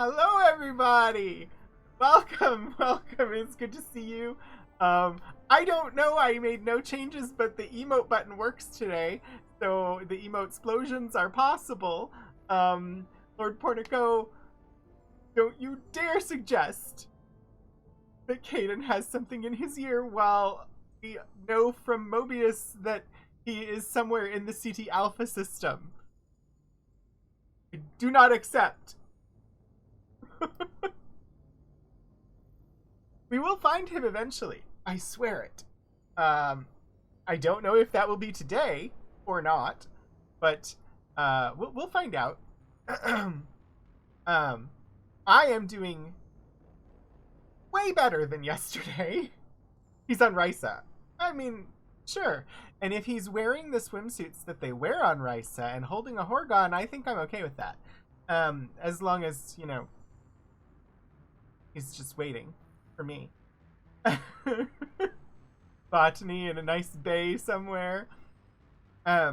Hello, everybody. Welcome, welcome. It's good to see you. I don't know. I made no changes, but the emote button works today, so the emote explosions are possible. Lord Portico, don't you dare suggest that Caden has something in his ear while we know from Mobius that he is somewhere in the CT Alpha system. I do not accept. We will find him eventually. I swear it. I don't know if that will be today or not, but we'll find out. I am doing way better than yesterday. He's on Risa. I mean, sure. And if he's wearing the swimsuits that they wear on Risa and holding a Horgon, I think I'm okay with that. As long as, he's just waiting for me. Botany in a nice bay somewhere. I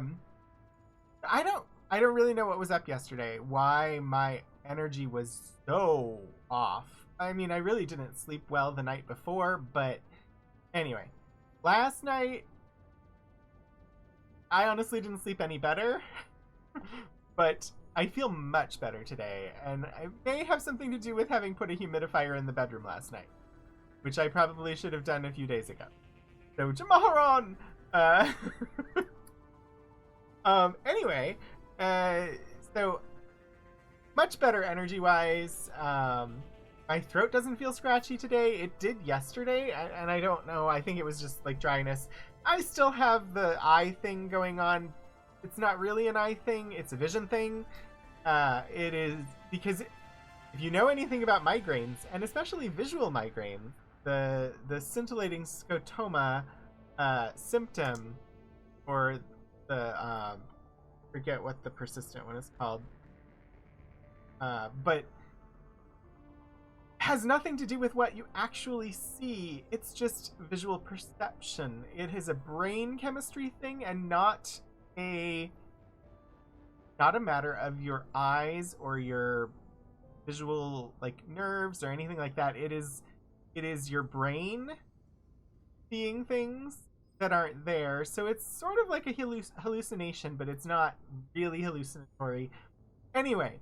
don't really know what was up yesterday. Why my energy was so off. I mean, I really didn't sleep well the night before, but anyway. Last night, I honestly didn't sleep any better. But I feel much better today, and it may have something to do with having put a humidifier in the bedroom last night, which I probably should have done a few days ago. So, Jamaharon! Anyway, so, much better energy-wise. My throat doesn't feel scratchy today. It did yesterday, and I don't know. I think it was just, like, dryness. I still have the eye thing going on. It's not really an eye thing. It's a vision thing. It is because if you know anything about migraines, and especially visual migraines, the scintillating scotoma symptom, or the forget what the persistent one is called, but has nothing to do with what you actually see. It's just visual perception. It is a brain chemistry thing, and not a matter of your eyes or your visual nerves or anything like that. It is your brain seeing things that aren't there. So it's sort of like a hallucination, but it's not really hallucinatory. Anyway,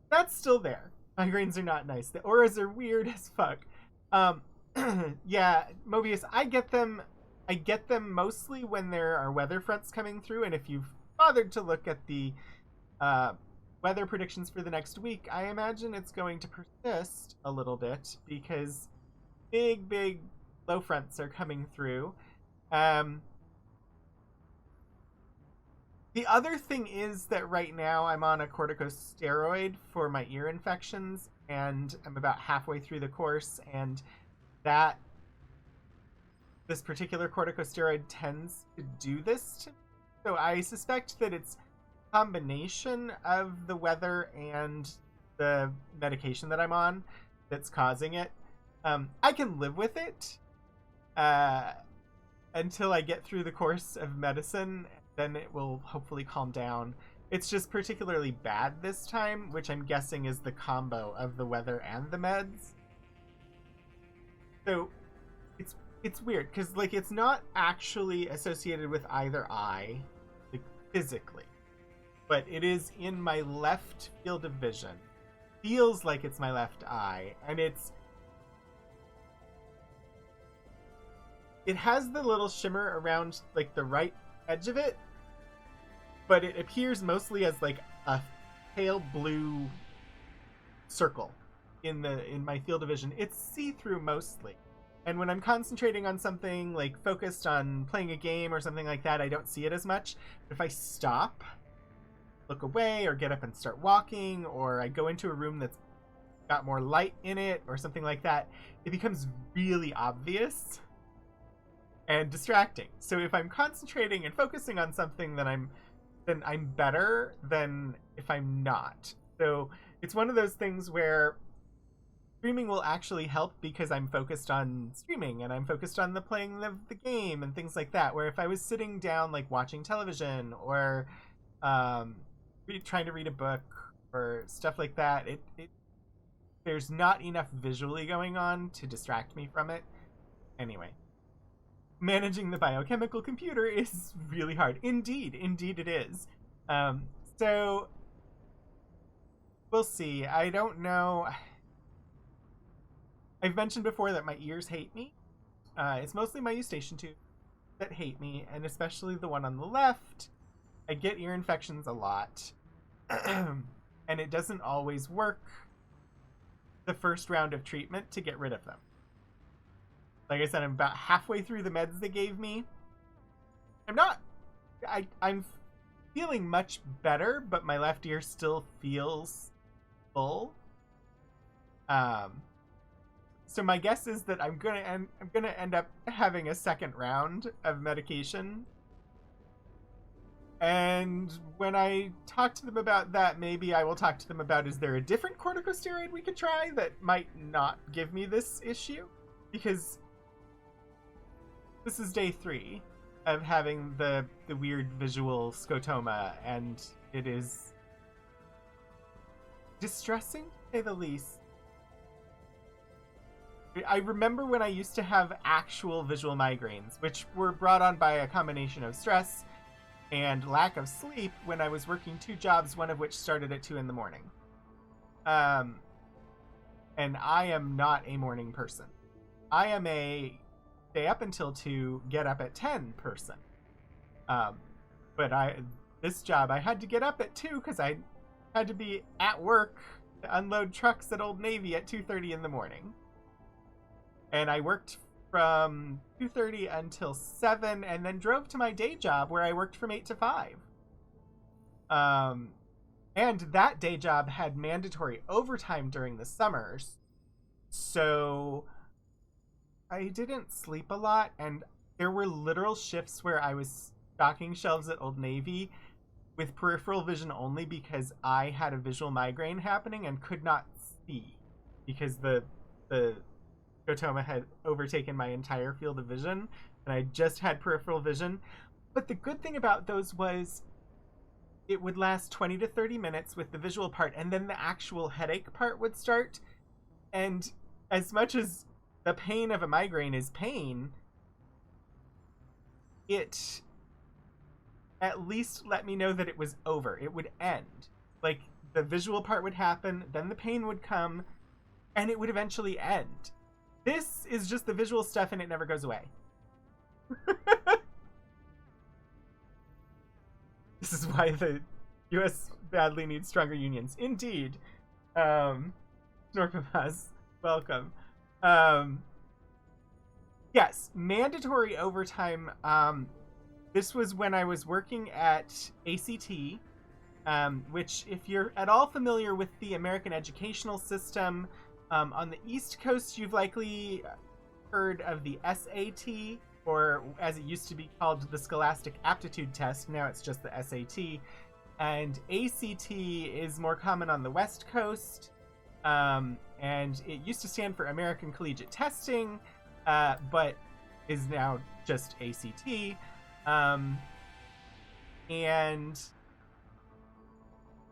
that's still there. Migraines are not nice. The auras are weird as fuck. Yeah, Mobius, I get them mostly when there are weather fronts coming through, and if you've bothered to look at the weather predictions for the next week, I imagine it's going to persist a little bit because big low fronts are coming through. The other thing is that right now I'm on a corticosteroid for my ear infections, and I'm about halfway through the course, and this particular corticosteroid tends to do this to me. So I suspect that it's a combination of the weather and the medication that I'm on that's causing it. I can live with it until I get through the course of medicine. Then it will hopefully calm down. It's just particularly bad this time, which I'm guessing is the combo of the weather and the meds. So it's weird because it's not actually associated with either eye, physically, but it is in my left field of vision. Feels like it's my left eye, and it has the little shimmer around the right edge of it, but it appears mostly as a pale blue circle in my field of vision. It's see-through mostly. And when I'm concentrating on something, focused on playing a game or something like that, I don't see it as much. If I stop, look away, or get up and start walking, or I go into a room that's got more light in it, or something like that, it becomes really obvious and distracting. So if I'm concentrating and focusing on something, then I'm better than if I'm not. So it's one of those things where streaming will actually help because I'm focused on streaming and I'm focused on the playing of the game and things like that. Where if I was sitting down watching television or trying to read a book or stuff like that, there's not enough visually going on to distract me from it. Anyway, managing the biochemical computer is really hard. Indeed it is. So we'll see. I don't know. I've mentioned before that my ears hate me. It's mostly my eustachian tube that hate me, and especially the one on the left. I get ear infections a lot, and it doesn't always work the first round of treatment to get rid of them. Like I said, I'm about halfway through the meds they gave me. I'm feeling much better, but my left ear still feels full. So my guess is that I'm gonna end up having a second round of medication. And when I talk to them about that, maybe I will talk to them about, is there a different corticosteroid we could try that might not give me this issue? Because this is day 3 of having the weird visual scotoma, and it is distressing, to say the least. I remember when I used to have actual visual migraines, which were brought on by a combination of stress and lack of sleep when I was working 2 jobs, one of which started at 2 in the morning. And I am not a morning person. I am a stay up until 2, get up at 10 person. But this job, I had to get up at 2 because I had to be at work to unload trucks at Old Navy at 2:30 in the morning. And I worked from 2:30 until 7, and then drove to my day job where I worked from 8 to 5. And that day job had mandatory overtime during the summers. So I didn't sleep a lot, and there were literal shifts where I was stocking shelves at Old Navy with peripheral vision only because I had a visual migraine happening and could not see because the scotoma had overtaken my entire field of vision, and I just had peripheral vision. But the good thing about those was it would last 20 to 30 minutes with the visual part, and then the actual headache part would start. And as much as the pain of a migraine is pain, it at least let me know that it was over. It would end. Like, the visual part would happen, then the pain would come, and it would eventually end. This is just the visual stuff, and it never goes away. This is why the U.S. badly needs stronger unions. Indeed. Norpamaz, welcome. Yes, mandatory overtime. This was when I was working at ACT, which, if you're at all familiar with the American educational system, on the East Coast, you've likely heard of the SAT, or as it used to be called, the Scholastic Aptitude Test. Now it's just the SAT. And ACT is more common on the West Coast, and it used to stand for American Collegiate Testing, but is now just ACT. And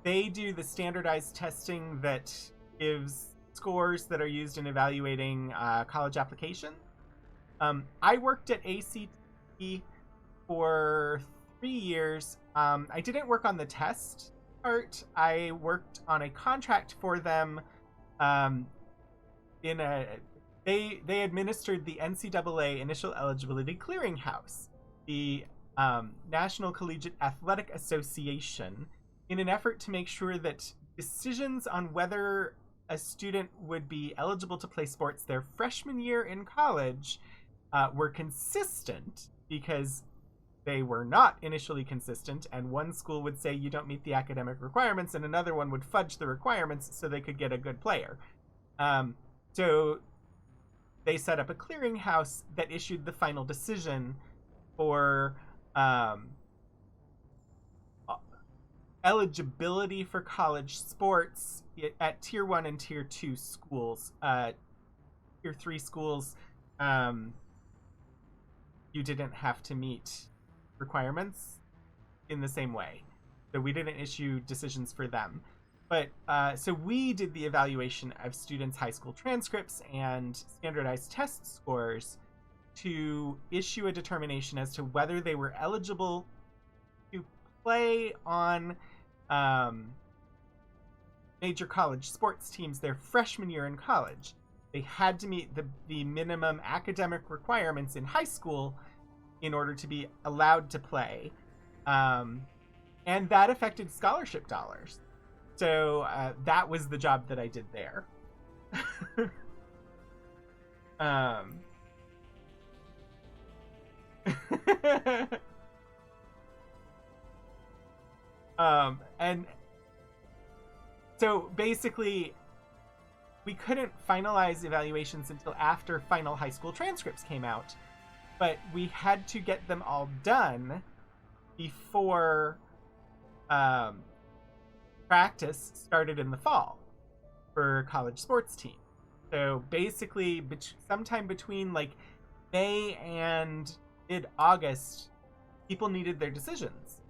they do the standardized testing that gives scores that are used in evaluating college application. I worked at ACT for 3 years. I didn't work on the test part. I worked on a contract for them. They administered the NCAA Initial Eligibility Clearinghouse, the National Collegiate Athletic Association, in an effort to make sure that decisions on whether a student would be eligible to play sports their freshman year in college were consistent, because they were not initially consistent, and one school would say you don't meet the academic requirements, and another one would fudge the requirements so they could get a good player. So they set up a clearinghouse that issued the final decision for eligibility for college sports at Tier 1 and Tier 2 schools. Tier 3 schools, you didn't have to meet requirements in the same way. So we didn't issue decisions for them. But so we did the evaluation of students' high school transcripts and standardized test scores to issue a determination as to whether they were eligible to play on major college sports teams their freshman year in college. They had to meet the minimum academic requirements in high school in order to be allowed to play. And that affected scholarship dollars. So that was the job that I did there. And so basically, we couldn't finalize evaluations until after final high school transcripts came out, but we had to get them all done before practice started in the fall for college sports teams. So basically, sometime between like May and mid-August, people needed their decisions.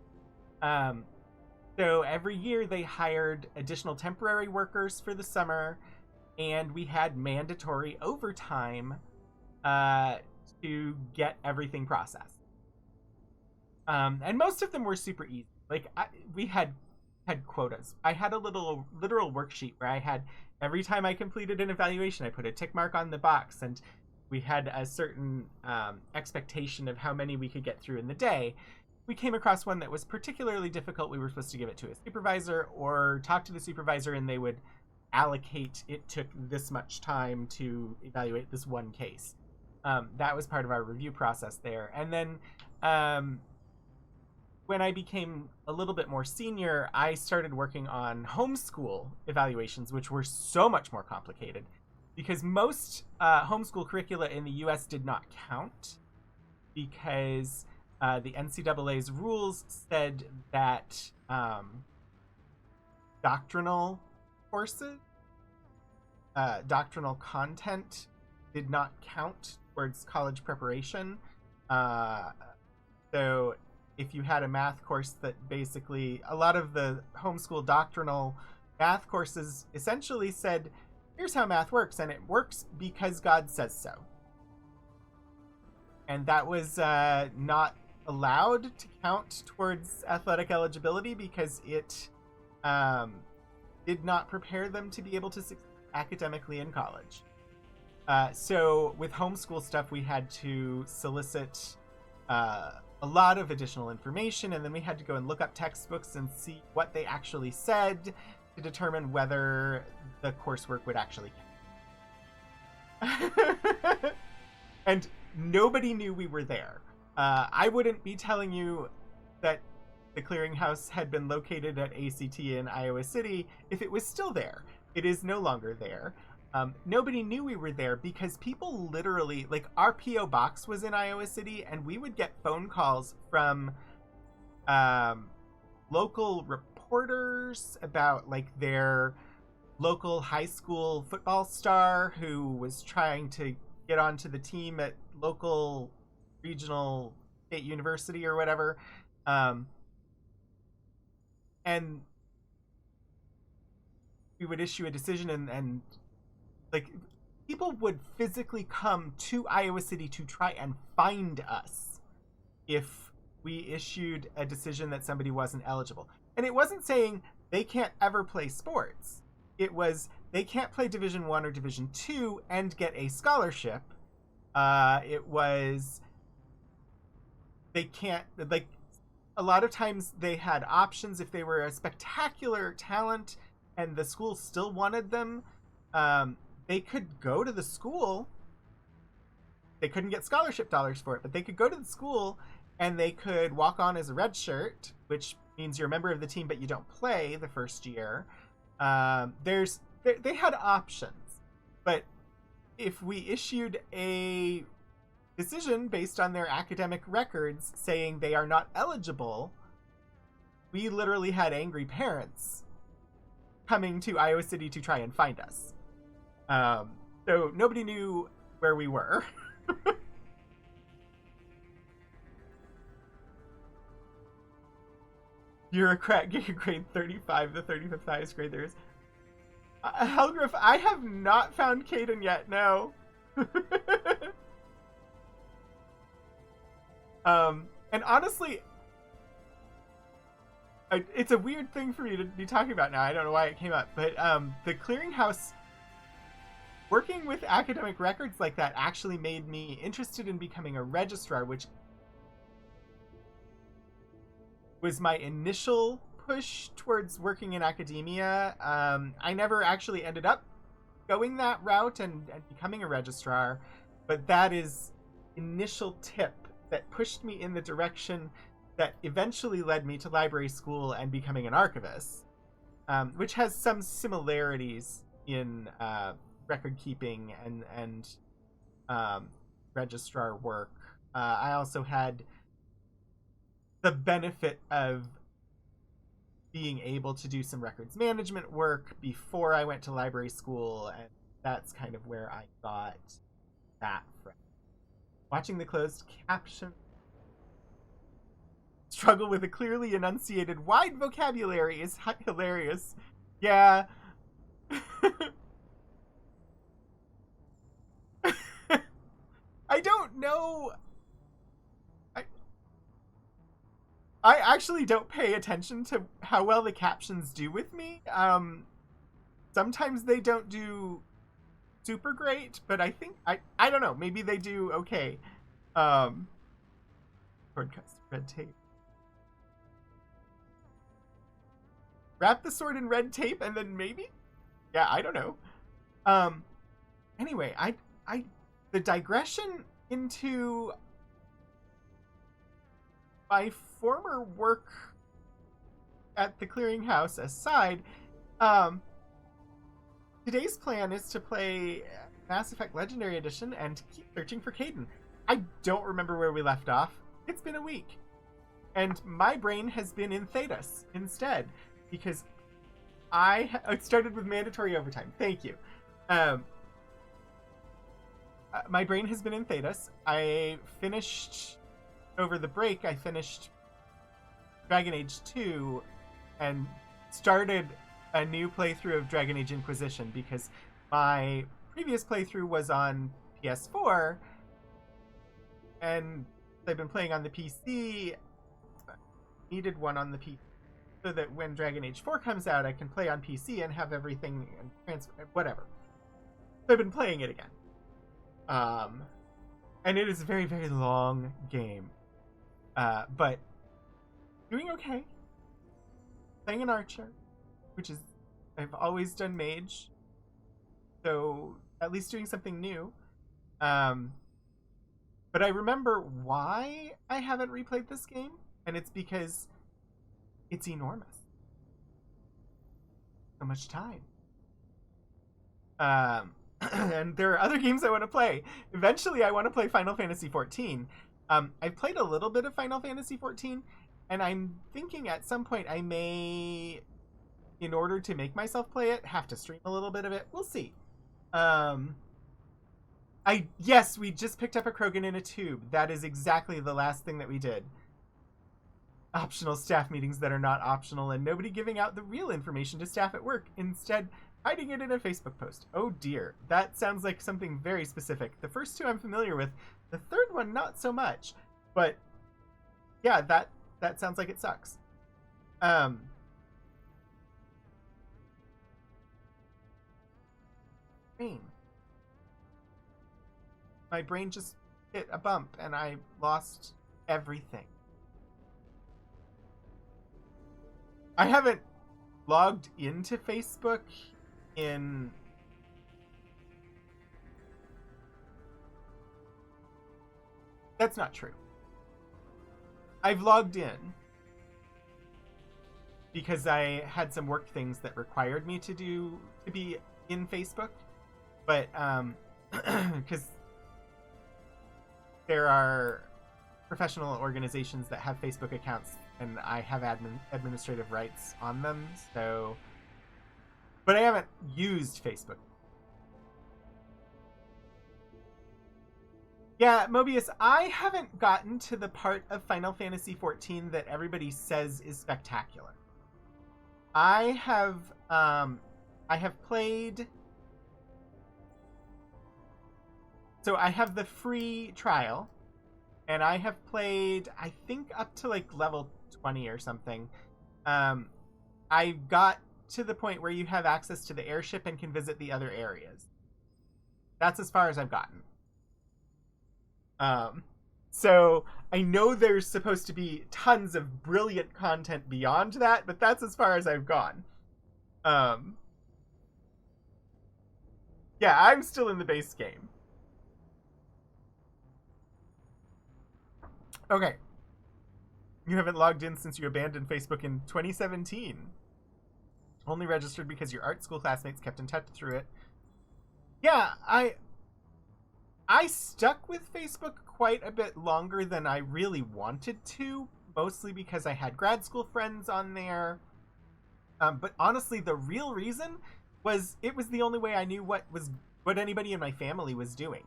So every year they hired additional temporary workers for the summer, and we had mandatory overtime to get everything processed. And most of them were super easy. Like we had quotas. I had a little literal worksheet where I had every time I completed an evaluation, I put a tick mark on the box, and we had a certain expectation of how many we could get through in the day. We came across one that was particularly difficult. We were supposed to give it to a supervisor or talk to the supervisor, and they would allocate it took this much time to evaluate this one case. That was part of our review process there. And then when I became a little bit more senior, I started working on homeschool evaluations, which were so much more complicated because most homeschool curricula in the US did not count because the NCAA's rules said that doctrinal courses, doctrinal content did not count towards college preparation. So if you had a math course that basically, a lot of the homeschool doctrinal math courses essentially said, here's how math works, and it works because God says so. And that was not allowed to count towards athletic eligibility because it did not prepare them to be able to succeed academically in college. So with homeschool stuff, we had to solicit a lot of additional information, and then we had to go and look up textbooks and see what they actually said to determine whether the coursework would actually count. And nobody knew we were there. I wouldn't be telling you that the clearinghouse had been located at ACT in Iowa City if it was still there. It is no longer there. Nobody knew we were there because people literally, like, our P.O. box was in Iowa City, and we would get phone calls from local reporters about, like, their local high school football star who was trying to get onto the team at local regional state university or whatever. And we would issue a decision, and like, people would physically come to Iowa City to try and find us if we issued a decision that somebody wasn't eligible. And it wasn't saying they can't ever play sports. It was they can't play Division I or Division II and get a scholarship. It was they can't, like, a lot of times they had options if they were a spectacular talent and the school still wanted them. They could go to the school. They couldn't get scholarship dollars for it, but they could go to the school and they could walk on as a red shirt, which means you're a member of the team, but you don't play the first year. They had options, but if we issued a decision based on their academic records saying they are not eligible, we literally had angry parents coming to Iowa City to try and find us. So nobody knew where we were. Bureaucrat grade 35, the 35th highest grade there is. Helgriff, I have not found Caden yet, no. And honestly, it's a weird thing for me to be talking about now. I don't know why it came up, but the clearinghouse, working with academic records like that actually made me interested in becoming a registrar, which was my initial push towards working in academia. I never actually ended up going that route and becoming a registrar, but that is initial tip that pushed me in the direction that eventually led me to library school and becoming an archivist, which has some similarities in record keeping and registrar work. I also had the benefit of being able to do some records management work before I went to library school, and that's kind of where I got that from. Watching the closed caption struggle with a clearly enunciated wide vocabulary is hilarious. Yeah. I don't know. I actually don't pay attention to how well the captions do with me. Sometimes they don't do super great, but I think I don't know, maybe they do okay. Broadcast red tape. Wrap the sword in red tape and then maybe? Yeah, I don't know. Anyway, the digression into my former work at the clearinghouse aside, today's plan is to play Mass Effect Legendary Edition and keep searching for Caden. I don't remember where we left off. It's been a week. And my brain has been in Thedas instead, because I started with mandatory overtime. Thank you. My brain has been in Thedas. I finished, over the break, I finished Dragon Age 2 and started a new playthrough of Dragon Age Inquisition, because my previous playthrough was on PS4 and I've been playing on the PC. Needed one on the PC so that when Dragon Age 4 comes out, I can play on PC and have everything and whatever. So I've been playing it again. And it is a very, very long game. But doing okay. Playing an archer, which is, I've always done mage. So at least doing something new. But I remember why I haven't replayed this game, and it's because it's enormous. So much time. And there are other games I want to play. Eventually, I want to play Final Fantasy XIV. I've played a little bit of Final Fantasy XIV, and I'm thinking at some point I may, in order to make myself play it, have to stream a little bit of it. We'll see. Yes, we just picked up a Krogan in a tube. That is exactly the last thing that we did. Optional staff meetings that are not optional, and nobody giving out the real information to staff at work. Instead, hiding it in a Facebook post. Oh dear, that sounds like something very specific. The first two I'm familiar with. The third one, not so much. But yeah, that sounds like it sucks. My brain just hit a bump and I lost everything. I haven't logged into Facebook in... That's not true. I've logged in because I had some work things that required me to be in Facebook, but because there are professional organizations that have Facebook accounts and I have administrative rights on them, so... But I haven't used Facebook. Yeah, Mobius, I haven't gotten to the part of Final Fantasy XIV that everybody says is spectacular. I have played. So I have the free trial, and I have played, I think, up to like level 20 or something. I got to the point where you have access to the airship and can visit the other areas. That's as far as I've gotten. So I know there's supposed to be tons of brilliant content beyond that, but that's as far as I've gone. Yeah, I'm still in the base game. Okay. You haven't logged in since you abandoned Facebook in 2017. Only registered because your art school classmates kept in touch through it. Yeah, I stuck with Facebook quite a bit longer than I really wanted to, mostly because I had grad school friends on there. But honestly, the real reason was it was the only way I knew what anybody in my family was doing.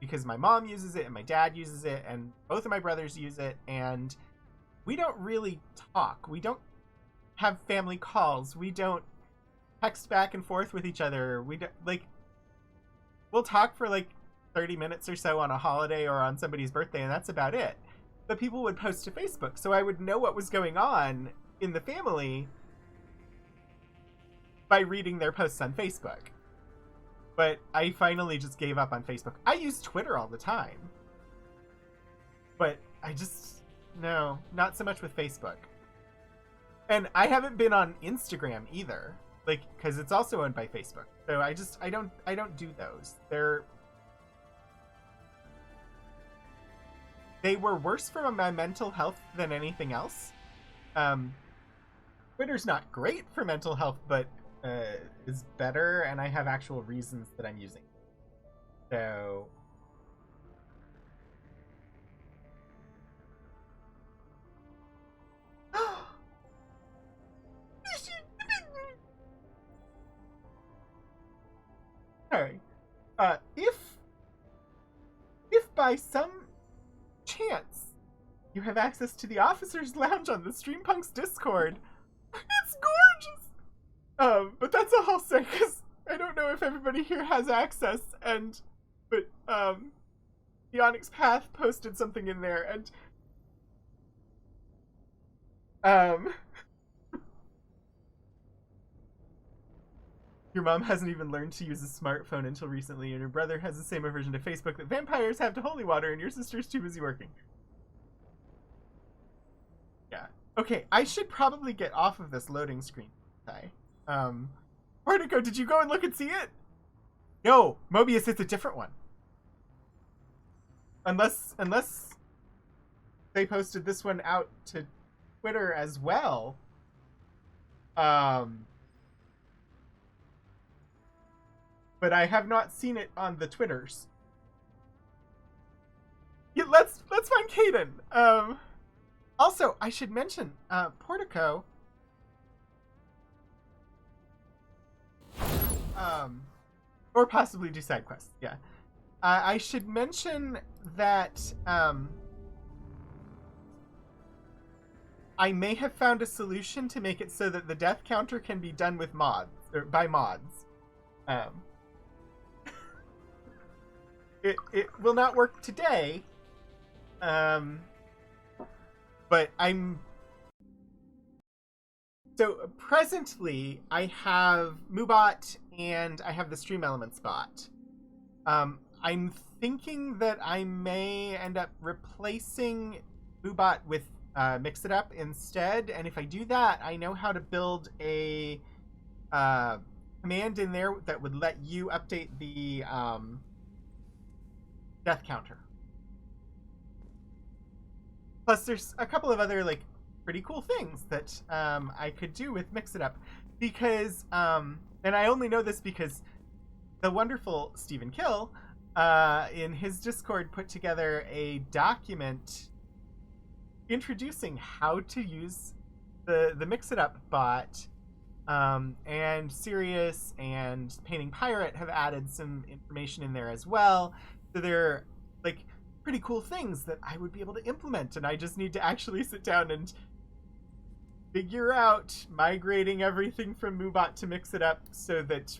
Because my mom uses it and my dad uses it and both of my brothers use it, and we don't really talk. We don't have family calls. We don't text back and forth with each other. We don't, like, we'll talk for like 30 minutes or so on a holiday or on somebody's birthday, and that's about it. But people would post to Facebook, so I would know what was going on in the family by reading their posts on Facebook. But I finally just gave up on Facebook. I use Twitter all the time. But I just, no, not so much with Facebook. And I haven't been on Instagram either. Like, because it's also owned by Facebook. So I don't do those. They were worse for my mental health than anything else. Twitter's not great for mental health, but is better, and I have actual reasons that I'm using. So sorry. If by some chance you have access to the officers lounge on the Streampunks Discord, it's gorgeous. But that's all I'll say, because I don't know if everybody here has access, but the Onyx Path posted something in there, and your mom hasn't even learned to use a smartphone until recently, and your brother has the same aversion to Facebook that vampires have to holy water, and your sister's too busy working. Yeah. Okay, I should probably get off of this loading screen. Portico, did you go and look and see it? No, Mobius, it's a different one. Unless they posted this one out to Twitter as well. But I have not seen it on the Twitters. Yeah, let's find Caden. Also, I should mention, Portico. Or possibly do side quests, yeah. I should mention that I may have found a solution to make it so that the death counter can be done with mods, or by mods. It will not work today, but So presently, I have Moobot and I have the Stream Elements bot. I'm thinking that I may end up replacing Moobot with Mix It Up instead, and if I do that, I know how to build a command in there that would let you update the death counter. Plus, there's a couple of other like pretty cool things that I could do with Mix It Up, because and I only know this because the wonderful Stephen Kill in his Discord put together a document introducing how to use the Mix It Up bot, and Sirius and Painting Pirate have added some information in there as well. So there like pretty cool things that I would be able to implement, and I just need to actually sit down and figure out migrating everything from MooBot to MixItUp so that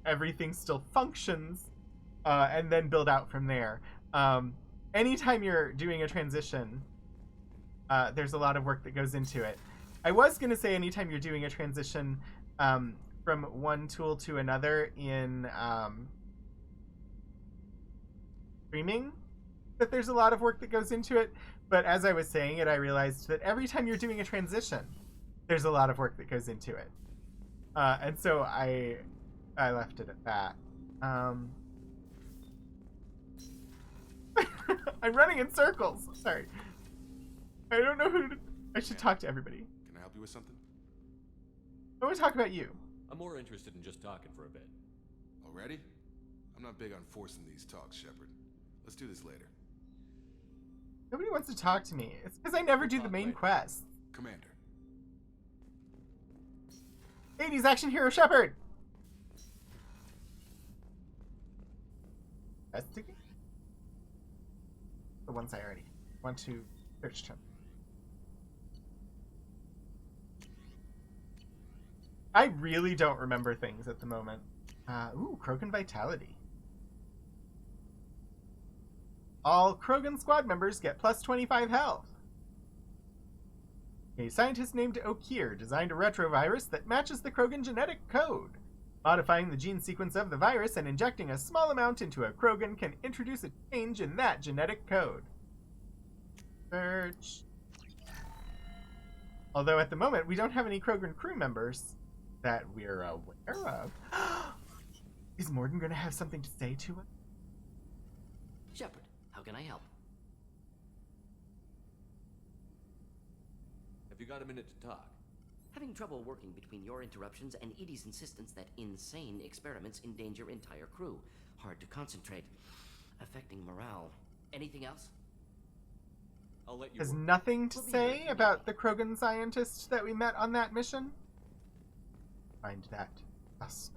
everything still functions, and then build out from there. Anytime you're doing a transition, there's a lot of work that goes into it. I was going to say anytime you're doing a transition from one tool to another in streaming, that there's a lot of work that goes into it. But as I was saying it, I realized that every time you're doing a transition, there's a lot of work that goes into it. And so I left it at that. I'm running in circles. Sorry. I don't know who to... I should talk to everybody. Can I help you with something? I want to talk about you. I'm more interested in just talking for a bit. Already? I'm not big on forcing these talks, Shepard. Let's do this later. Nobody wants to talk to me. It's because I never do the main quest. Commander. 80s action hero Shepard! That's sticky? The ones I already want to search them. I really don't remember things at the moment. Ooh, Krogan Vitality. All Krogan squad members get plus 25 health. A scientist named Okier designed a retrovirus that matches the Krogan genetic code. Modifying the gene sequence of the virus and injecting a small amount into a Krogan can introduce a change in that genetic code. Search. Although at the moment we don't have any Krogan crew members that we're aware of. Is Mordin going to have something to say to us? Shepard, how can I help? Have you got a minute to talk? Having trouble working between your interruptions and EDI's insistence that insane experiments endanger entire crew. Hard to concentrate. Affecting morale. Anything else? I'll let you Has work. nothing to say about the Krogan scientist that we met on that mission? Find that us.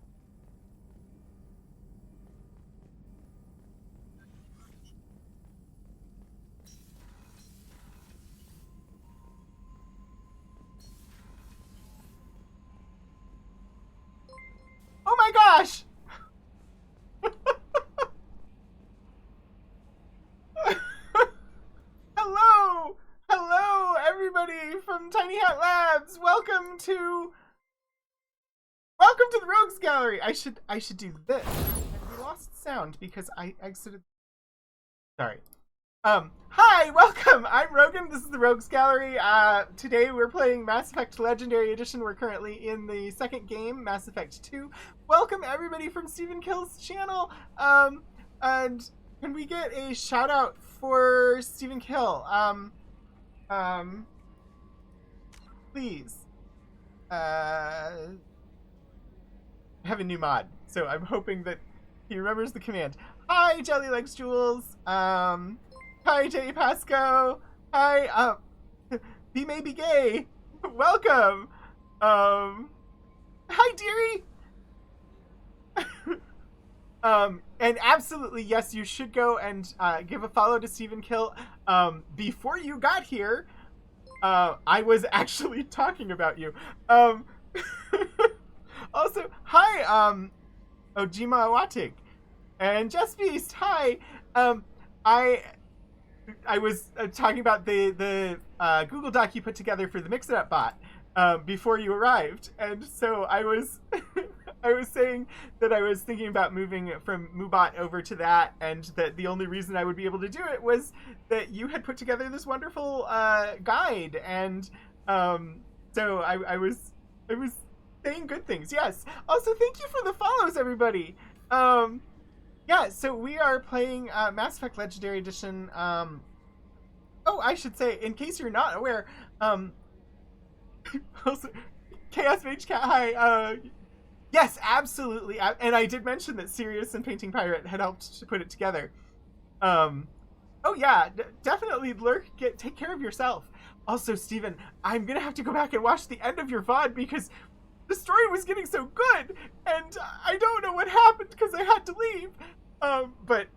Oh my gosh! Hello! Hello, everybody from Tiny Hat Labs! Welcome to the Rogues Gallery! I should do this. We lost sound because I exited. Sorry. Hi, welcome! I'm Rogan, this is the Rogues Gallery. Today we're playing Mass Effect Legendary Edition. We're currently in the second game, Mass Effect 2. Welcome everybody from Stephen Kill's channel. And can we get a shout out for Stephen Kill? Please. I have a new mod, so I'm hoping that he remembers the command. Hi, Jelly Legs Jules. Hi, Jay Pasco. Hi, he may be gay. Welcome. Hi, dearie. And absolutely, yes, you should go and give a follow to Stephen Kill. Before you got here, I was actually talking about you. Also, hi, Ojima Awatik. And Just Beast, hi. I was talking about the Google Doc you put together for the MixItUp bot before you arrived, and so I was I was saying that I was thinking about moving from MooBot over to that, and that the only reason I would be able to do it was that you had put together this wonderful guide, and so I was saying good things. Yes. Also, thank you for the follows, everybody. Yeah, so we are playing Mass Effect Legendary Edition. Oh, I should say, in case you're not aware, also, Chaos Mage Cat, hi. Yes, absolutely. And I did mention that Sirius and Painting Pirate had helped to put it together. Oh yeah, definitely lurk. Take care of yourself. Also, Steven, I'm gonna have to go back and watch the end of your VOD because the story was getting so good, and I don't know what happened because I had to leave. But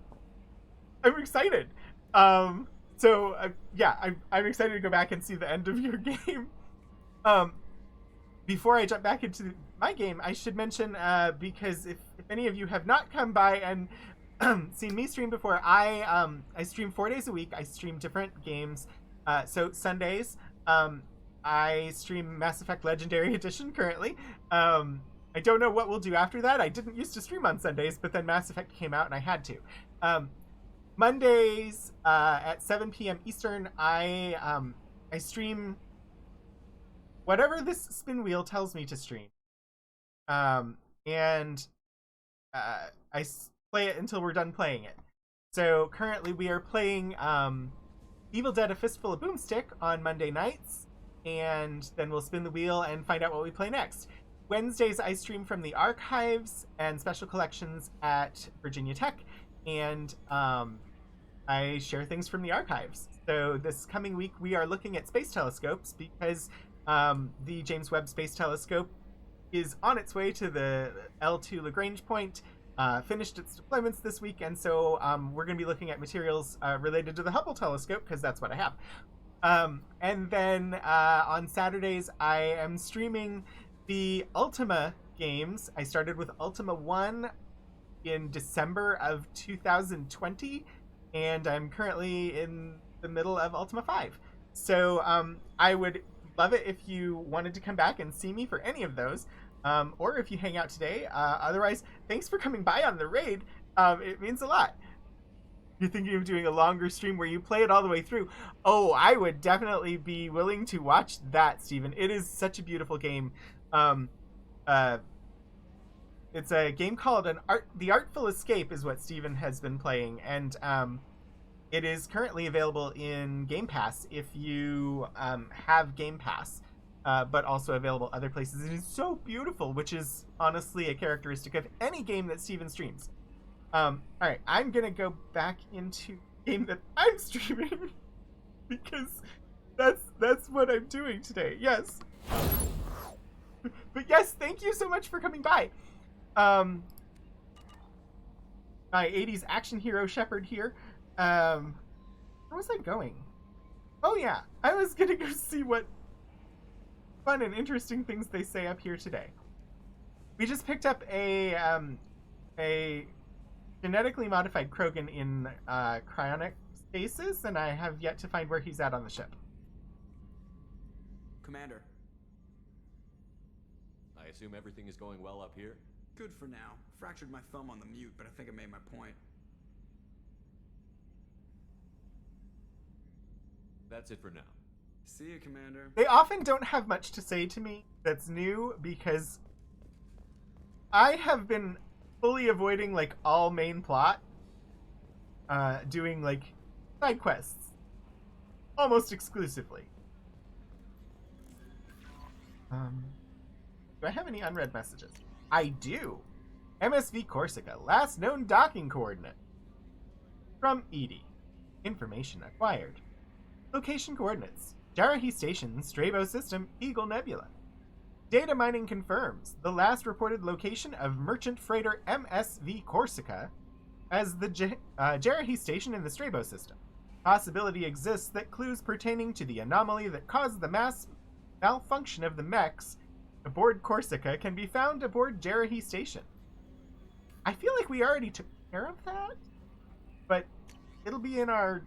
I'm excited. I'm excited to go back and see the end of your game. Before I jump back into my game, I should mention, because if any of you have not come by and seen me stream before, I stream 4 days a week. I stream different games. So Sundays, I stream Mass Effect Legendary Edition currently. I don't know what we'll do after that. I didn't used to stream on Sundays, but then Mass Effect came out and I had to. Mondays at 7 p.m. Eastern, I stream whatever this spin wheel tells me to stream. And I play it until we're done playing it. So currently we are playing Evil Dead: A Fistful of Boomstick on Monday nights, and then we'll spin the wheel and find out what we play next. Wednesdays I stream from the archives and special collections at Virginia Tech, and I share things from the archives. So this coming week we are looking at space telescopes because the James Webb Space Telescope is on its way to the L2 Lagrange point, finished its deployments this week, and so we're going to be looking at materials related to the Hubble telescope because that's what I have. And then on Saturdays I am streaming the Ultima games. I started with Ultima 1 in December of 2020, and I'm currently in the middle of Ultima 5. So I would love it if you wanted to come back and see me for any of those, or if you hang out today. Otherwise, thanks for coming by on the raid. It means a lot. You're thinking of doing a longer stream where you play it all the way through. Oh, I would definitely be willing to watch that, Steven. It is such a beautiful game. It's a game called The Artful Escape is what Steven has been playing, and it is currently available in Game Pass if you have Game Pass, but also available other places. It is so beautiful, which is honestly a characteristic of any game that Steven streams. Alright, I'm gonna go back into the game that I'm streaming because that's what I'm doing today. Yes. But yes, thank you so much for coming by. My 80s action hero Shepard here. Where was I going? Oh yeah, I was gonna go see what fun and interesting things they say up here today. We just picked up a genetically modified Krogan in cryonic stasis, and I have yet to find where he's at on the ship. Commander. I assume everything is going well up here? Good for now. Fractured my thumb on the mute, but I think I made my point. That's it for now. See you, Commander. They often don't have much to say to me that's new because I have been fully avoiding like all main plot, doing like side quests almost exclusively. Do I have any unread messages? I do. MSV Corsica, last known docking coordinate. From Edie. Information acquired. Location coordinates. Jarahi Station, Strabo System, Eagle Nebula. Data mining confirms the last reported location of merchant freighter MSV Corsica as the Jarahi Station in the Strabo System. Possibility exists that clues pertaining to the anomaly that caused the mass malfunction of the mechs aboard Corsica can be found aboard Jarahi Station. I feel like we already took care of that, but it'll be in our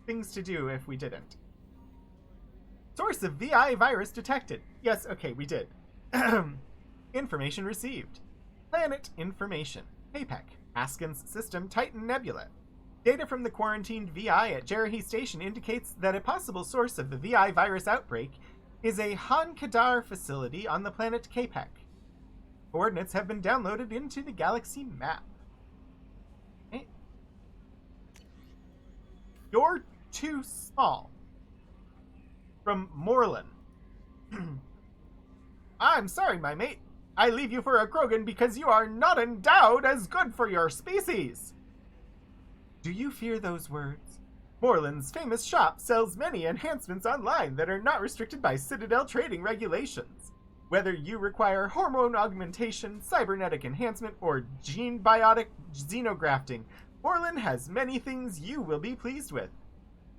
things to do if we didn't. Source of VI virus detected. Yes, okay, we did. Information received. Planet information. APEC. Haskins System Titan Nebula. Data from the quarantined VI at Jarahi Station indicates that a possible source of the VI virus outbreak is a Han Kadar facility on the planet Capek. Coordinates have been downloaded into the galaxy map. Okay. You're too small. From Morlin. I'm sorry, my mate. I leave you for a Krogan because you are not endowed as good for your species. Do you fear those words? Morlin's famous shop sells many enhancements online that are not restricted by Citadel trading regulations. Whether you require hormone augmentation, cybernetic enhancement, or gene biotic xenografting, Morlin has many things you will be pleased with.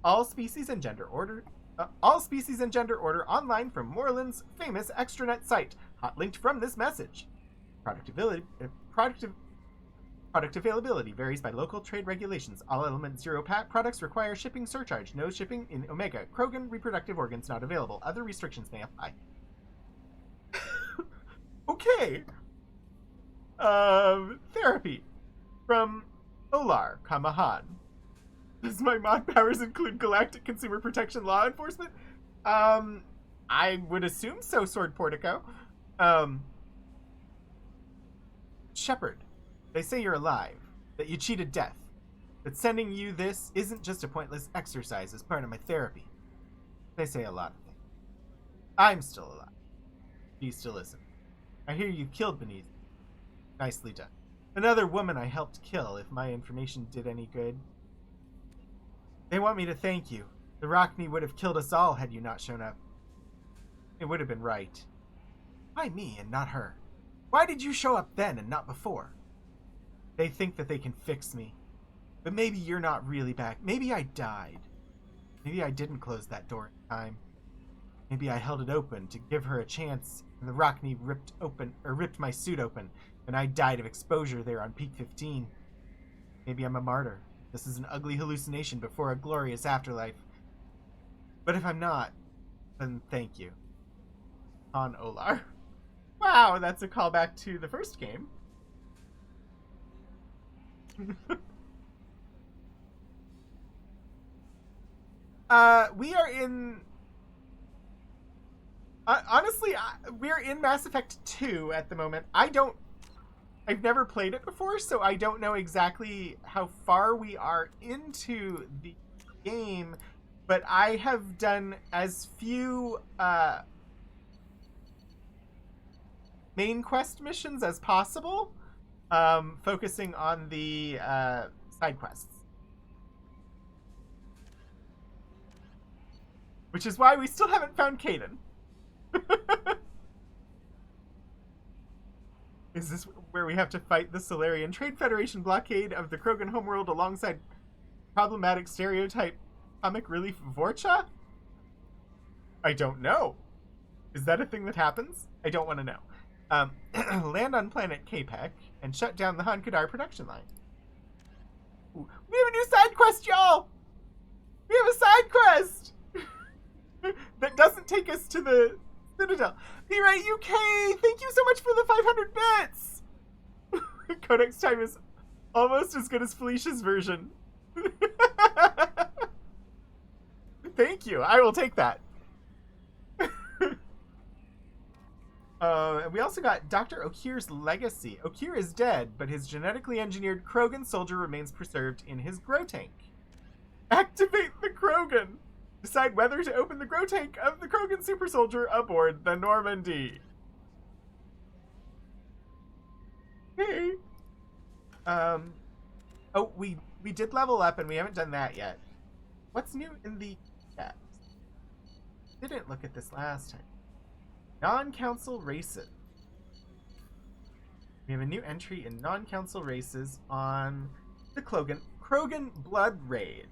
All species and gender order online from Morlin's famous extranet site, hot linked from this message. Product availability varies by local trade regulations. All Element Zero Pack products require shipping surcharge. No shipping in Omega. Krogan reproductive organs not available. Other restrictions may apply. Okay. Therapy. From Olar Kamahan. Does my mod powers include galactic consumer protection law enforcement? I would assume so, Sword Portico. Shepard, they say you're alive, that you cheated death, that sending you this isn't just a pointless exercise as part of my therapy. They say a lot of things. I'm still alive. She still isn't. I hear you killed Beneath. Nicely done. Another woman I helped kill, if my information did any good. They want me to thank you. The Rockney would have killed us all had you not shown up. It would have been right. Why me and not her? Why did you show up then and not before? They think that they can fix me. But maybe you're not really back. Maybe I died. Maybe I didn't close that door in time. Maybe I held it open to give her a chance, and the Rockney ripped my suit open, and I died of exposure there on Peak 15. Maybe I'm a martyr. This is an ugly hallucination before a glorious afterlife. But if I'm not, then thank you. On Olar. Wow, that's a callback to the first game. We are in... honestly, we're in Mass Effect 2 at the moment. I've never played it before, so I don't know exactly how far we are into the game, but I have done as few main quest missions as possible, focusing on the side quests. Which is why we still haven't found Kaidan. Is this where we have to fight the Solarian Trade Federation blockade of the Krogan homeworld alongside problematic stereotype comic relief Vorcha? I don't know. Is that a thing that happens? I don't want to know. Land on planet Capek and shut down the Han Kadar production line. Ooh, we have a new side quest, y'all! We have a side quest! That doesn't take us to the Citadel. Be right, UK! Thank you so much for the 500 bits! Codex time is almost as good as Felicia's version. Thank you. I will take that. We also got Dr. Okir's legacy. Okir is dead, but his genetically engineered Krogan soldier remains preserved in his grow tank. Activate the Krogan! Decide whether to open the grow tank of the Krogan super soldier aboard the Normandy. Hey. Oh, we did level up and we haven't done that yet. What's new in the chat? Didn't look at this last time. Non-council races. We have a new entry in non-council races on the Krogan Blood Raid.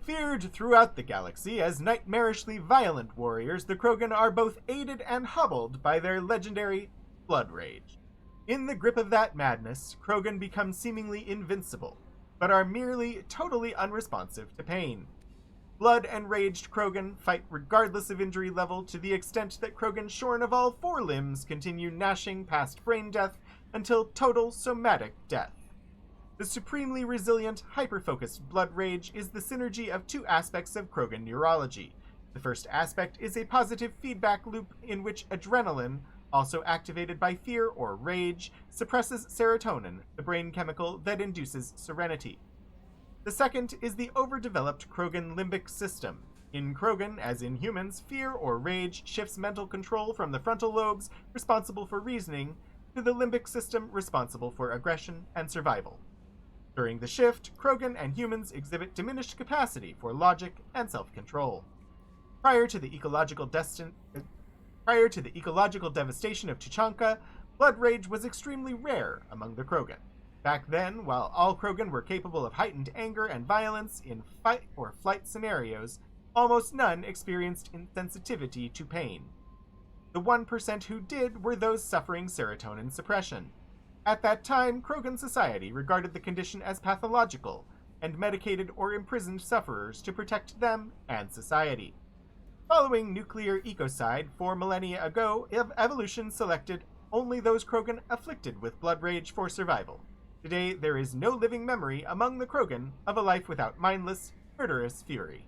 Feared throughout the galaxy as nightmarishly violent warriors, the Krogan are both aided and hobbled by their legendary blood rage. In the grip of that madness, Krogan become seemingly invincible, but are merely totally unresponsive to pain. Blood-enraged Krogan fight regardless of injury level to the extent that Krogan shorn of all 4 limbs continue gnashing past brain death until total somatic death. The supremely resilient, hyper-focused blood rage is the synergy of 2 aspects of Krogan neurology. The first aspect is a positive feedback loop in which adrenaline, also activated by fear or rage, suppresses serotonin, the brain chemical that induces serenity. The second is the overdeveloped Krogan limbic system. In Krogan, as in humans, fear or rage shifts mental control from the frontal lobes, responsible for reasoning, to the limbic system responsible for aggression and survival. During the shift, Krogan and humans exhibit diminished capacity for logic and self-control. Prior to the ecological Prior to the ecological devastation of Tuchanka, blood rage was extremely rare among the Krogan. Back then, while all Krogan were capable of heightened anger and violence in fight or flight scenarios, almost none experienced insensitivity to pain. The 1% who did were those suffering serotonin suppression. At that time, Krogan society regarded the condition as pathological and medicated or imprisoned sufferers to protect them and society. Following nuclear ecocide 4 millennia ago, evolution selected only those Krogan afflicted with blood rage for survival. Today, there is no living memory among the Krogan of a life without mindless, murderous fury.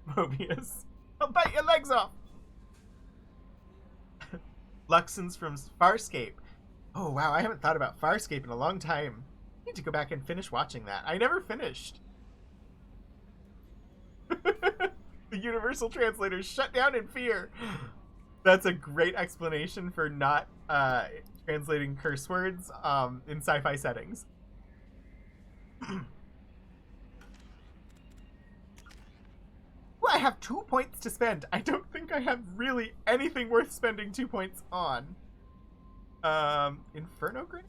Mobius. I'll bite your legs off! Luxons from Farscape. Oh wow, I haven't thought about Farscape in a long time. I need to go back and finish watching that. I never finished. The Universal Translators shut down in fear. That's a great explanation for not translating curse words in sci-fi settings. Well, I have 2 points to spend. I don't think I have really anything worth spending 2 points on. Inferno Grenade?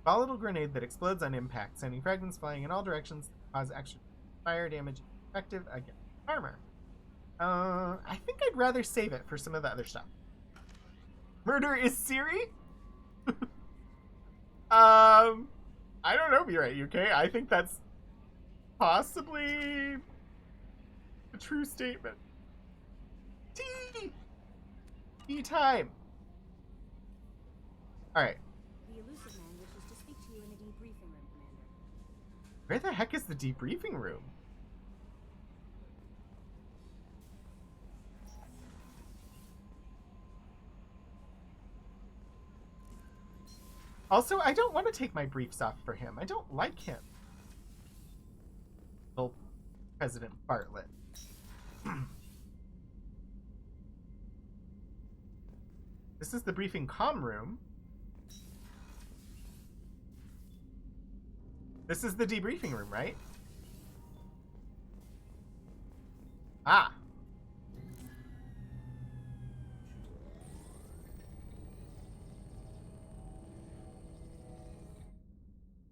Volatile grenade that explodes on impact, sending fragments flying in all directions, cause extra fire damage, effective against armor. I think I'd rather save it for some of the other stuff. Murder is Siri? I don't know, be right, UK. I think that's possibly a true statement. Tea time. Alright. The elusive man wishes to speak to you in the debriefing room, Commander. Where the heck is the debriefing room? Also, I don't want to take my briefs off for him. I don't like him. Well, President Bartlett. This is the briefing comm room. This is the debriefing room, right? Ah.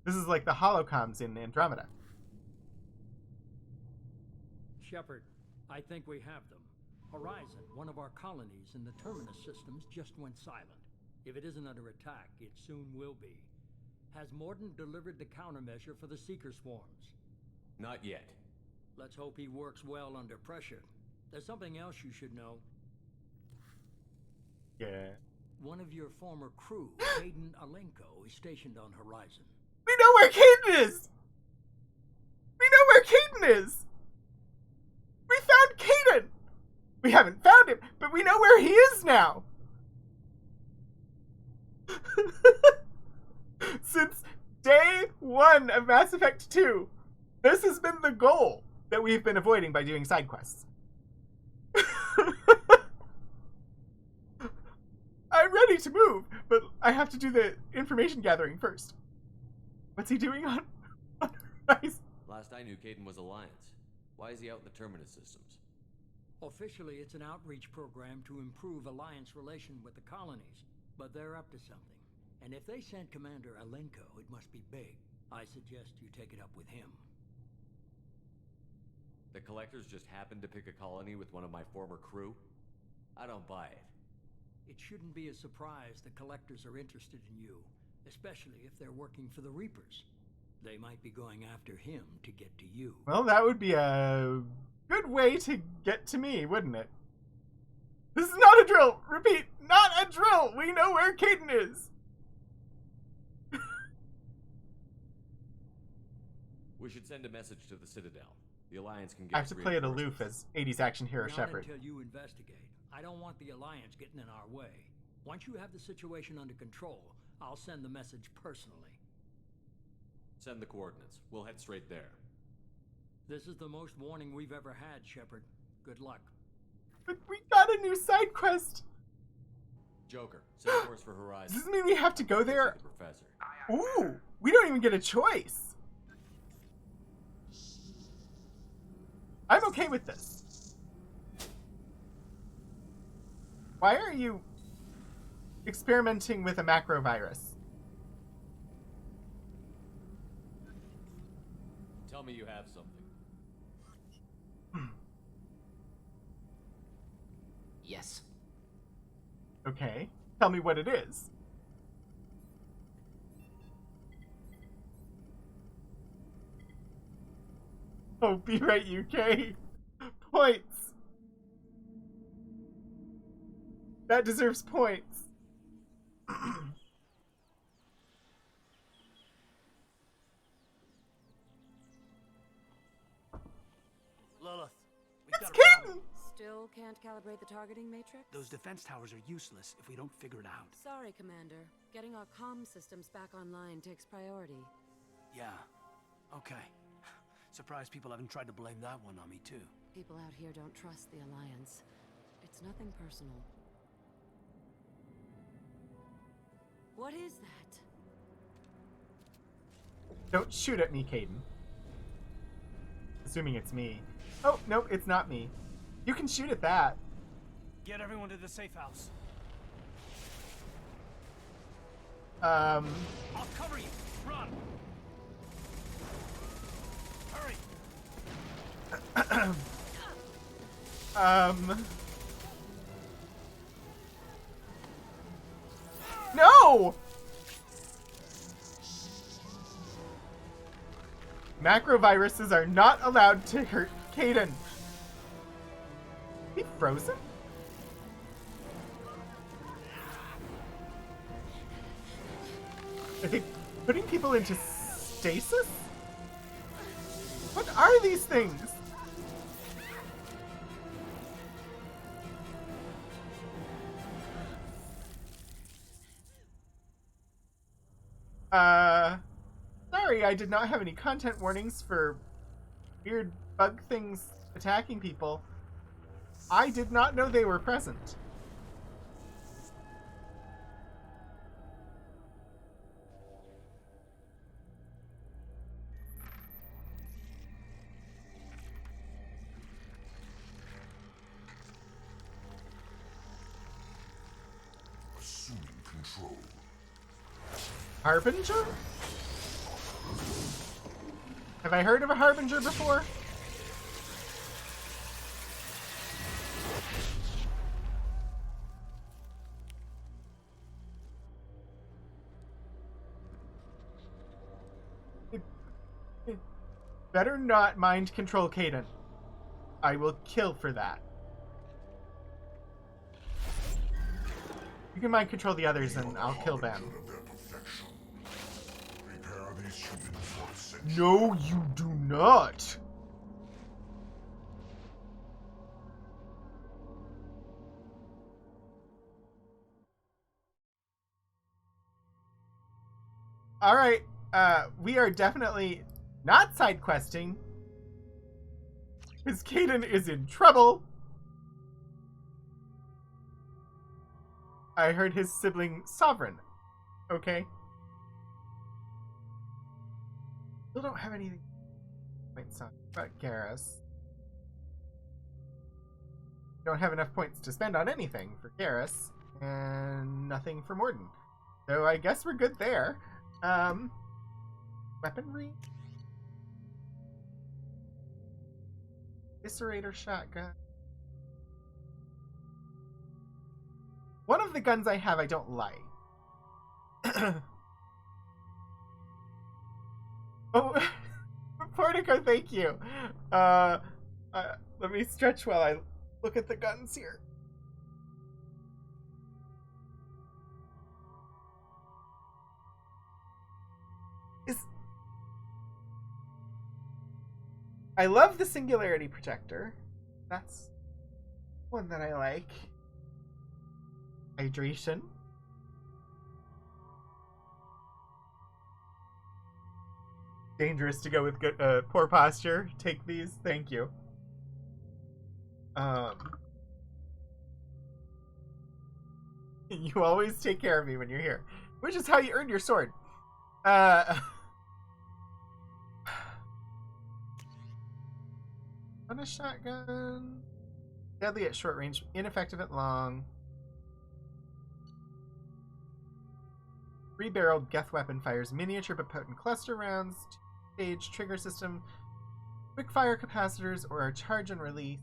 This is like the holocomms in Andromeda. Shepard, I think we have them. Horizon, one of our colonies in the Terminus systems, just went silent. If it isn't under attack, it soon will be. Has Mordin delivered the countermeasure for the Seeker swarms? Not yet. Let's hope he works well under pressure. There's something else you should know. Yeah. One of your former crew, Hayden Alenko, is stationed on Horizon. We know where Caden is! We know where Caden is! We found Caden! We haven't found him, but we know where he is now! Since day one of Mass Effect 2, this has been the goal that we've been avoiding by doing side quests. I'm ready to move, but I have to do the information gathering first. What's he doing on Horizon? Last I knew, Caden was Alliance. Why is he out in the Terminus systems? Officially, it's an outreach program to improve Alliance relation with the colonies, but they're up to something. And if they sent Commander Alenko, it must be big. I suggest you take it up with him. The Collectors just happened to pick a colony with one of my former crew? I don't buy it. It shouldn't be a surprise the Collectors are interested in you, especially if they're working for the Reapers. They might be going after him to get to you. Well, that would be a good way to get to me, wouldn't it? This is not a drill! Repeat, not a drill! We know where Caden is! We should send a message to the Citadel. The Alliance can get I have to play it aloof reinforcements. as 80s action hero Not Shepard. until you investigate. I don't want the Alliance getting in our way. Once you have the situation under control, I'll send the message personally. Send the coordinates. We'll head straight there. This is the most warning we've ever had, Shepard. Good luck. But we got a new side quest! Joker, set course for Horizon. Does this mean we have to go there? The professor. Ooh, we don't even get a choice. I'm okay with this. Why are you experimenting with a macrovirus? Tell me you have something. Yes. Okay, tell me what it is. Oh, be right, UK. Points. That deserves points. Lilith, we've It's got a problem. Kitten! Still can't calibrate the targeting matrix? Those defense towers are useless if we don't figure it out. Sorry, Commander. Getting our comm systems back online takes priority. Yeah. Okay. Surprised people haven't tried to blame that one on me, too. People out here don't trust the Alliance. It's nothing personal. What is that? Don't shoot at me, Caden. Assuming it's me. Oh, nope, it's not me. You can shoot at that. Get everyone to the safe house. Um, I'll cover you. Run. Hurry. No! Macroviruses are not allowed to hurt Caden. He frozen? Are they putting people into stasis? What are these things? Sorry, I did not have any content warnings for weird bug things attacking people. I did not know they were present. Assuming control. Harbinger? Have I heard of a Harbinger before? Better not mind control Caden. I will kill for that. You can mind control the others and I'll kill them. No, you do not. All right, we are definitely not side questing, because Caden is in trouble. I heard his sibling Sovereign. Okay. Still don't have anything points on about Garrus. Don't have enough points to spend on anything for Garrus, and nothing for Mordin. So I guess we're good there. Weaponry? Eviscerator shotgun. One of the guns I have I don't like. Oh, Portico, thank you. Let me stretch while I look at the guns here. I love the Singularity Projector. That's one that I like. Hydration. Dangerous to go with good, poor posture. Take these. Thank you. You always take care of me when you're here, which is how you earned your sword. On a shotgun. Deadly at short range, ineffective at long. 3-barreled Geth weapon fires miniature but potent cluster rounds. 2-stage trigger system. Quick fire capacitors or a charge and release.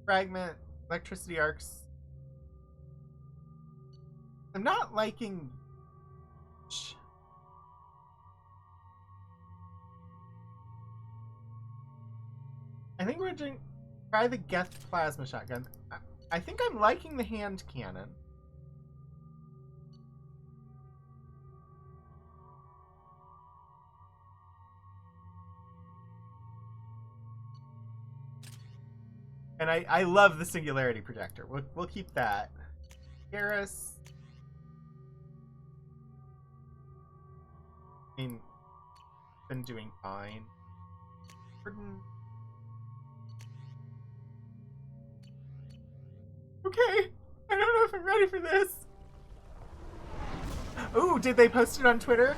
Fragment. Electricity arcs. I'm not liking. I think we're going to try the Geth plasma shotgun. I think I'm liking the hand cannon. And I love the singularity projector. We'll keep that. Garrus. I mean, been doing fine. Gordon. Okay, I don't know if I'm ready for this. Ooh, did they post it on Twitter?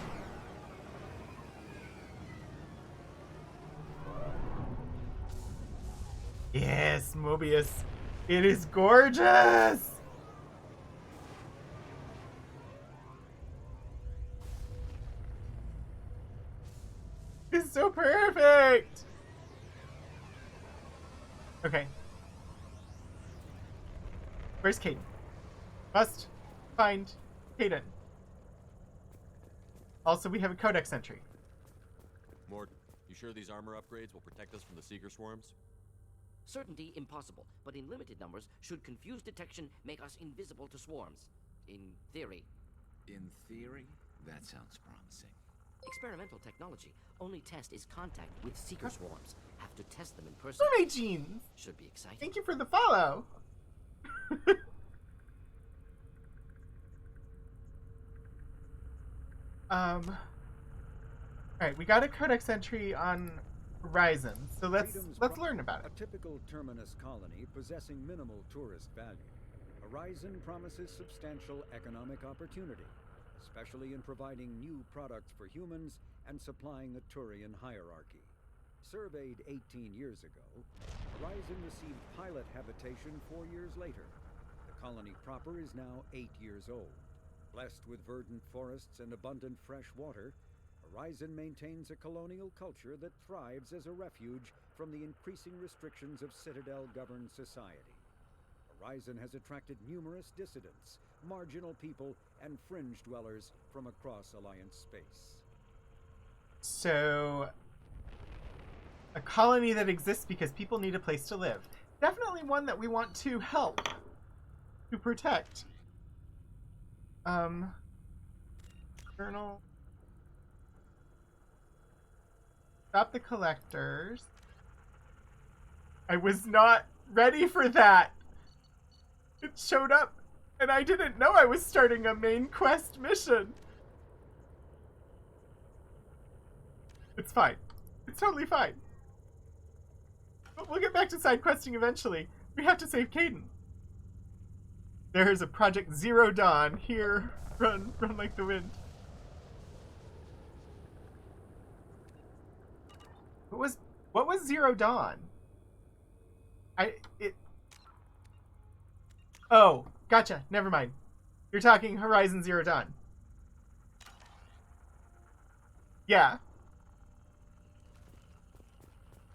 Yes, Mobius. It is gorgeous! It's so perfect! Okay. Where's Kaidan? Must find Kaidan. Also, we have a codex entry. Mort, you sure these armor upgrades will protect us from the Seeker swarms? Certainty impossible, but in limited numbers, should confused detection make us invisible to swarms. In theory. In theory? That sounds promising. Experimental technology. Only test is contact with Seeker swarms. Have to test them in person. Mermaid jeans! Should be exciting. Thank you for the follow! Alright, we got a codex entry on Horizon, so let's learn about it. A typical Terminus colony possessing minimal tourist value. Horizon promises substantial economic opportunity, especially in providing new products for humans and supplying the Turian hierarchy. Surveyed 18 years ago, Horizon received pilot habitation 4 years later. The colony proper is now 8 years old. Blessed with verdant forests and abundant fresh water, Horizon maintains a colonial culture that thrives as a refuge from the increasing restrictions of Citadel-governed society. Horizon has attracted numerous dissidents, marginal people, and fringe dwellers from across Alliance space. So, a colony that exists because people need a place to live. Definitely one that we want to help, to protect. Colonel. Stop the collectors. I was not ready for that. It showed up, and I didn't know I was starting a main quest mission. It's fine. It's totally fine. But we'll get back to side questing eventually. We have to save Kaidan. There's a Project Zero Dawn here. Run like the wind. What was Zero Dawn? Oh, gotcha. Never mind. You're talking Horizon Zero Dawn. Yeah.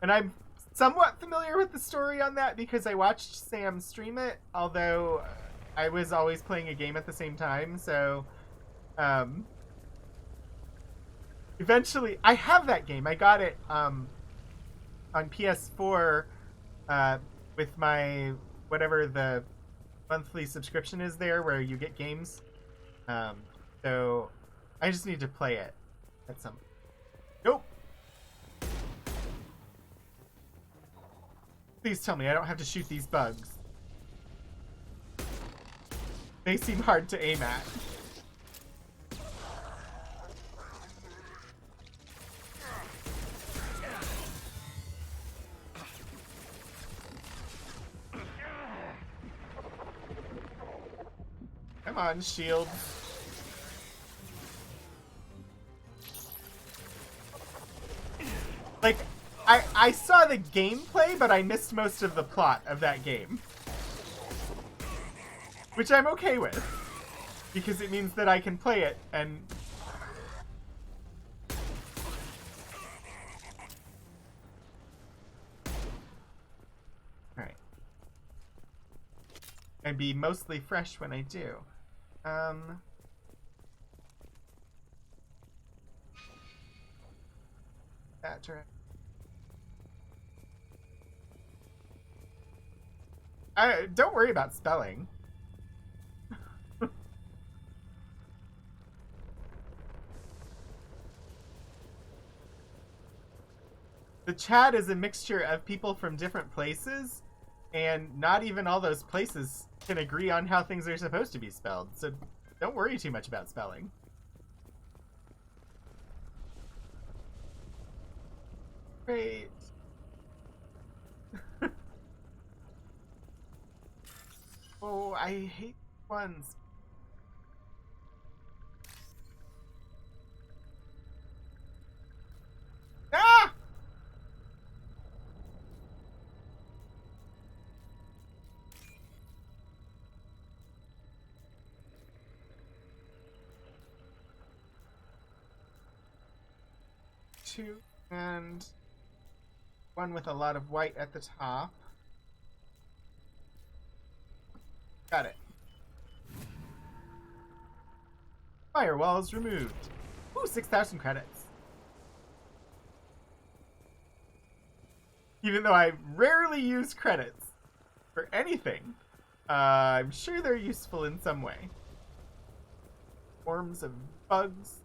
And I'm somewhat familiar with the story on that because I watched Sam stream it, although I was always playing a game at the same time, so eventually I have that game. I got it on PS4 with my whatever the monthly subscription is there where you get games. So I just need to play it at some. Nope. Please tell me I don't have to shoot these bugs. They seem hard to aim at. Come on, shield. Like, I saw the gameplay, but I missed most of the plot of that game. Which I'm okay with. Because it means that I can play it and... Alright. And be mostly fresh when I do. That turn. Don't worry about spelling. The chat is a mixture of people from different places, and not even all those places can agree on how things are supposed to be spelled, so don't worry too much about spelling. Great. Oh, I hate ones. Ah! Two and one with a lot of white at the top. Got it. Firewalls removed. Ooh, 6,000 credits. Even though I rarely use credits for anything, I'm sure they're useful in some way. Forms of bugs.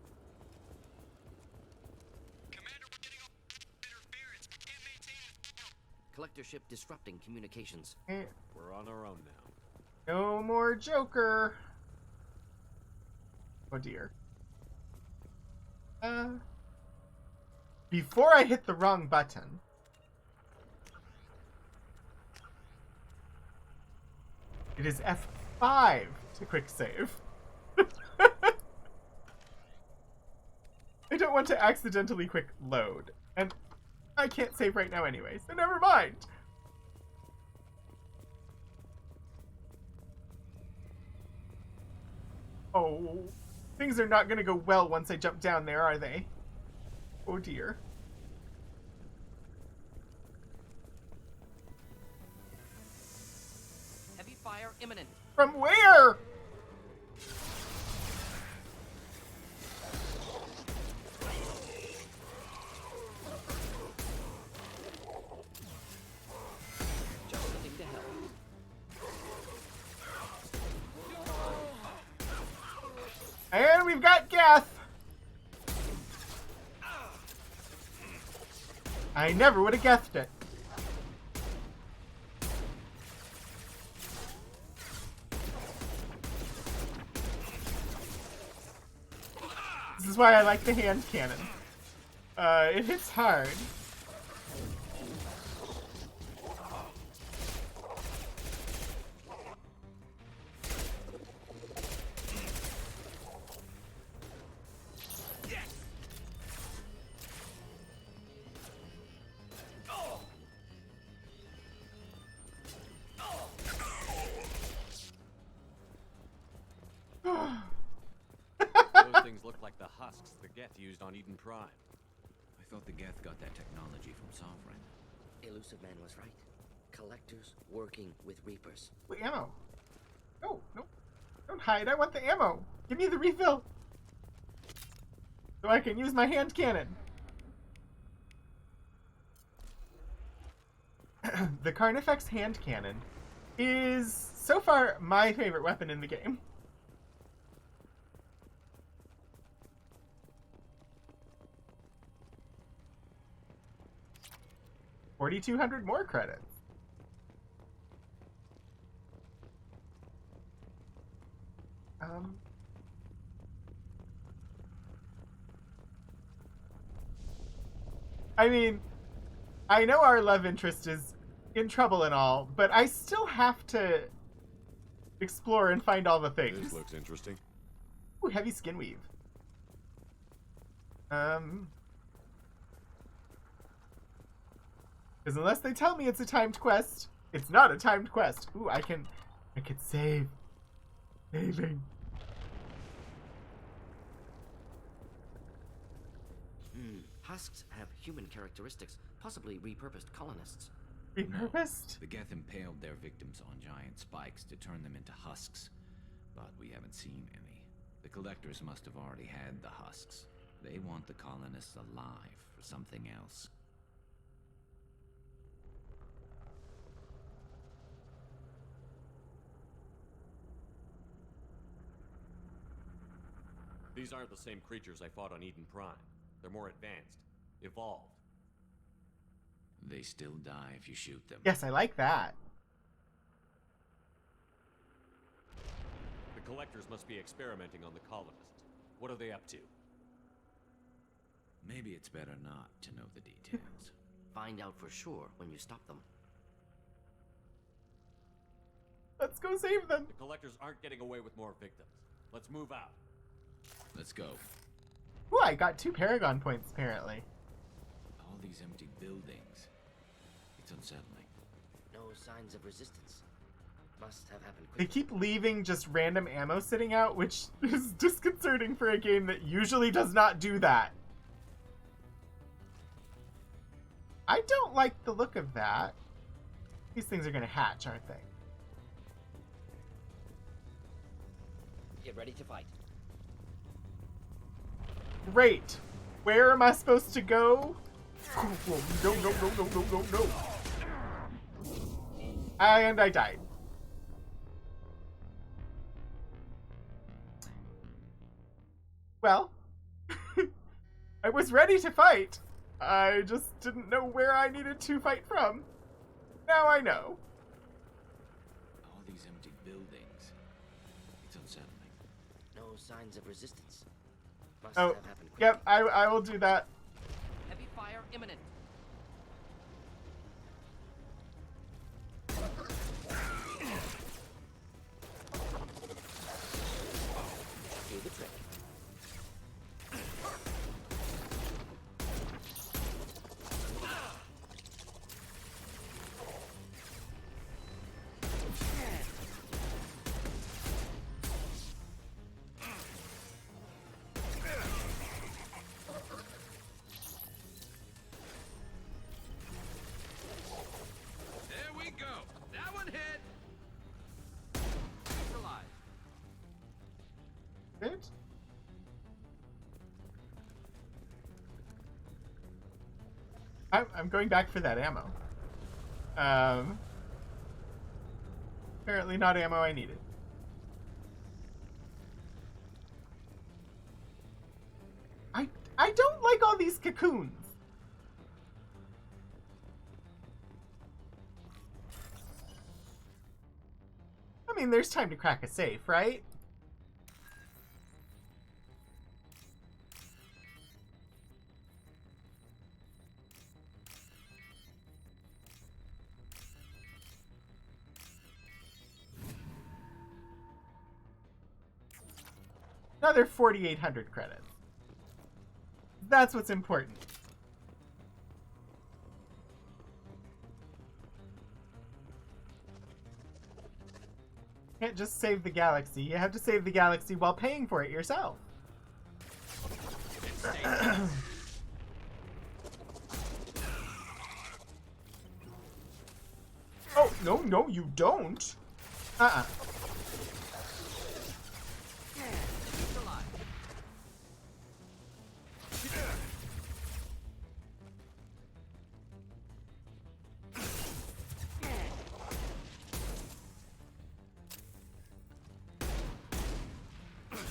Collector ship disrupting communications. We're on our own now. No more Joker. Oh dear. Before I hit the wrong button. It is F5 to quick save. I don't want to accidentally quick load. And I can't save right now anyway, so never mind. Oh, things are not going to go well once I jump down there, are they? Oh dear. Heavy fire imminent. From where? Just looking to help. And we've got Geth. I never would have guessed it. This is why I like the hand cannon. It hits hard. Those things look like the husks the Geth used on Eden Prime. I thought the Geth got that technology from Sovereign. Elusive Man was right. Collectors working with Reapers. Wait, ammo. No, no. Don't hide. I want the ammo. Give me the refill. So I can use my hand cannon. The Carnifex hand cannon is, so far, my favorite weapon in the game. $4,200 more credits. I mean, I know our love interest is in trouble and all, but I still have to explore and find all the things. This looks interesting. Ooh, heavy skin weave. Because unless they tell me it's a timed quest, it's not a timed quest. Ooh, I could save. Saving. Husks have human characteristics, possibly repurposed colonists. Repurposed? The Geth impaled their victims on giant spikes to turn them into husks, but we haven't seen any. The collectors must have already had the husks. They want the colonists alive for something else. These aren't the same creatures I fought on Eden Prime. They're more advanced, evolved. They still die if you shoot them. Yes, I like that. The collectors must be experimenting on the colonists. What are they up to? Maybe it's better not to know the details. Find out for sure when you stop them. Let's go save them. The collectors aren't getting away with more victims. Let's move out. Let's go. Ooh, I got 2 Paragon points, apparently. All these empty buildings. It's unsettling. No signs of resistance. Must have happened They quickly. keep leaving just random ammo sitting out, which is disconcerting for a game that usually does not do that. I don't like the look of that. These things are gonna hatch, aren't they? Get ready to fight. Great. Where am I supposed to go? No, no, no, no, no, no, no. And I died. Well, I was ready to fight. I just didn't know where I needed to fight from. Now I know. All these empty buildings. It's unsettling. No signs of resistance. Must Oh, have happened quickly. yep, I will do that. Heavy fire imminent. Do the trick. There we go. That one hit. Neutralized. Good. I'm going back for that ammo. Apparently not ammo I needed. I don't like all these cocoons. I mean, there's time to crack a safe, right? Another 4,800 credits. That's what's important. Can't just save the galaxy. You have to save the galaxy while paying for it yourself. Oh, no, no, you don't. Uh-uh.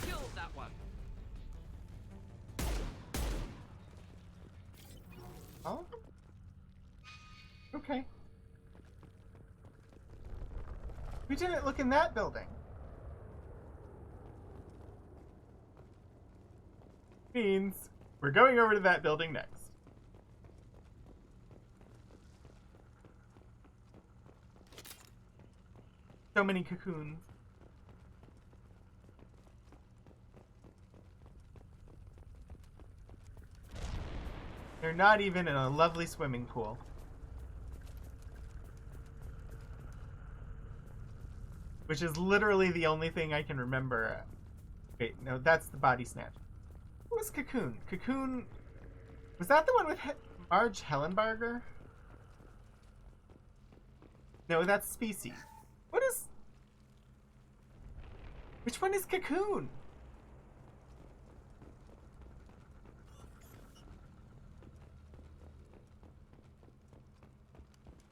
Kill that one. Oh? Okay. We didn't look in that building. Means we're going over to that building next. So many cocoons. They're not even in a lovely swimming pool. Which is literally the only thing I can remember. Wait, no, that's the body snatch. Who was Cocoon? Cocoon... Was that the one with Marge Hellenbarger? No, that's Species. What is... Which one is Cocoon?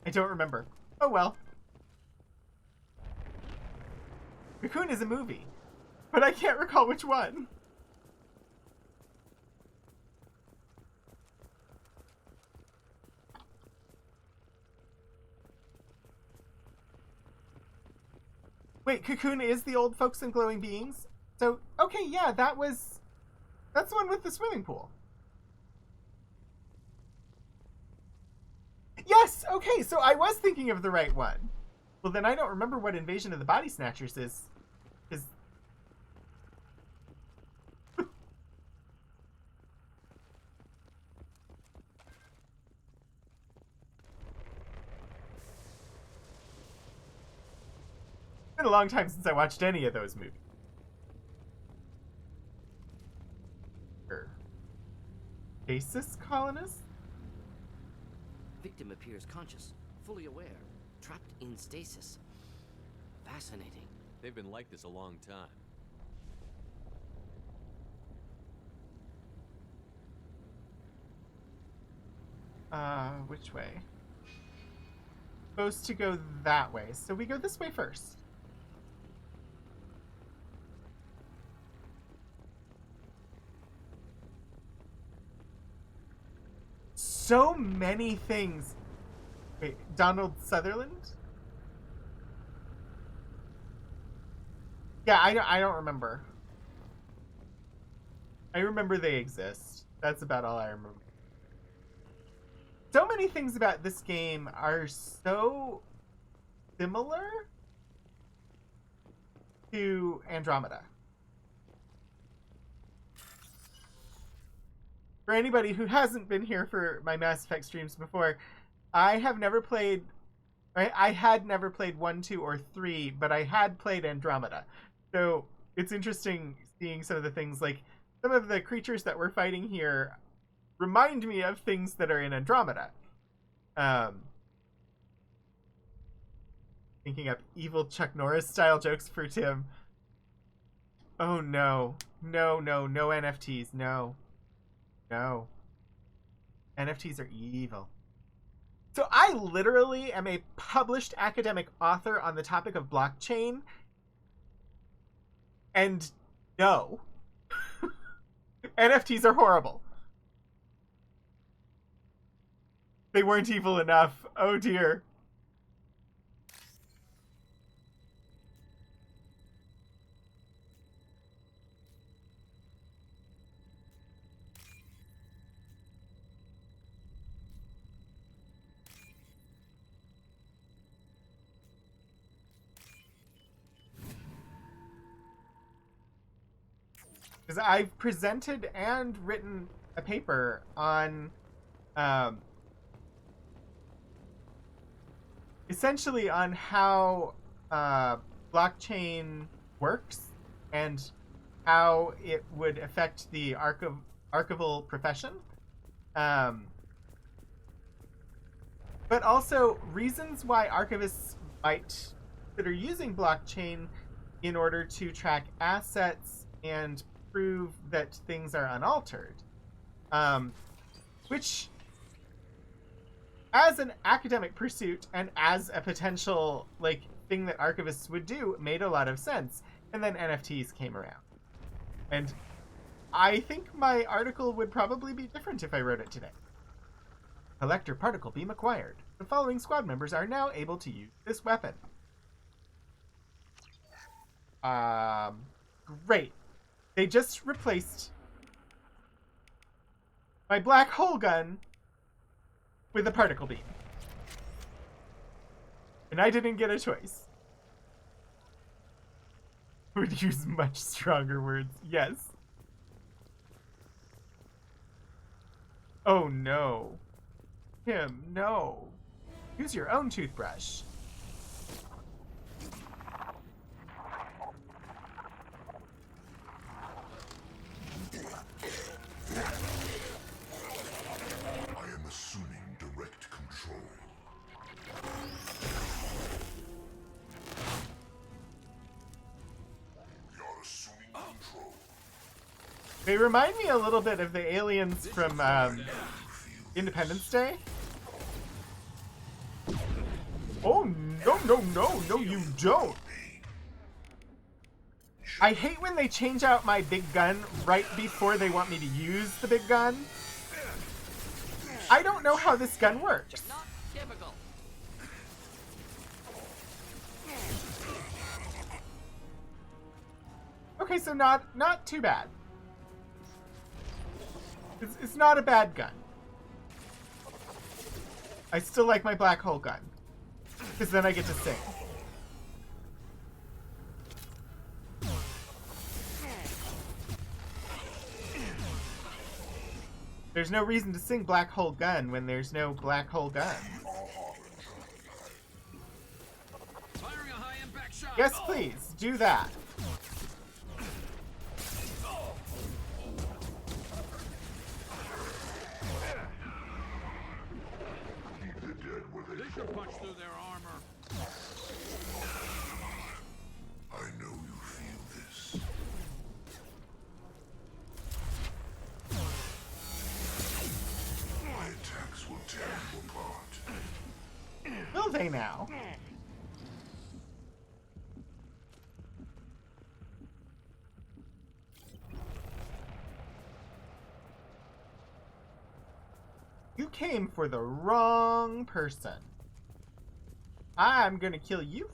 I don't remember. Oh well. Cocoon is a movie, but I can't recall which one. Wait, Cocoon is the old folks and glowing beings? So, okay, yeah, that's the one with the swimming pool. Yes, okay, so I was thinking of the right one. Well, then I don't remember what Invasion of the Body Snatchers is. It's been a long time since I watched any of those movies. Stasis colonists? Victim appears conscious, fully aware, trapped in stasis. Fascinating. They've been like this a long time. Which way? Supposed to go that way, so we go this way first. So many things. Wait, Donald Sutherland? Yeah, I don't remember. I remember they exist. That's about all I remember. So many things about this game are so similar to Andromeda. For anybody who hasn't been here for my Mass Effect streams before, I had never played 1, 2, or 3, but I had played Andromeda. So it's interesting seeing some of the things, like some of the creatures that we're fighting here remind me of things that are in Andromeda. Thinking up evil Chuck Norris style jokes for Tim. Oh no. No NFTs, no. No. NFTs are evil. So I literally am a published academic author on the topic of blockchain. And no. NFTs are horrible. They weren't evil enough. Oh dear. Because I've presented and written a paper on essentially on how blockchain works and how it would affect the archival profession. But also reasons why archivists might consider using blockchain in order to track assets and prove that things are unaltered. Which, as an academic pursuit and as a potential thing that archivists would do, made a lot of sense. And then NFTs came around. And I think my article would probably be different if I wrote it today. Collector particle beam acquired. The following squad members are now able to use this weapon. Great. They just replaced my black hole gun with a particle beam. And I didn't get a choice. Would use much stronger words. Yes. Oh no. Tim, no. Use your own toothbrush. I am assuming direct control. We are assuming control. They remind me a little bit of the aliens from Independence Day. Oh, no, you don't. I hate when they change out my big gun right before they want me to use the big gun. I don't know how this gun works. Not typical. Okay, so not too bad. It's not a bad gun. I still like my black hole gun, because then I get to sing. There's no reason to sing black hole gun when there's no black hole gun. Firing a high impact shot. Yes, please, do that. They should punch through their armor. I know you feel this. My attacks will tear you apart. Will they now? You came for the wrong person. I'm gonna kill you.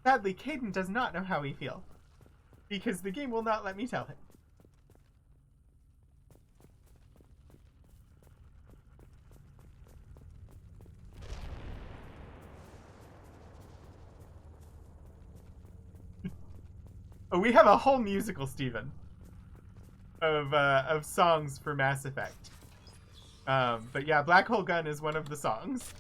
Sadly, Caden does not know how he feels, because the game will not let me tell him. Oh, we have a whole musical, Steven, of songs for Mass Effect. But yeah, Black Hole Gun is one of the songs.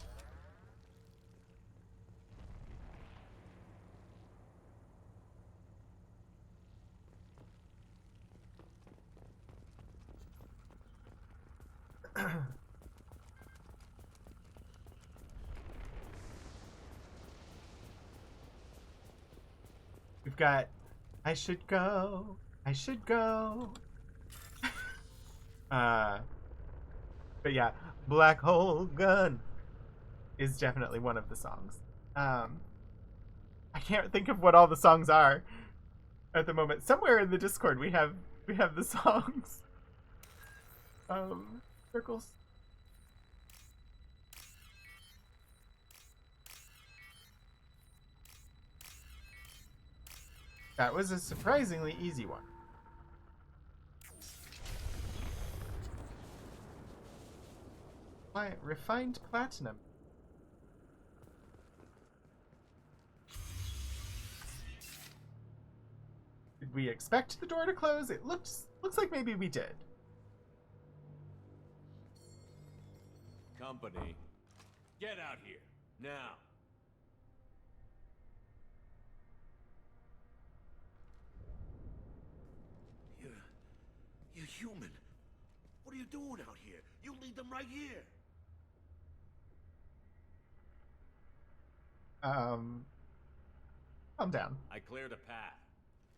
We've got I should go. But yeah, Black Hole Gun is definitely one of the songs. I can't think of what all the songs are at the moment. Somewhere in the Discord we have the songs. Circles. That was a surprisingly easy one. Refined platinum. Did we expect the door to close? It looks like maybe we did. Company, get out here now. You're human. What are you doing out here? You lead them right here. Calm down. I cleared a path.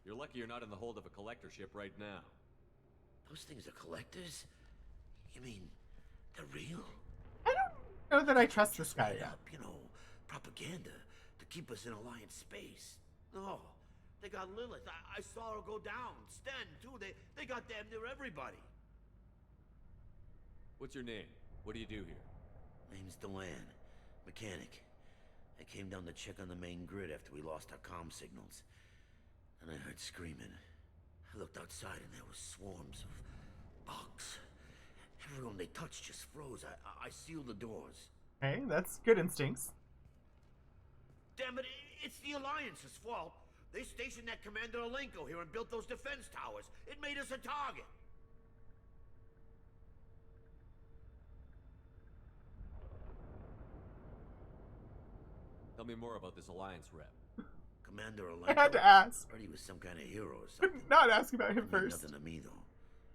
You're lucky you're not in the hold of a collector ship right now. Those things are collectors? You mean they're real? I don't know that I trust this guy yet. Up, propaganda to keep us in Alliance space. No, they got Lilith. I saw her go down. Sten, too. They got damn near everybody. What's your name? What do you do here? Name's Delan. Mechanic. I came down to check on the main grid after we lost our comm signals. And I heard screaming. I looked outside and there was swarms of bugs. Everyone they touched just froze. I sealed the doors. Hey, that's good instincts. Damn it, it's the Alliance's fault. They stationed that Commander Alenko here and built those defense towers. It made us a target. Tell me more about this Alliance rep. Commander Alenko? I had to ask. Heard he was some kind of hero or Could something. not ask about him Meant first. Nothing to me, though.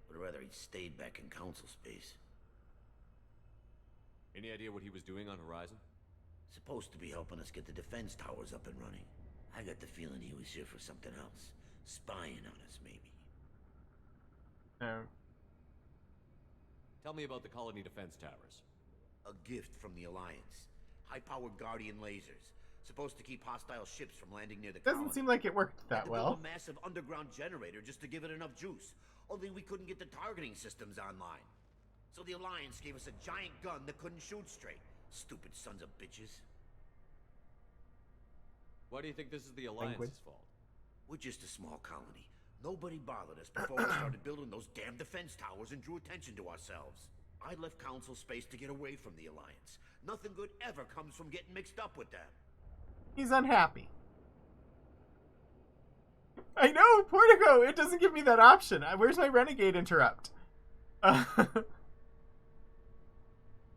Would rather he'd stayed back in Council space. Any idea what he was doing on Horizon? Supposed to be helping us get the defense towers up and running. I got the feeling he was here for something else. Spying on us, maybe. No. Tell me about the colony defense towers. A gift from the Alliance. High-powered Guardian lasers. Supposed to keep hostile ships from landing near the Doesn't colony. seem like it worked that Had to well. build a massive underground generator just to give it enough juice. Only we couldn't get the targeting systems online. So the Alliance gave us a giant gun that couldn't shoot straight. Stupid sons of bitches. Why do you think this is the Alliance's fault? We're just a small colony. Nobody bothered us before we started building those damn defense towers and drew attention to ourselves. I left Council space to get away from the Alliance. Nothing good ever comes from getting mixed up with them. He's unhappy. I know, Portico! It doesn't give me that option. Where's my Renegade interrupt?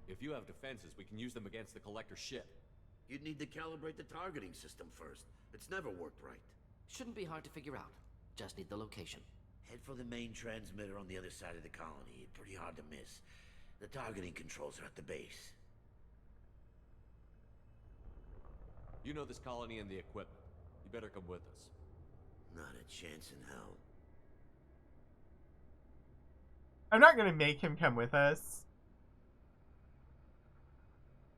If you have defenses, we can use them against the Collector ship. You'd need to calibrate the targeting system first. It's never worked right. Shouldn't be hard to figure out. Just need the location. Head for the main transmitter on the other side of the colony. Pretty hard to miss. The targeting controls are at the base. You know this colony and the equipment. You better come with us. Not a chance in hell. I'm not gonna make him come with us.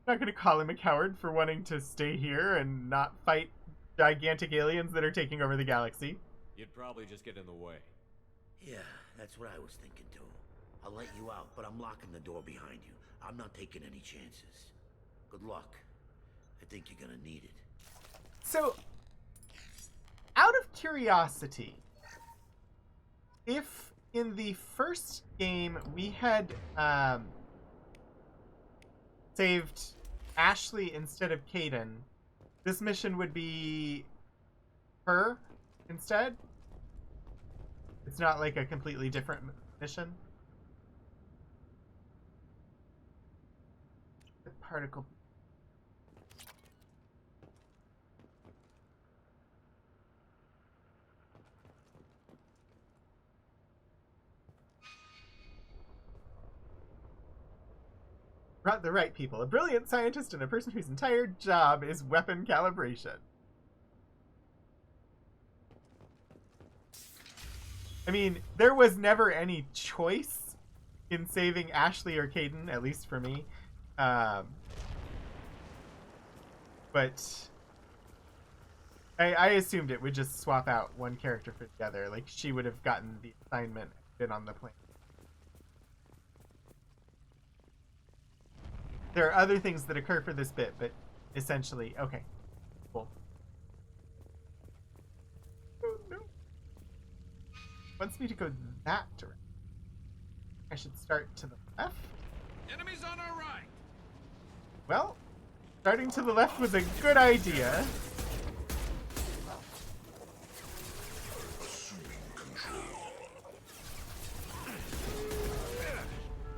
I'm not gonna call him a coward for wanting to stay here and not fight gigantic aliens that are taking over the galaxy. You'd probably just get in the way. Yeah, that's what I was thinking too. I'll let you out, but I'm locking the door behind you. I'm not taking any chances. Good luck. I think you're gonna need it. So, out of curiosity, if in the first game we had saved Ashley instead of Kaidan, this mission would be her instead? It's not like a completely different mission? The particle... Brought the right people. A brilliant scientist and a person whose entire job is weapon calibration. I mean, there was never any choice in saving Ashley or Kaidan, at least for me. But I assumed it would just swap out one character for the other. Like, she would have gotten the assignment and been on the plane. There are other things that occur for this bit, but essentially, okay. Cool. Oh, no. Wants me to go that direction. I should start to the left. Enemies on our right. Well, starting to the left was a good idea.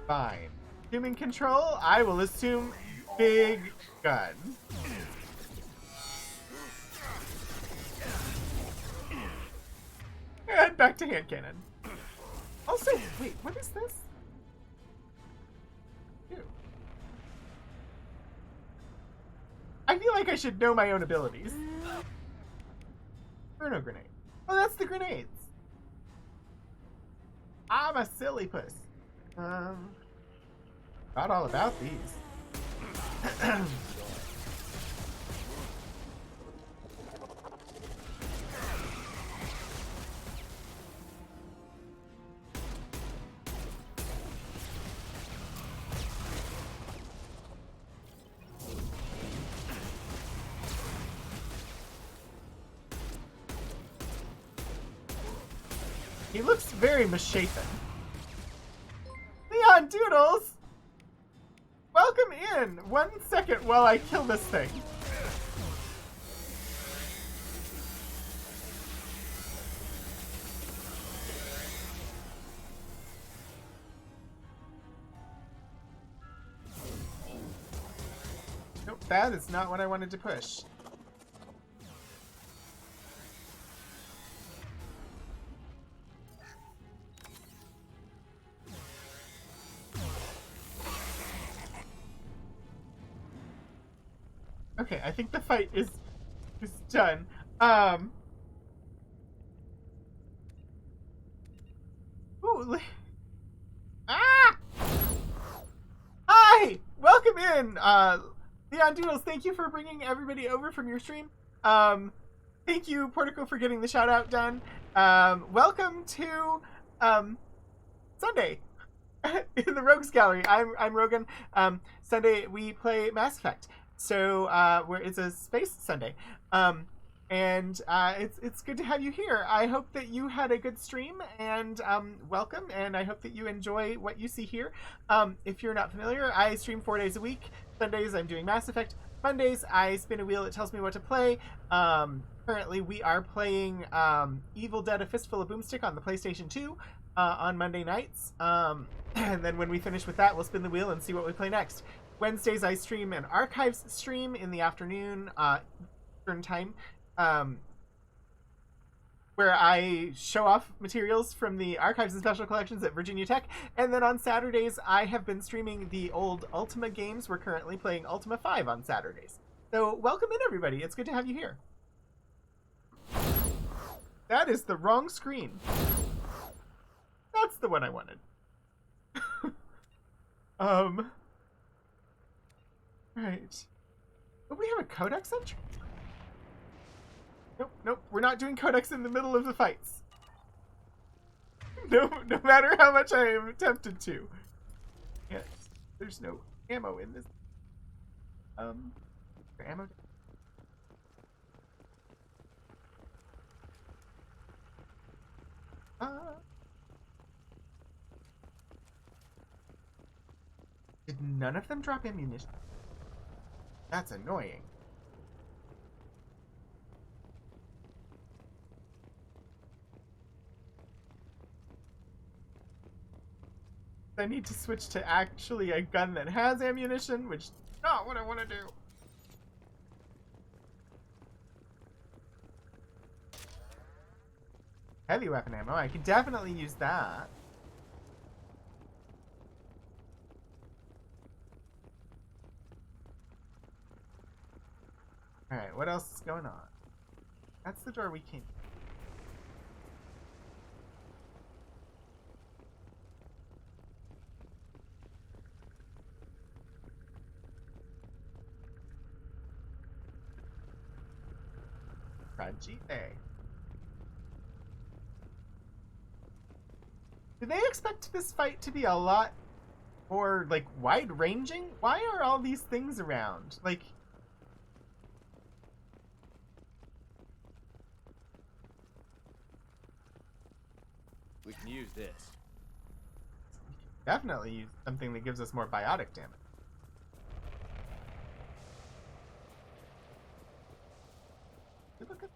Fine. Assuming control, I will assume big gun. And back to hand cannon. Also, wait, what is this? Ew. I feel like I should know my own abilities. Inferno grenade. Oh, that's the grenades. I'm a silly puss. Not all about these. He looks very misshapen. Leon Doodles! Welcome in! 1 second while I kill this thing. that is not what I wanted to push. Okay, I think the fight is done. Ooh, ah! Hi! Welcome in! Leon Doodles, thank you for bringing everybody over from your stream. Thank you, Portico, for getting the shout out done. Welcome to Sunday in the Rogues Gallery. I'm Rogan. Sunday we play Mass Effect. So it's a space Sunday, and it's good to have you here. I hope that you had a good stream, and welcome. And I hope that you enjoy what you see here. If you're not familiar, I stream 4 days a week. Sundays I'm doing Mass Effect. Mondays I spin a wheel that tells me what to play. Currently we are playing Evil Dead: A Fistful of Boomstick on the PlayStation 2 on Monday nights, and then when we finish with that, we'll spin the wheel and see what we play next. Wednesdays, I stream an archives stream in the afternoon, Eastern time, where I show off materials from the archives and special collections at Virginia Tech. And then on Saturdays, I have been streaming the old Ultima games. We're currently playing Ultima 5 on Saturdays. So welcome in, everybody. It's good to have you here. That is the wrong screen. That's the one I wanted. Right. Oh, we have a codex entry? Nope. We're not doing codex in the middle of the fights. No matter how much I am tempted to. Yes. There's no ammo in this. Ammo. Did none of them drop ammunition? That's annoying. I need to switch to actually a gun that has ammunition, which is not what I want to do. Heavy weapon ammo, I can definitely use that. Alright, what else is going on? That's the door we came. Fragile. Did they expect this fight to be a lot more, like, wide-ranging? Why are all these things around? Like... We can use this. Definitely use something that gives us more biotic damage. Look at...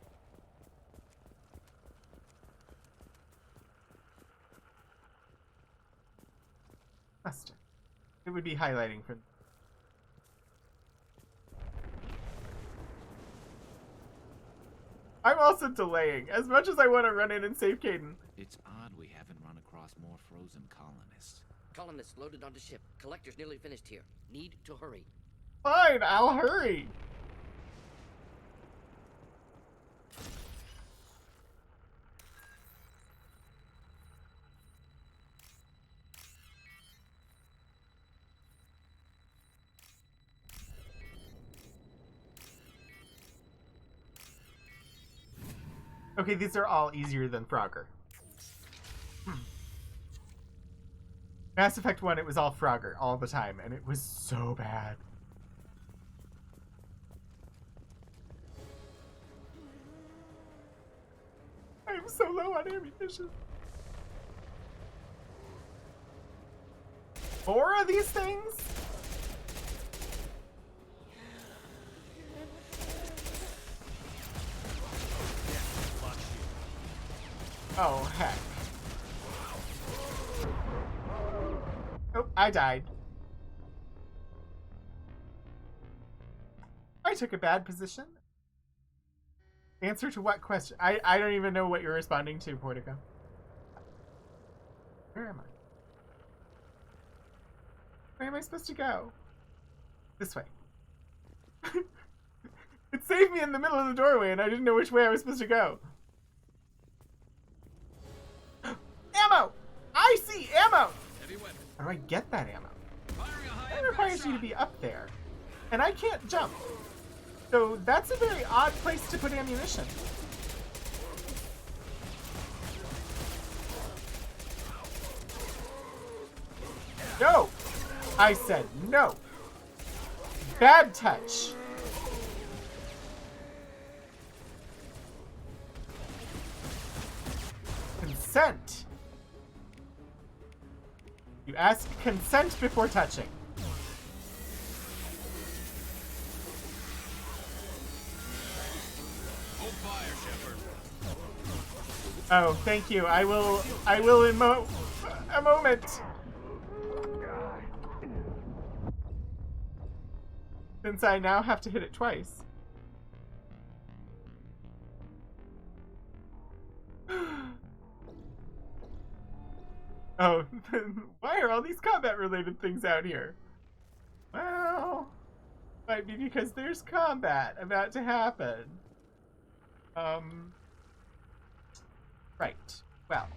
Mustard. It would be highlighting for... I'm also delaying. As much as I want to run in and save Caden. It's odd we haven't run across more frozen colonists. Colonists loaded onto ship. Collector's nearly finished here. Need to hurry. Fine, I'll hurry. Okay, these are all easier than Frogger. Mass Effect 1, it was all Frogger all the time, and it was so bad. I am so low on ammunition. 4 of these things? Oh, heck. Oh, I died. took a bad position. Answer to what question? I don't even know what you're responding to, Portico. Where am I? Where am I supposed to go? This way. It saved me in the middle of the doorway and I didn't know which way I was supposed to go. Ammo! I see ammo! How do I get that ammo? That requires you to be up there. And I can't jump. So that's a very odd place to put ammunition. No! I said no! Bad touch! Consent! You ask consent before touching. Oh, thank you. I will in a moment. Since I now have to hit it twice. Oh, why are all these combat-related things out here? Well, might be because there's combat about to happen. Right. Well.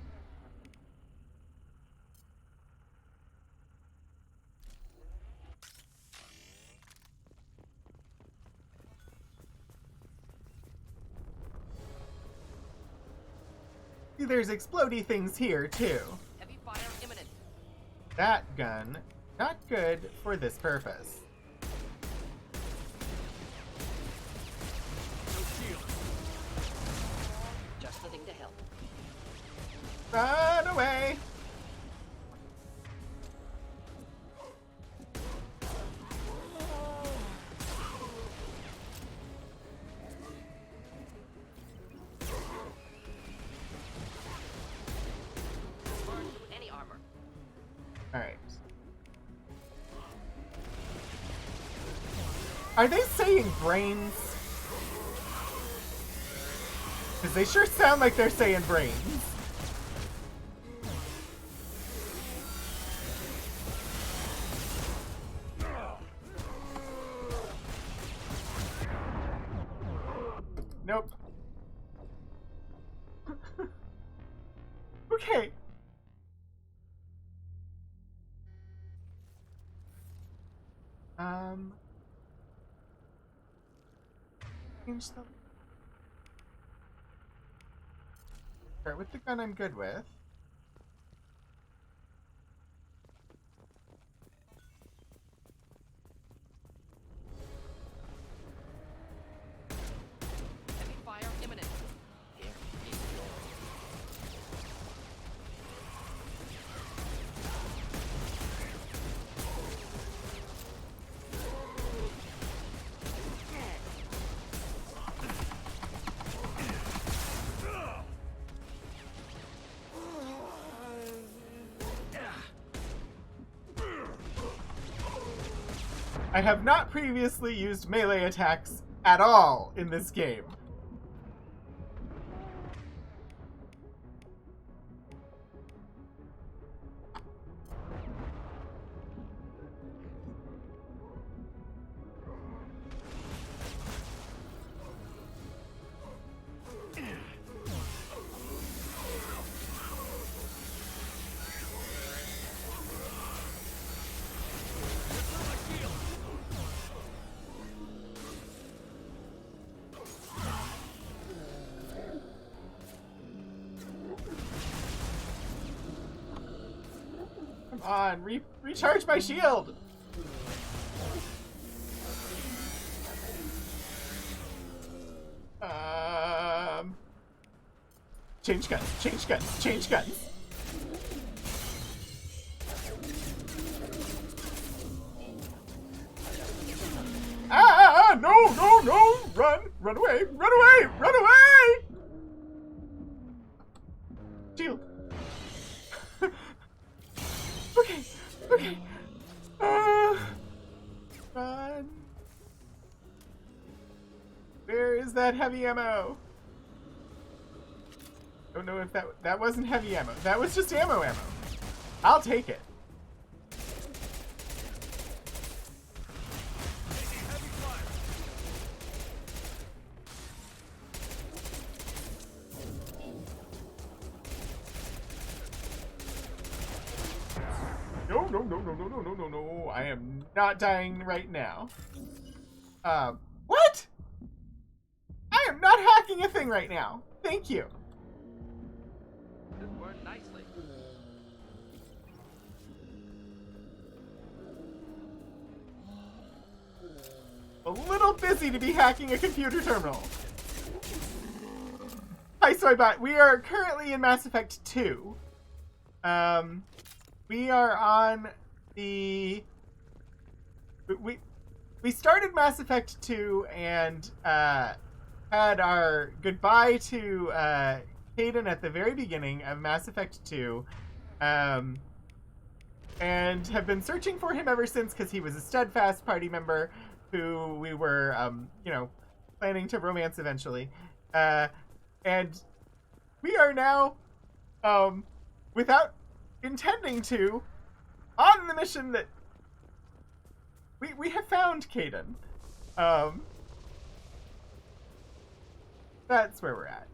See, there's explodey things here, too. Heavy fire imminent. That gun, not good for this purpose. Just the thing to help. Run away! Any armor. Alright. Are they saying brains? Because they sure sound like they're saying brains. Nope. Okay. Change the... Start with the gun I'm good with. Heavy fire imminent. Here is your... I have not previously used melee attacks at all in this game. Come on, recharge my shield! Change guns, change guns, change guns! Ah, no, no, no! Run! Run away! Run away! Run away! Shield! Okay, okay. Run. is that heavy ammo? Don't know if that wasn't heavy ammo. That was just ammo. I'll take it. No. I am not dying right now. What? I am not hacking a thing right now. Thank you. This worked nicely. A little busy to be hacking a computer terminal. Hi, Soybot. We are currently in Mass Effect 2. We are on the... We started Mass Effect 2 and had our goodbye to Kaidan at the very beginning of Mass Effect 2. And have been searching for him ever since because he was a steadfast party member who we were, planning to romance eventually. And we are now, without intending to, on the mission that we have found Kaidan. That's where we're at.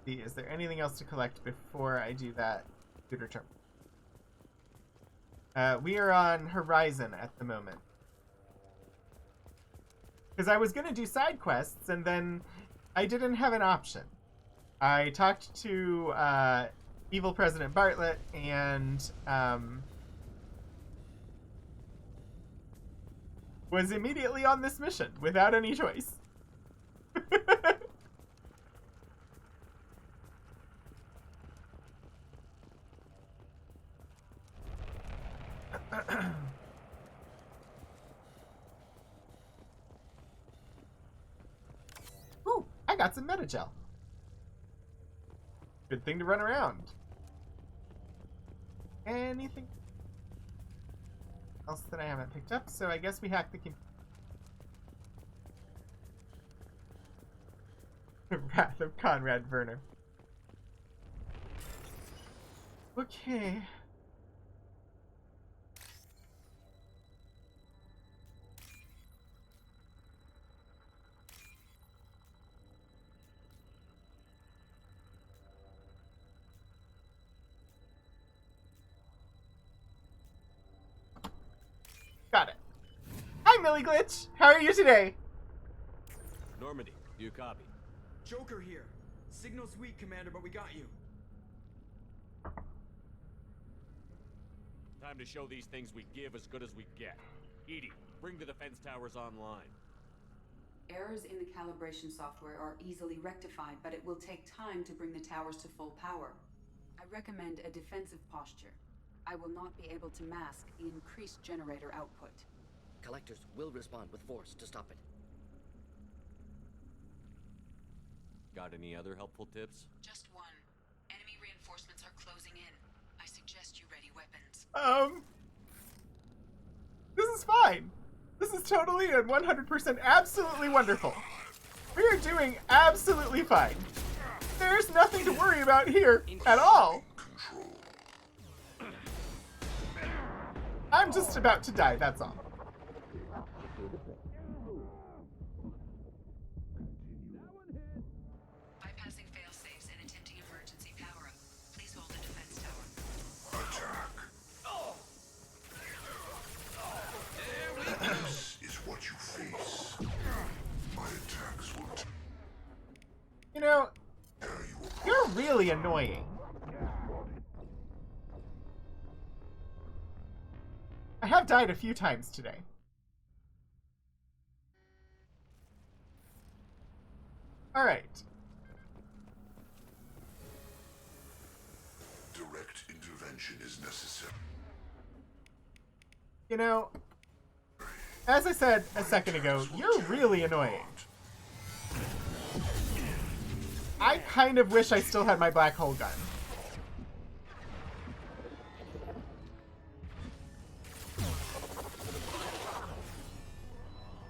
See, is there anything else to collect before I do that computer term? We are on Horizon at the moment. Because I was going to do side quests, and then I didn't have an option. I talked to Evil President Bartlett, and was immediately on this mission without any choice. Ooh, I got some Metagel. Good thing to run around. Anything else that I haven't picked up? So I guess we hacked the Wrath of Conrad Werner. Okay. Got it. Hi, Millie Glitch. How are you today? Normandy, do you copy? Joker here. Signal's weak, Commander, but we got you. Time to show these things we give as good as we get. EDI, bring the defense towers online. Errors in the calibration software are easily rectified, but it will take time to bring the towers to full power. I recommend a defensive posture. I will not be able to mask the increased generator output. Collectors will respond with force to stop it. Got any other helpful tips? Just one. Enemy reinforcements are closing in. I suggest you ready weapons. This is fine. This is totally and 100% absolutely wonderful. We are doing absolutely fine. There's nothing to worry about here at all. I'm just about to die, that's all. Bypassing fail-safes and attempting emergency power-up. Please hold the defense tower. Attack. This is what you face. My attacks will... You know, you're really annoying. I have died a few times today. Alright. Direct intervention is necessary. You know, as I said a second ago, you're really annoying. I kind of wish I still had my black hole gun.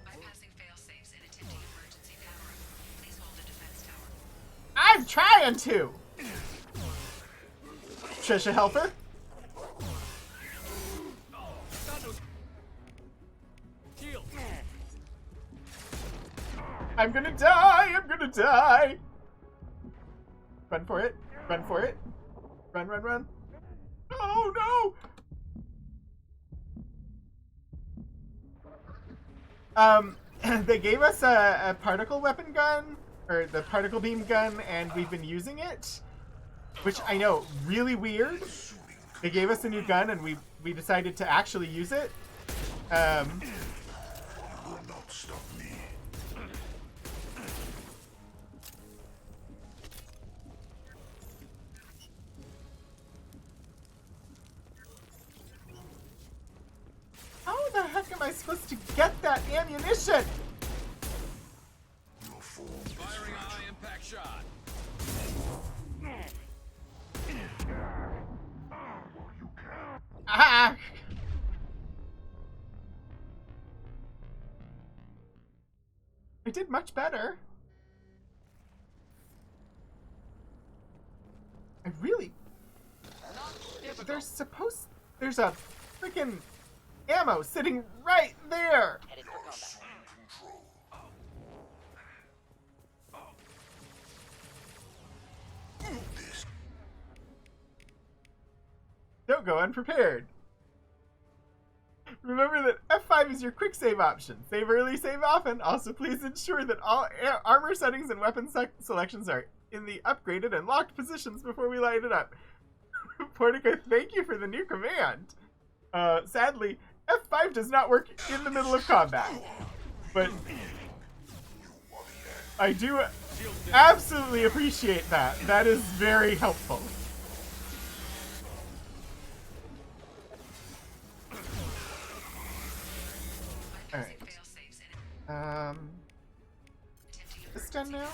Bypassing fail-safes and attempting emergency power-up. trying to! Trisha Helfer? I'm gonna die! I'm gonna die! Run for it. Run for it. Run, run, run. Oh, no! They gave us a particle weapon gun, or the particle beam gun, and we've been using it. Which I know, really weird. They gave us a new gun, and we decided to actually use it. You will not stop me. How the heck am I supposed to get that ammunition? Firing a high impact shot. Ah! I did much better. I really... There's a freaking ammo sitting right there! Headed for combat. Don't go unprepared. Remember that F5 is your quick save option. Save early, save often. Also, please ensure that all armor settings and weapon selections are in the upgraded and locked positions before we light it up. Portica, thank you for the new command. Sadly, F5 does not work in the middle of combat. But I do absolutely appreciate that. That is very helpful. Alright. This done now?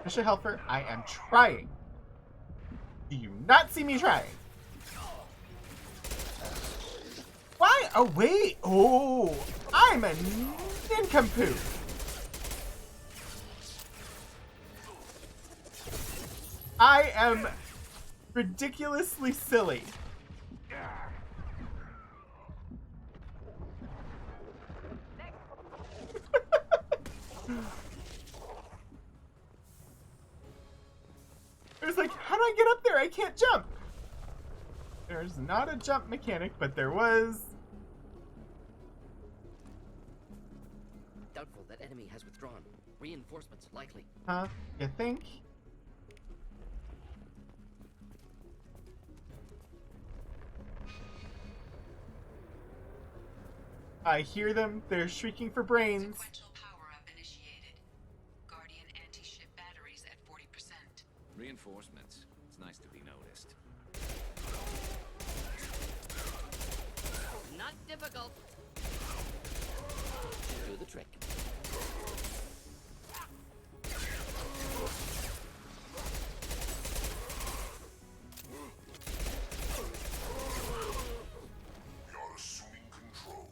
Mr. Helper, I am trying. Do you not see me trying? Why? Oh, wait. Oh, I'm a nincompoop. I am ridiculously silly. It was like, how do I get up there? I can't jump. There's not a jump mechanic, but there was. Doubtful that enemy has withdrawn. Reinforcements likely. Huh? You think? I hear them. They're shrieking for brains. Reinforcements. It's nice to be noticed. Not difficult. Do the trick. You're assuming control.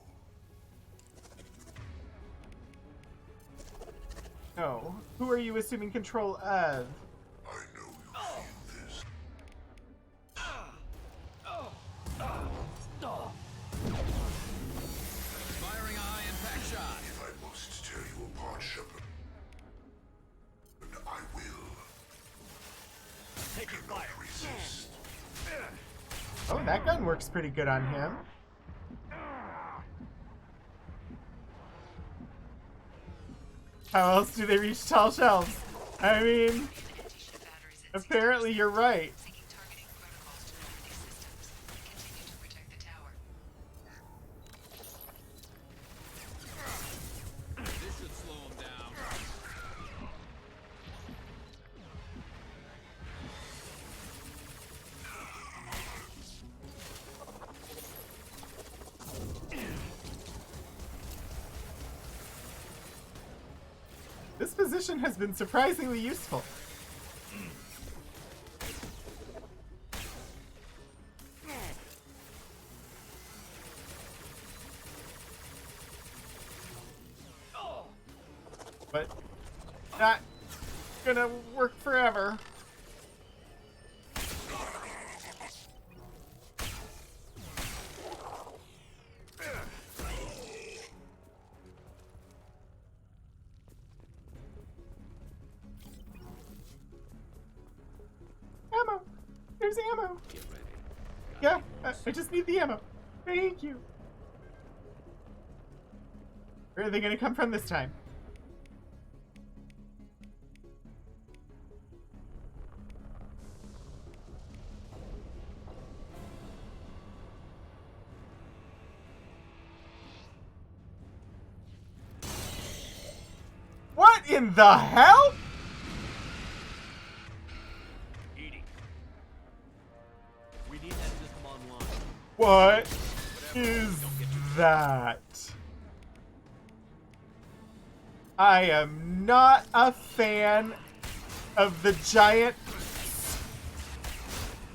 Oh, who are you assuming control of? Firing a high impact shot. If I must tear you apart, Shepard, and I will. Taking fire. Resist. Oh, that gun works pretty good on him. How else do they reach tall shelves? I mean, apparently you're right. This should slow him down. This position has been surprisingly useful. But not gonna work forever. Ammo! There's ammo! Get ready. Yeah, I just need the ammo. Thank you. Where are they gonna come from this time? What in the hell? EDI. We need that system online. What is that? I am not a fan of the giant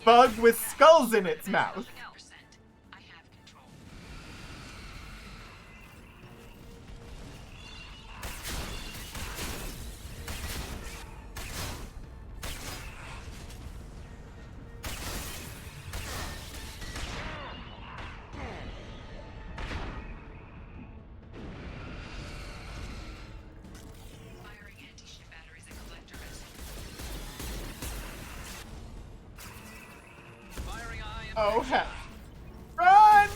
bug with skulls in its mouth. Oh heck. Run!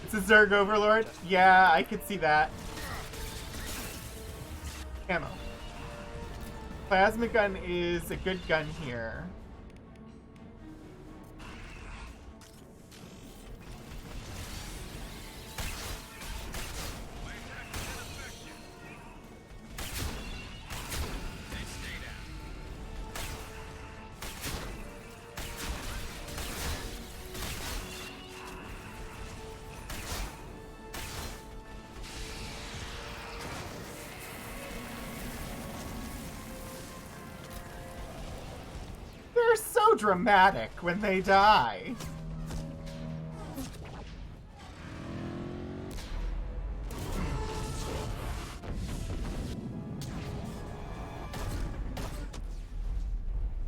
It's a Zerg Overlord? Yeah, I could see that. Ammo. Plasma gun is a good gun here. They're so dramatic when they die.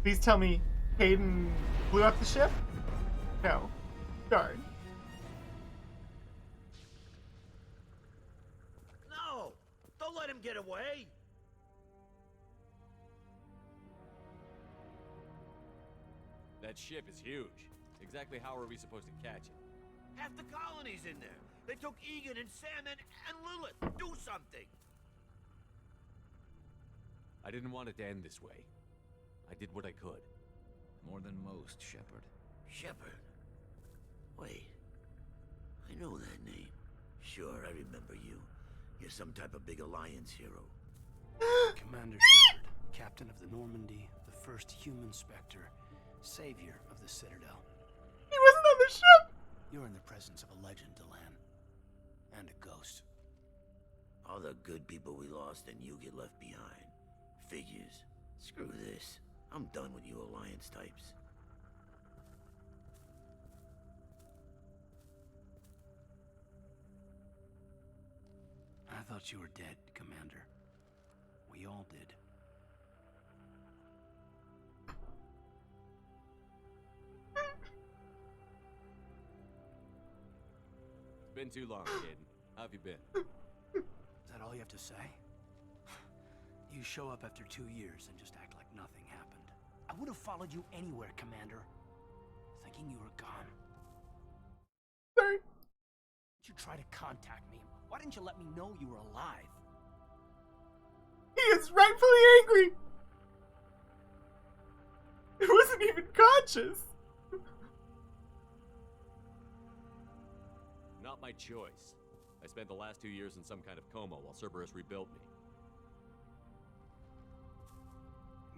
Please tell me Hayden blew up the ship? No. Darn. No! Don't let him get away! That ship is huge. Exactly how are we supposed to catch it? Half the colony's in there. They took Egan and Sam and Lilith. Do something! I didn't want it to end this way. I did what I could. More than most, Shepard. Shepard? Wait. I know that name. Sure, I remember you. You're some type of big Alliance hero. Commander Shepard, captain of the Normandy, the first human Spectre, savior of the Citadel. He wasn't on the ship! You're in the presence of a legend, Delan. And a ghost. All the good people we lost and you get left behind. Figures. Screw this. I'm done with you Alliance types. I thought you were dead, Commander. We all did. It's been too long, Hayden. How have you been? Is that all you have to say? You show up after 2 years and just act like nothing happened. I would have followed you anywhere, Commander. Thinking you were gone. Sorry. You try to contact me. Why didn't you let me know you were alive? He is rightfully angry! He wasn't even conscious! Not my choice. I spent the last 2 years in some kind of coma while Cerberus rebuilt me.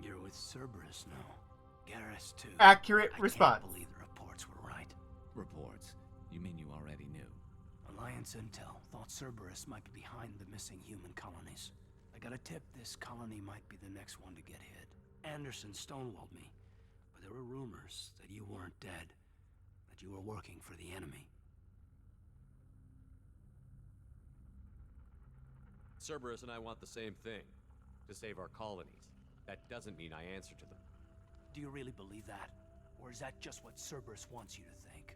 You're with Cerberus now. Garrus too. Accurate I response. Can't believe the reports were right. Reports? You mean you already knew? Alliance intel thought Cerberus might be behind the missing human colonies. I got a tip this colony might be the next one to get hit. Anderson stonewalled me, but there were rumors that you weren't dead. that you were working for the enemy. Cerberus and I want the same thing. To save our colonies. That doesn't mean I answer to them. Do you really believe that? Or is that just what Cerberus wants you to think?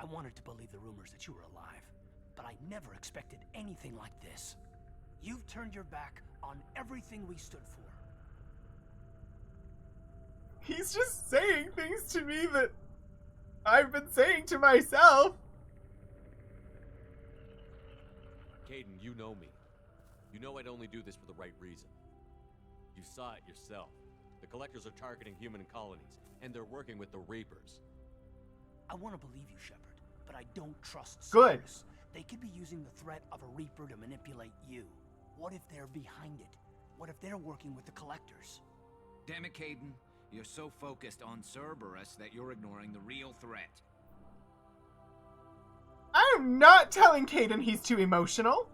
I wanted to believe the rumors that you were alive, but I never expected anything like this. You've turned your back on everything we stood for. He's just saying things to me that I've been saying to myself. Kaidan, you know me. You know I'd only do this for the right reason. You saw it yourself. The Collectors are targeting human colonies, and they're working with the Reapers. I want to believe you, Shepard, but I don't trust Good. Cerberus. They could be using the threat of a Reaper to manipulate you. What if they're behind it? What if they're working with the Collectors? Damn it, Kaidan. You're so focused on Cerberus that you're ignoring the real threat. I am not telling Kaidan he's too emotional.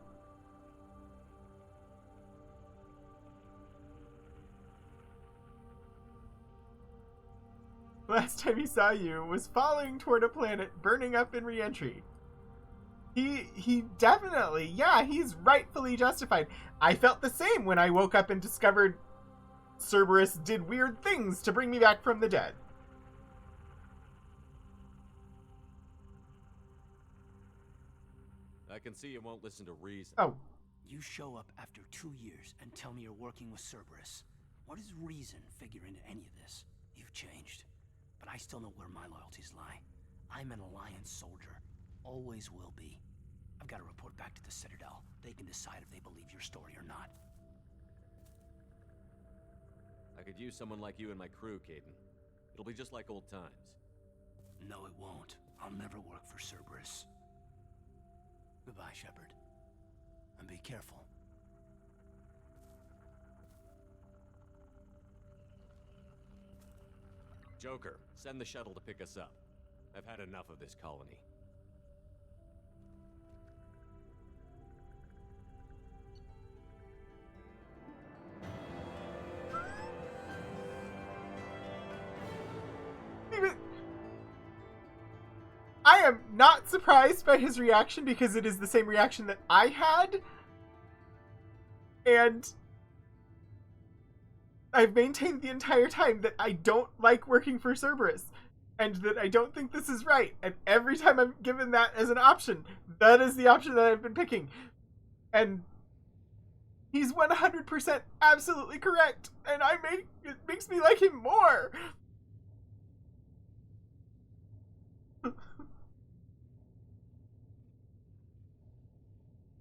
Last time he saw you was falling toward a planet burning up in re-entry. He definitely, yeah, he's rightfully justified. I felt the same when I woke up and discovered Cerberus did weird things to bring me back from the dead. I can see you won't listen to reason. Oh. You show up after 2 years and tell me you're working with Cerberus. What does reason figure into any of this? You've changed. But I still know where my loyalties lie. I'm an Alliance soldier. Always will be. I've got to report back to the Citadel. They can decide if they believe your story or not. I could use someone like you in my crew, Kaidan. It'll be just like old times. No, it won't. I'll never work for Cerberus. Goodbye, Shepard. And be careful. Joker, send the shuttle to pick us up. I've had enough of this colony. I am not surprised by his reaction because it is the same reaction that I had. And I've maintained the entire time that I don't like working for Cerberus and that I don't think this is right. And every time I'm given that as an option, that is the option that I've been picking. And he's 100% absolutely correct. And it makes me like him more.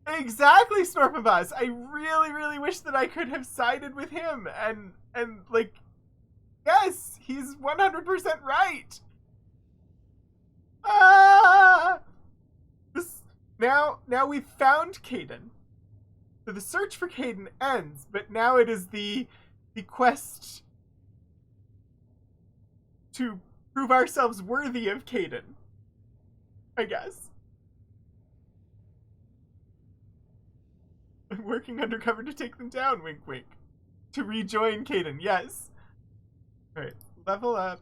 Exactly, Snorpabuzz. I really, really wish that I could have sided with him. And like, yes, he's 100% right. Now we've found Kaidan. So the search for Kaidan ends, but now it is the quest to prove ourselves worthy of Kaidan, I guess. I'm working undercover to take them down, wink wink. To rejoin Kaidan, yes. Alright, level up.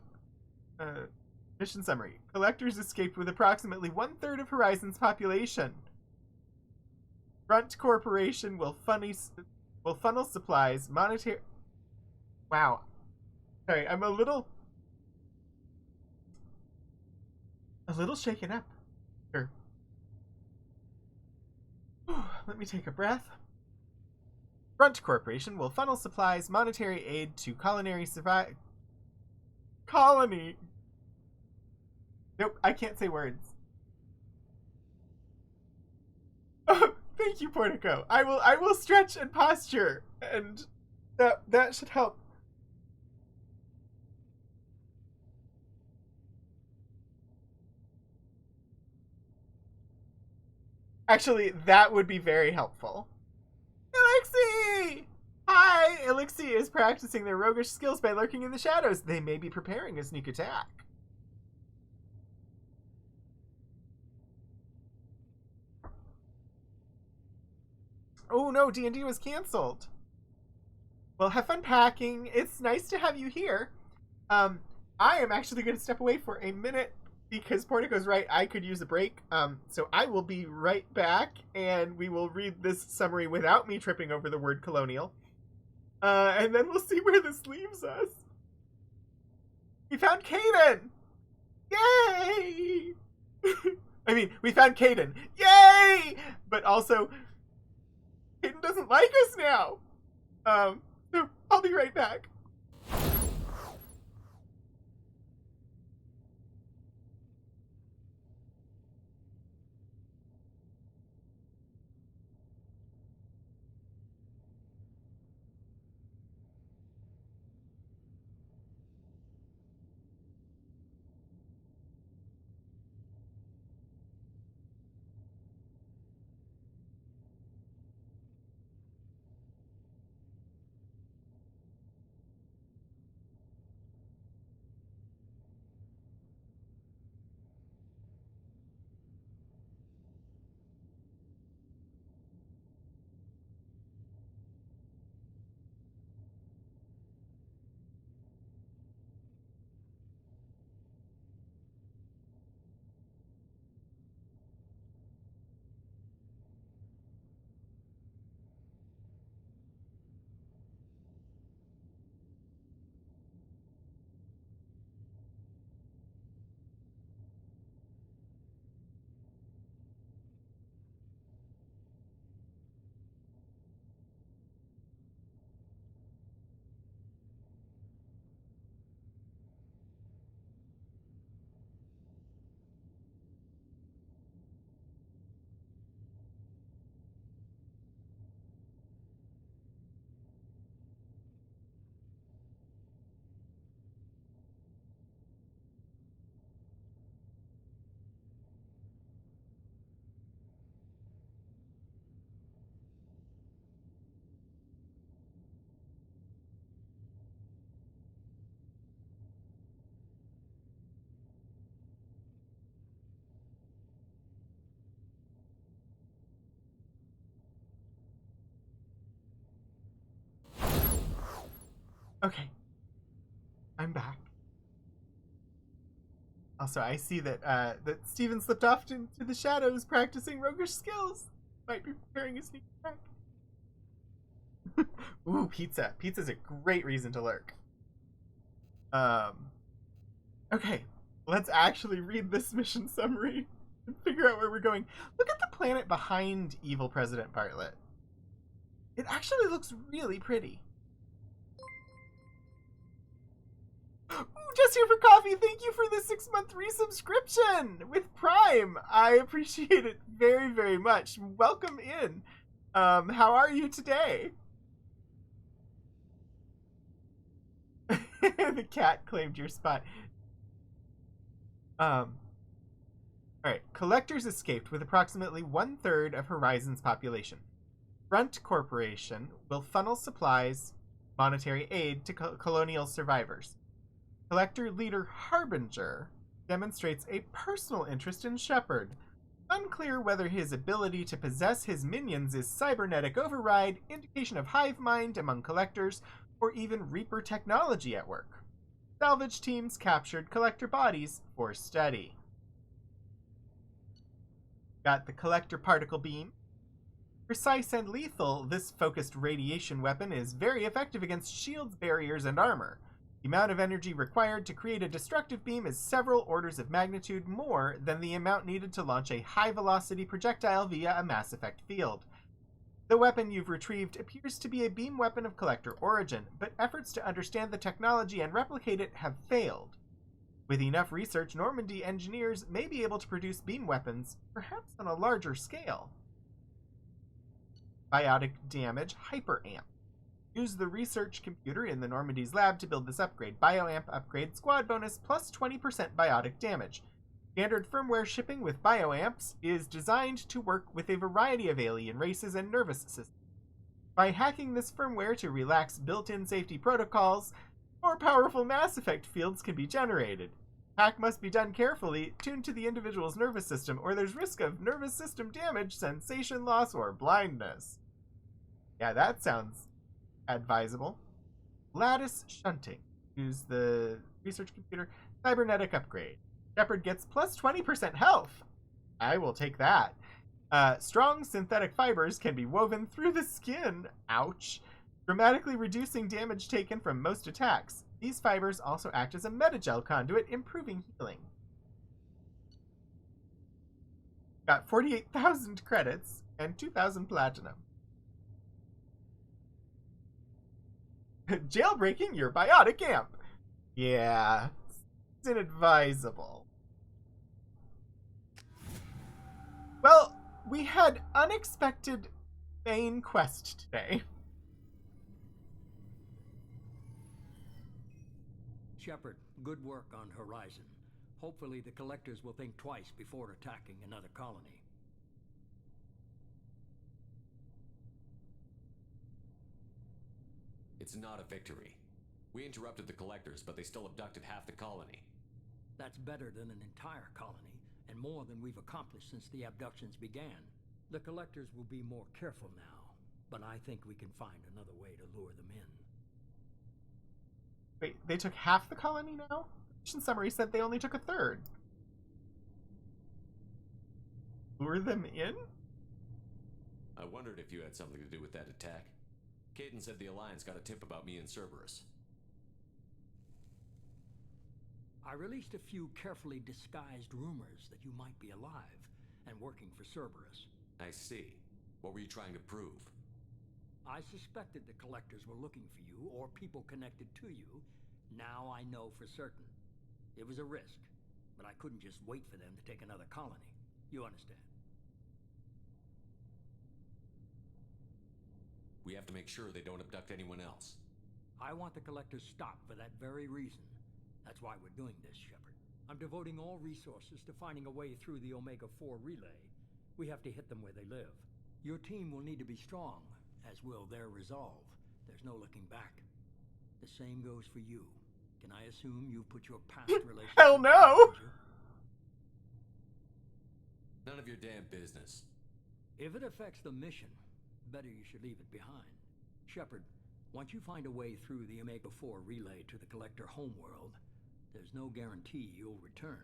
Mission summary. Collectors escaped with approximately 1/3 of Horizon's population. Front Corporation will funnel supplies, monetary... Wow. Sorry, I'm a little shaken up. Sure. Let me take a breath. Front Corporation will funnel supplies, monetary aid to colony. Nope, I can't say words. Oh, thank you, Portico. I will stretch and posture, and that should help. Actually, that would be very helpful. Elixir! Hi! Elixir is practicing their roguish skills by lurking in the shadows. They may be preparing a sneak attack. Oh no, D&D was canceled. Well, have fun packing. It's nice to have you here. I am actually going to step away for a minute because Portico's right, I could use a break. So I will be right back, and we will read this summary without me tripping over the word colonial. And then we'll see where this leaves us. We found Kaidan! Yay! I mean, we found Kaidan. Yay! But also, Kaidan doesn't like us now. So I'll be right back. Okay. I'm back. Also, I see that that Steven slipped off into the shadows practicing roguish skills. Might be preparing a sneak attack. Ooh, pizza. Pizza's a great reason to lurk. Okay. Let's actually read this mission summary and figure out where we're going. Look at the planet behind Evil President Bartlett. It actually looks really pretty. Ooh, just here for coffee. Thank you for the 6-month resubscription with Prime. I appreciate it very, very much. Welcome in. How are you today? The cat claimed your spot. Alright. Collectors escaped with approximately 1/3 of Horizon's population. Front Corporation will funnel supplies, monetary aid to colonial survivors. Collector leader Harbinger demonstrates a personal interest in Shepard. Unclear whether his ability to possess his minions is cybernetic override, indication of hive mind among collectors, or even Reaper technology at work. Salvage teams captured Collector bodies for study. Got the Collector particle beam. Precise and lethal, this focused radiation weapon is very effective against shields, barriers, and armor. The amount of energy required to create a destructive beam is several orders of magnitude more than the amount needed to launch a high-velocity projectile via a Mass Effect field. The weapon you've retrieved appears to be a beam weapon of Collector origin, but efforts to understand the technology and replicate it have failed. With enough research, Normandy engineers may be able to produce beam weapons, perhaps on a larger scale. Biotic damage hyperamp. Use the research computer in the Normandy's lab to build this upgrade. Bioamp upgrade squad bonus plus 20% biotic damage. Standard firmware shipping with bioamps is designed to work with a variety of alien races and nervous systems. By hacking this firmware to relax built-in safety protocols, more powerful Mass Effect fields can be generated. Hack must be done carefully, tuned to the individual's nervous system, or there's risk of nervous system damage, sensation loss, or blindness. Yeah, that sounds advisable. Lattice shunting. Use the research computer. Cybernetic upgrade. Shepard gets plus 20% health. I will take that. Strong synthetic fibers can be woven through the skin, ouch, dramatically reducing damage taken from most attacks. These fibers also act as a metagel conduit, improving healing. Got 48,000 credits and 2,000 platinum. Jailbreaking your biotic amp. Yeah, it's inadvisable. Well, we had unexpected main quest today. Shepard, good work on Horizon. Hopefully the Collectors will think twice before attacking another colony. It's not a victory. We interrupted the Collectors, but they still abducted half the colony. That's better than an entire colony, and more than we've accomplished since the abductions began. The Collectors will be more careful now, but I think we can find another way to lure them in. Wait, they took half the colony now? The mission summary said they only took a third. Lure them in? I wondered if you had something to do with that attack. Kaidan said the Alliance got a tip about me and Cerberus. I released a few carefully disguised rumors that you might be alive and working for Cerberus. I see. What were you trying to prove? I suspected the Collectors were looking for you or people connected to you. Now I know for certain. It was a risk, but I couldn't just wait for them to take another colony. You understand? We have to make sure they don't abduct anyone else. I want the Collectors stopped for that very reason. That's why we're doing this, Shepard. I'm devoting all resources to finding a way through the Omega-4 relay. We have to hit them where they live. Your team will need to be strong, as will their resolve. There's no looking back. The same goes for you. Can I assume you've put your past relationship... Hell no! None of your damn business. If it affects the mission, better you should leave it behind. Shepard, once you find a way through the Omega-4 relay to the Collector homeworld, there's no guarantee you'll return.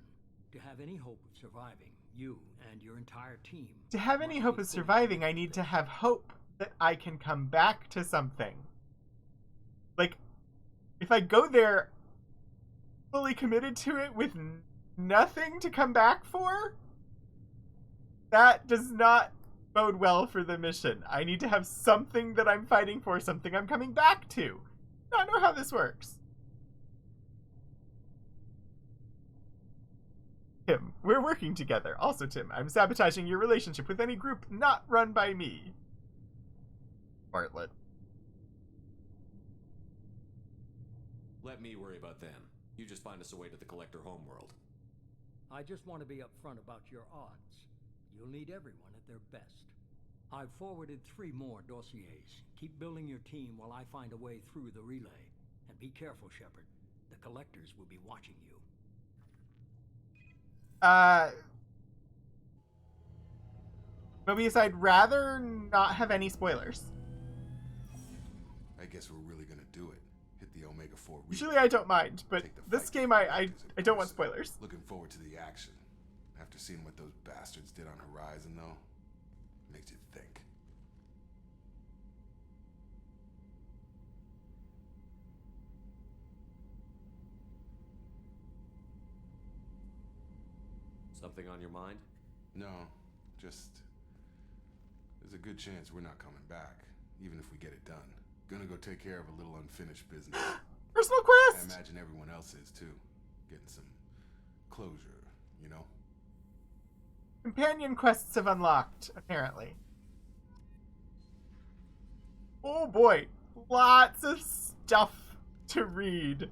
To have any hope of surviving, you and your entire team... To have any hope of surviving, I need to have hope that I can come back to something. Like, if I go there fully committed to it with nothing to come back for, that does not bode well for the mission. I need to have something that I'm fighting for, something I'm coming back to. I don't know how this works. Tim, we're working together. Also, Tim, I'm sabotaging your relationship with any group not run by me. Bartlett. Let me worry about them. You just find us a way to the Collector homeworld. I just want to be upfront about your odds. You'll need everyone at their best. I've forwarded 3 more dossiers. Keep building your team while I find a way through the relay. And be careful, Shepard. The Collectors will be watching you. Mobius, I'd rather not have any spoilers. I guess we're really gonna do it. Hit the Omega-4 relay. Usually I don't mind, but this game I don't want spoilers. Looking forward to the action. After seeing what those bastards did on Horizon, though, makes you think. Something on your mind? No, just... there's a good chance we're not coming back, even if we get it done. Gonna go take care of a little unfinished business. Personal quest! I imagine everyone else is, too. Getting some closure, you know? Companion quests have unlocked, apparently. Oh boy, lots of stuff to read.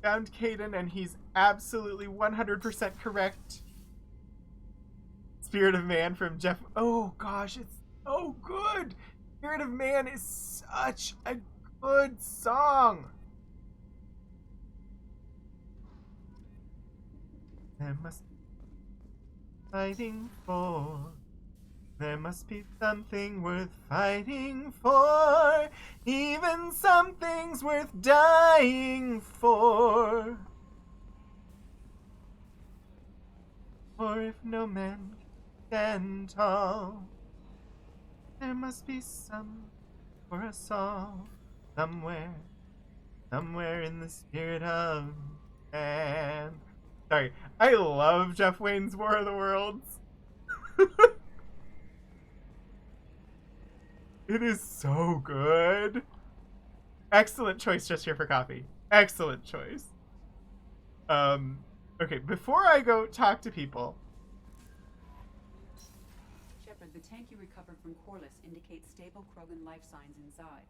Found Kaidan, and he's absolutely 100% correct. Spirit of Man from Jeff. Oh gosh, it's so good. Spirit of Man is such a good song. There must be fighting for. There must be something worth fighting for, even some things worth dying for. For if no man can stand tall, there must be some for us all, somewhere in the spirit of man. Sorry, I love Jeff Wayne's War of the Worlds. It is so good. Excellent choice just here for coffee. Excellent choice. Okay, before I go talk to people. Shepard, the tank you recovered from Corliss indicates stable Krogan life signs inside.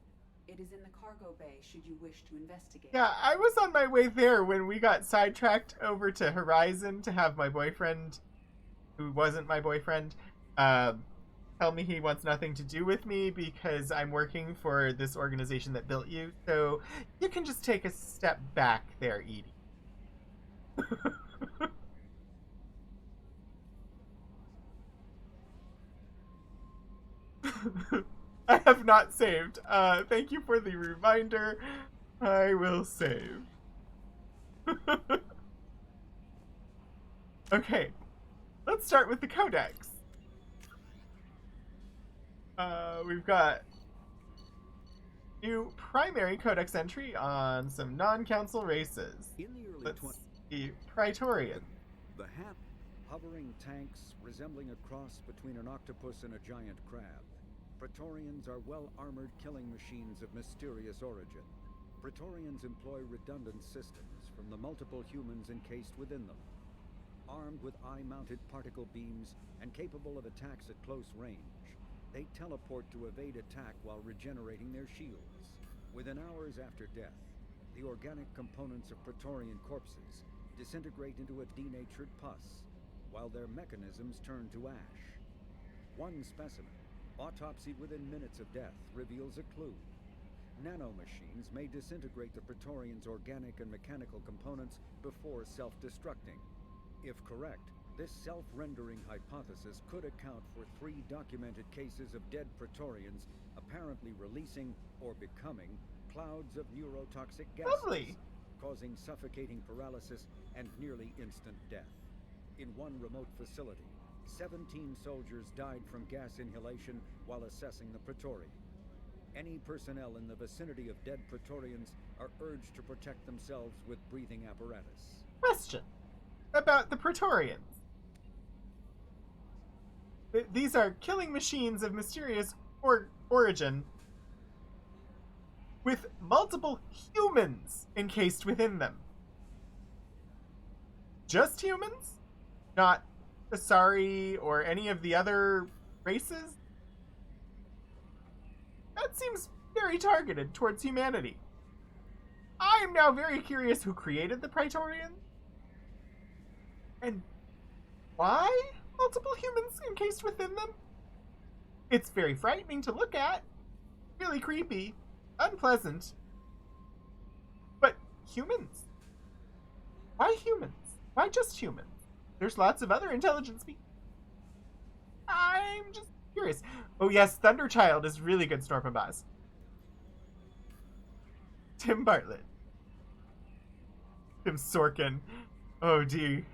It is in the cargo bay should you wish to investigate. Yeah, I was on my way there when we got sidetracked over to Horizon to have my boyfriend, who wasn't my boyfriend, tell me he wants nothing to do with me because I'm working for this organization that built you. So you can just take a step back there, Edie. I have not saved. Thank you for the reminder. I will save. Okay, let's start with the codex. We've got new primary codex entry on some non-council races. In the early Let's see, Praetorian. The hat, hovering tanks resembling a cross between an octopus and a giant crab. Praetorians are well-armored killing machines of mysterious origin. Praetorians employ redundant systems from the multiple humans encased within them. Armed with eye-mounted particle beams and capable of attacks at close range, they teleport to evade attack while regenerating their shields. Within hours after death, the organic components of Praetorian corpses disintegrate into a denatured pus, while their mechanisms turn to ash. One specimen, autopsied within minutes of death, reveals a clue. Nanomachines may disintegrate the Praetorians' organic and mechanical components before self-destructing. If correct, this self-rendering hypothesis could account for 3 documented cases of dead Praetorians apparently releasing or becoming clouds of neurotoxic gases, causing suffocating paralysis and nearly instant death. In one remote facility, 17 soldiers died from gas inhalation while assessing the Praetorian. Any personnel in the vicinity of dead Praetorians are urged to protect themselves with breathing apparatus. Question about the Praetorians. These are killing machines of mysterious origin with multiple humans encased within them. Just humans? Not Asari or any of the other races? That seems very targeted towards humanity. I am now very curious who created the Praetorians and why multiple humans encased within them. It's very frightening to look at, really creepy, unpleasant. But humans? Why humans? Why just humans? There's lots of other intelligent species. I'm just curious. Oh yes, Thunderchild is really good, Snorpabaz. Tim Bartlett. Tim Sorkin. Oh, dear.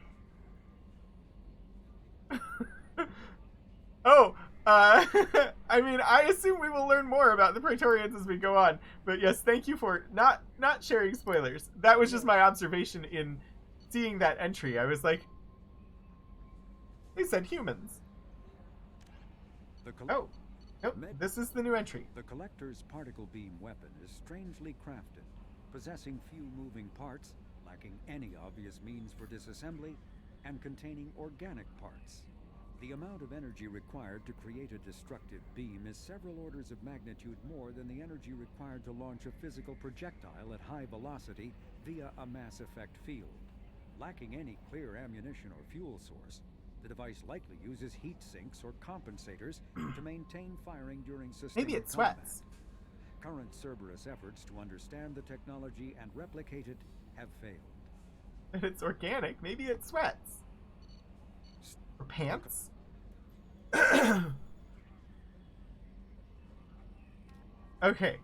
I mean, I assume we will learn more about the Praetorians as we go on. But yes, thank you for not sharing spoilers. That was just my observation in seeing that entry. I was like, they said humans. Oh, nope, this is the new entry. The Collector's particle beam weapon is strangely crafted, possessing few moving parts, lacking any obvious means for disassembly, and containing organic parts. The amount of energy required to create a destructive beam is several orders of magnitude more than the energy required to launch a physical projectile at high velocity via a mass effect field. Lacking any clear ammunition or fuel source, the device likely uses heat sinks or compensators to maintain firing during sustained Maybe it combat. sweats. Current Cerberus efforts to understand the technology and replicate it have failed. And it's organic. Maybe it sweats. Or pants? Okay.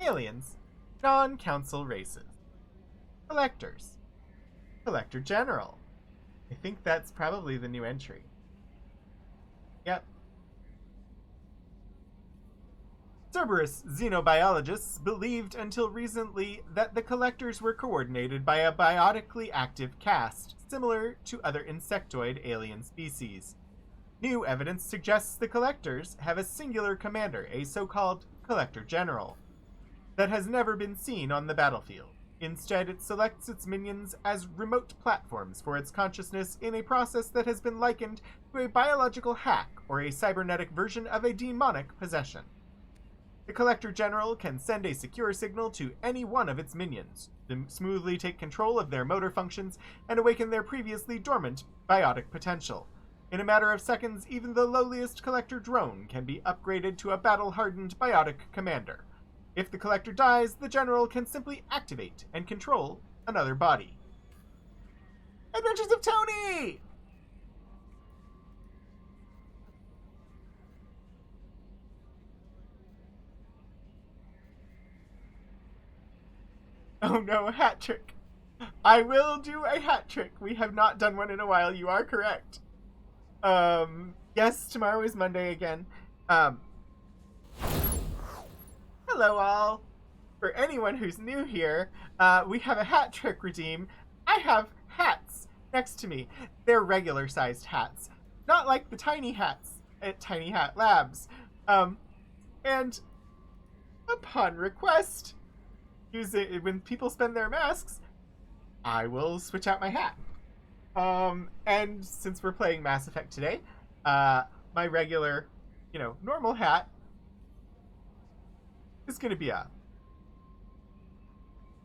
Aliens. Non-council races. Collectors. Collector General. I think that's probably the new entry. Yep. Cerberus xenobiologists believed until recently that the collectors were coordinated by a biotically active caste, similar to other insectoid alien species. New evidence suggests the collectors have a singular commander, a so-called Collector General, that has never been seen on the battlefield. Instead, it selects its minions as remote platforms for its consciousness in a process that has been likened to a biological hack or a cybernetic version of a demonic possession. The Collector General can send a secure signal to any one of its minions, to smoothly take control of their motor functions and awaken their previously dormant biotic potential. In a matter of seconds, even the lowliest Collector drone can be upgraded to a battle-hardened biotic commander. If the Collector dies, the General can simply activate and control another body. Adventures of Tony! Oh no, a hat trick. I will do a hat trick. We have not done one in a while. You are correct. Yes, tomorrow is Monday again. Hello all. For anyone who's new here, we have a hat trick redeem. I have hats next to me. They're regular sized hats. Not like the tiny hats at Tiny Hat Labs. And upon request, when people spend their masks, I will switch out my hat. And since we're playing Mass Effect today, my regular, normal hat is going to be a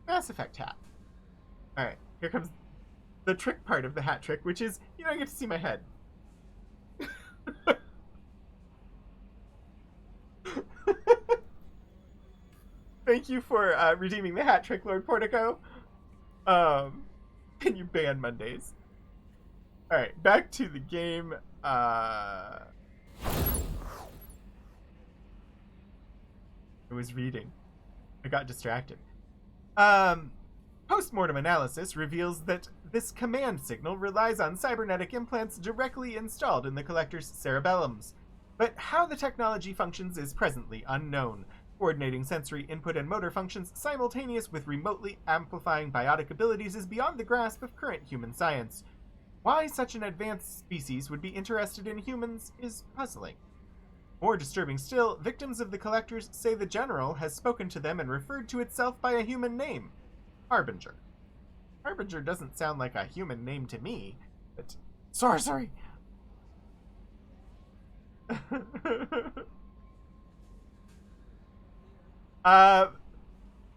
Mass Effect hat. Alright, here comes the trick part of the hat trick, which is, I get to see my head. Thank you for redeeming the hat trick, Lord Portico. And you ban Mondays. Alright, back to the game. I was reading. I got distracted. Post-mortem analysis reveals that this command signal relies on cybernetic implants directly installed in the Collector's cerebellums. But how the technology functions is presently unknown. Coordinating sensory input and motor functions simultaneous with remotely amplifying biotic abilities is beyond the grasp of current human science. Why such an advanced species would be interested in humans is puzzling. More disturbing still, victims of the Collectors say the General has spoken to them and referred to itself by a human name, Harbinger. Harbinger doesn't sound like a human name to me, but sorcery!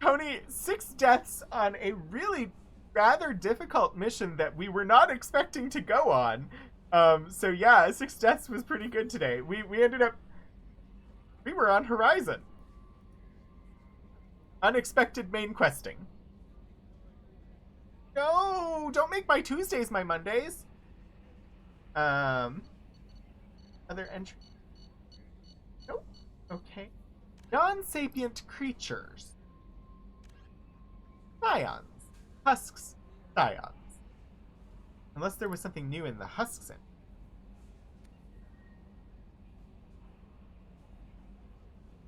Tony, 6 deaths on a really rather difficult mission that we were not expecting to go on. So yeah, 6 deaths was pretty good today. We were on Horizon. Unexpected main questing. No, don't make my Tuesdays my Mondays. Other entry. Nope. Okay. Non-sapient creatures. Scions. Husks. Scions. Unless there was something new in the husks in.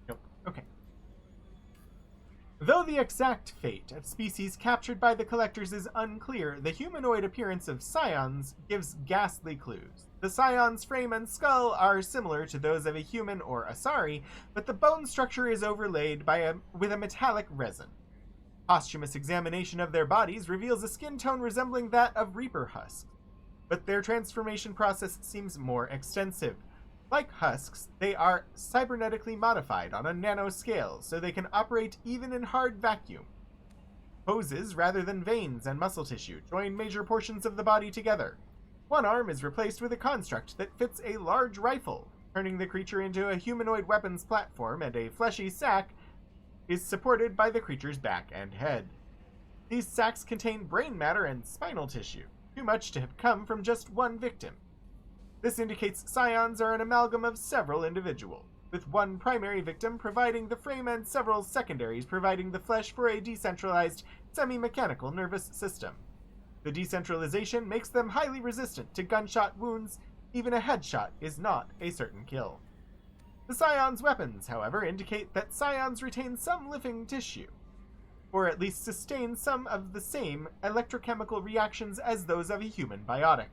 Nope. Okay. Though the exact fate of species captured by the Collectors is unclear, the humanoid appearance of scions gives ghastly clues. The scions' frame and skull are similar to those of a human or Asari, but the bone structure is overlaid with a metallic resin. Posthumous examination of their bodies reveals a skin tone resembling that of Reaper husks, but their transformation process seems more extensive. Like husks, they are cybernetically modified on a nanoscale, so they can operate even in hard vacuum. Hoses, rather than veins and muscle tissue, join major portions of the body together. One arm is replaced with a construct that fits a large rifle, turning the creature into a humanoid weapons platform, and a fleshy sack is supported by the creature's back and head. These sacks contain brain matter and spinal tissue. too much to have come from just one victim. This indicates scions are an amalgam of several individuals, with one primary victim providing the frame and several secondaries providing the flesh for a decentralized, semi-mechanical nervous system. The decentralization makes them highly resistant to gunshot wounds. Even a headshot is not a certain kill. The scions' weapons, however, indicate that scions retain some living tissue, or at least sustain some of the same electrochemical reactions as those of a human biotic.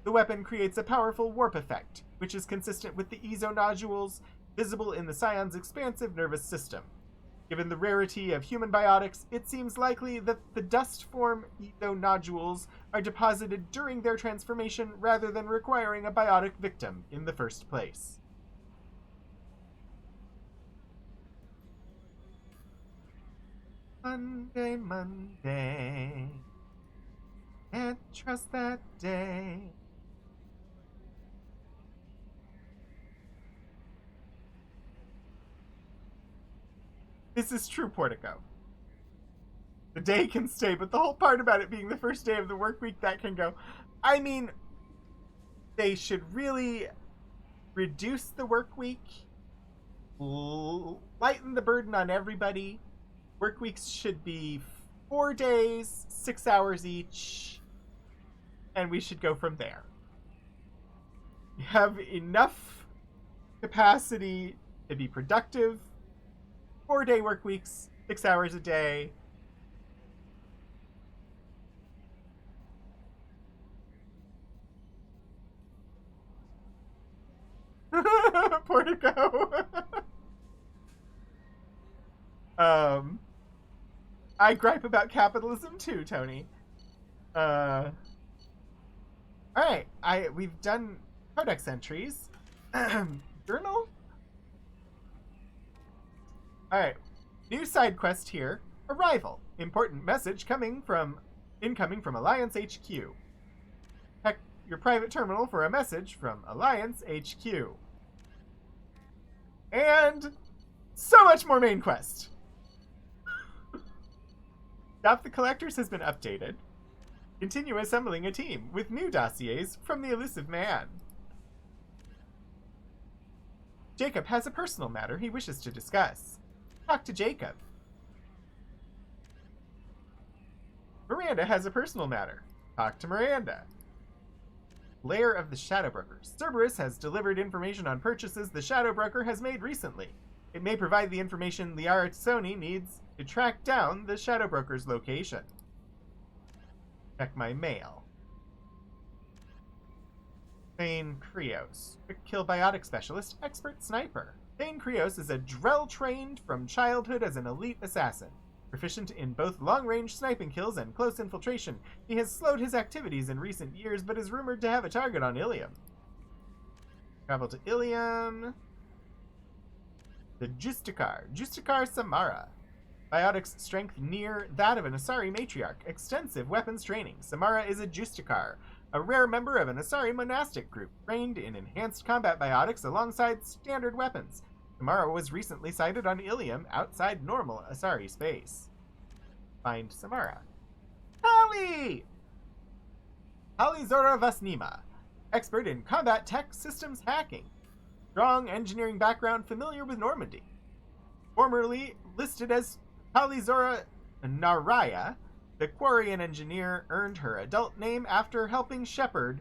The weapon creates a powerful warp effect, which is consistent with the ezonodules visible in the scion's expansive nervous system. Given the rarity of human biotics, it seems likely that the dust-form ezonodules are deposited during their transformation rather than requiring a biotic victim in the first place. Monday, Monday. Can't trust that day. This is true, Portico. The day can stay, but the whole part about it being the first day of the work week, that can go. I mean, they should really reduce the work week, lighten the burden on everybody. Work weeks should be 4 days, 6 hours each, and we should go from there. You have enough capacity to be productive. 4-day work weeks, 6 hours a day. Portico. I gripe about capitalism too, Tony. Alright, we've done codex entries. Journal? Alright, new side quest here. Arrival. Important message incoming from Alliance HQ. Check your private terminal for a message from Alliance HQ. And so much more main quest. Stop the Collectors has been updated. Continue assembling a team with new dossiers from the Elusive Man. Jacob has a personal matter he wishes to discuss. Talk to Jacob. Miranda has a personal matter. Talk to Miranda. Lair of the Shadow Brokers. Cerberus has delivered information on purchases the Shadow Broker has made recently. It may provide the information Liara Sony needs to track down the Shadow Broker's location. Check my mail. Thane Krios. Quick kill biotic specialist, expert sniper. Thane Krios is a Drell trained from childhood as an elite assassin. Proficient in both long-range sniping kills and close infiltration, he has slowed his activities in recent years, but is rumored to have a target on Ilium. Travel to Ilium. The Justicar Samara. Biotics strength near that of an Asari matriarch. Extensive weapons training. Samara is a Justicar, a rare member of an Asari monastic group, trained in enhanced combat biotics alongside standard weapons. Samara was recently sighted on Ilium outside normal Asari space. Find Samara. Tali Zora Vasnima. Expert in combat tech systems hacking. Strong engineering background familiar with Normandy. Formerly listed as Tali Zora Naraya, the Quarian engineer earned her adult name after helping Shepard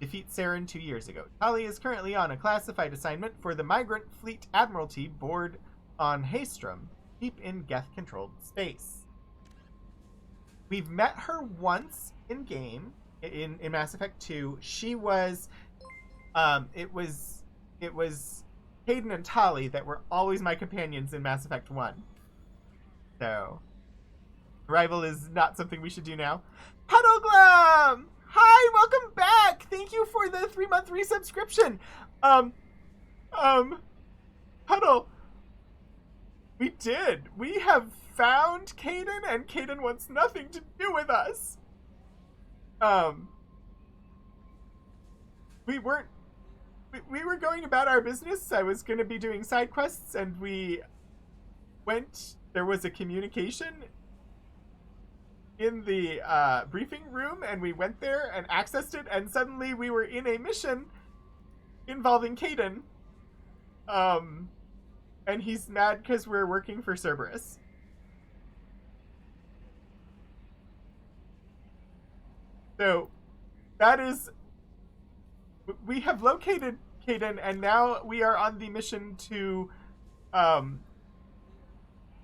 defeat Saren 2 years ago. Tali is currently on a classified assignment for the Migrant Fleet Admiralty board on Haestrom, deep in Geth-controlled space. We've met her once in-game, in Mass Effect 2. She was, it was Kaidan and Tali that were always my companions in Mass Effect 1. So, Arrival is not something we should do now. Puddleglam! Hi, welcome back! Thank you for the 3-month resubscription. Puddle. We did. We have found Kaidan, and Kaidan wants nothing to do with us. We were going about our business. I was going to be doing side quests, and we went. There was a communication in the briefing room, and we went there and accessed it, and suddenly we were in a mission involving Kaidan. And he's mad because we're working for Cerberus. So, that is... We have located Kaidan, and now we are on the mission to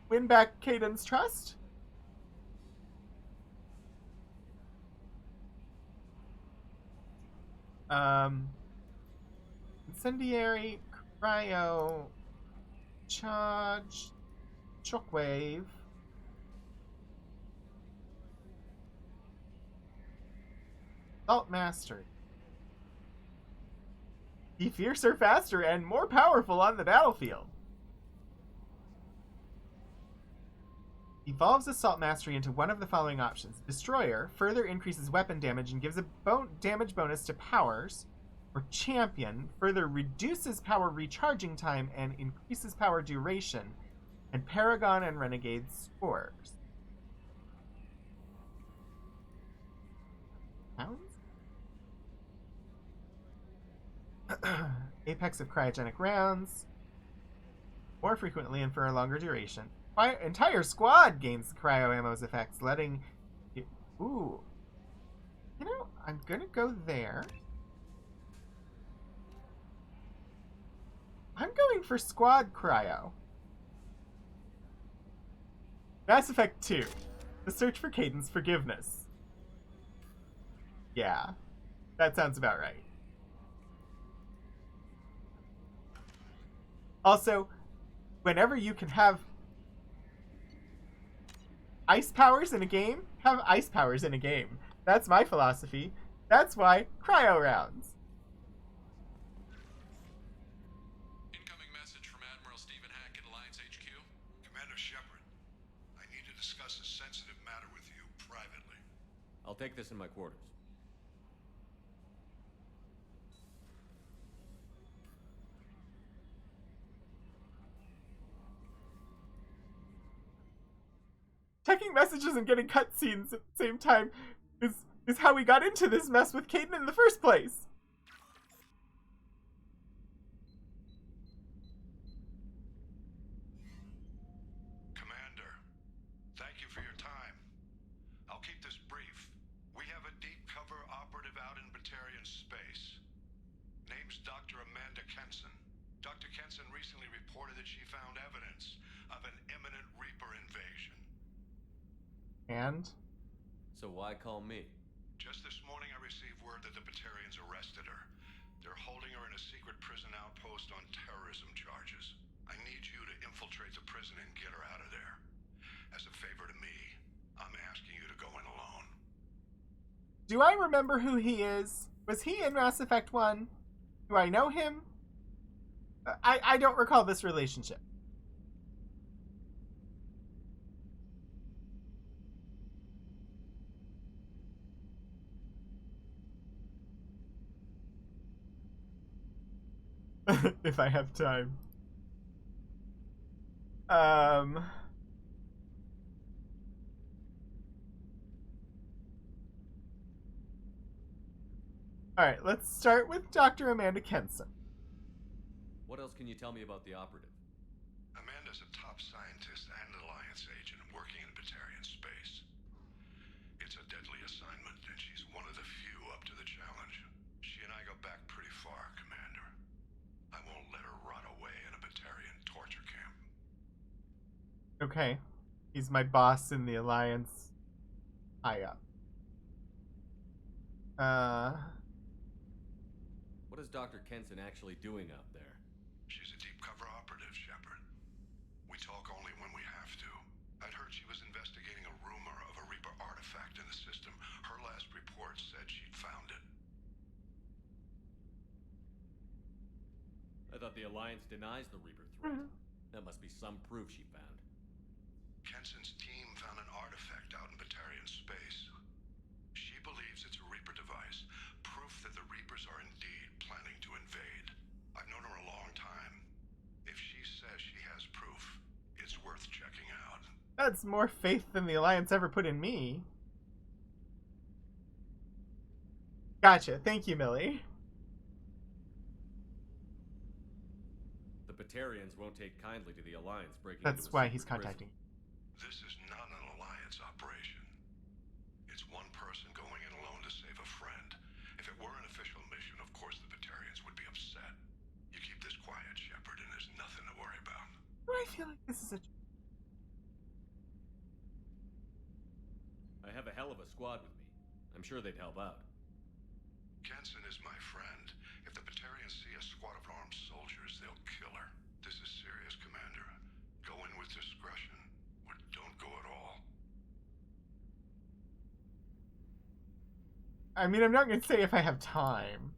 win back Kaidan's trust. Incendiary, cryo, charge, shockwave. Assault mastery. Be fiercer, faster, and more powerful on the battlefield. Evolves Assault Mastery into one of the following options. Destroyer further increases weapon damage and gives a damage bonus to powers. Or Champion further reduces power recharging time and increases power duration. And Paragon and Renegade scores. Pounds? Apex of cryogenic rounds. More frequently and for a longer duration. Entire squad gains cryo ammo's effects, letting you... Ooh. You know, I'm gonna go there. I'm going for squad cryo. Mass Effect 2. The search for Kaidan's forgiveness. Yeah. That sounds about right. Also, whenever you can have ice powers in a game, have ice powers in a game. That's my philosophy. That's why cryo rounds. Incoming message from Admiral Stephen Hackett, Alliance HQ. Commander Shepard, I need to discuss a sensitive matter with you privately. I'll take this in my quarters. Checking messages and getting cutscenes at the same time is how we got into this mess with Kaidan in the first place. Commander, thank you for your time. I'll keep this brief. We have a deep cover operative out in Batarian space. Name's Dr. Amanda Kenson. Dr. Kenson recently reported that she found evidence of an imminent Reaper invasion. And? So why call me? Just this morning I received word that the Batarians arrested her. They're holding her in a secret prison outpost on terrorism charges. I need you to infiltrate the prison and get her out of there. As a favor to me, I'm asking you to go in alone. Do I remember who he is? Was he in Mass Effect 1? Do I know him? I don't recall this relationship. If I have time. Alright, let's start with Dr. Amanda Kenson. What else can you tell me about the operative? Amanda's a top scientist and Alliance agent working in Batarian space. It's a deadly assignment, and she's one of the few up to the challenge. She and I go back pretty far, Commander. I won't let her rot away in a Batarian torture camp. Okay. He's my boss in the Alliance. High up. What is Dr. Kenson actually doing out there? She's a deep cover operative, Shepard. We talk only when we have to. I'd heard she was investigating a rumor of a Reaper artifact in the system. Her last report said she'd found it. I thought the Alliance denies the Reaper threat. That must be some proof she found. Kenson's team found an artifact out in Batarian space. She believes it's a Reaper device, proof that the Reapers are indeed planning to invade. I've known her a long time. If she says she has proof, it's worth checking out. That's more faith than the Alliance ever put in me. Gotcha. Thank you, Millie. The Batarians won't take kindly to the Alliance breaking That's into a why he's secret contacting. This is not an Alliance operation. It's one person going in alone to save a friend. If it were an official mission, of course the Batarians would be upset. You keep this quiet, Shepard, and there's nothing to worry about. I feel like this is a... I have a hell of a squad with me. I'm sure they'd help out. Kenson is my friend. If the Batarians see a squad of armed soldiers, they'll kill her. This is serious, Commander. Go in with discretion, or don't go at all. I mean, I'm not going to say if I have time.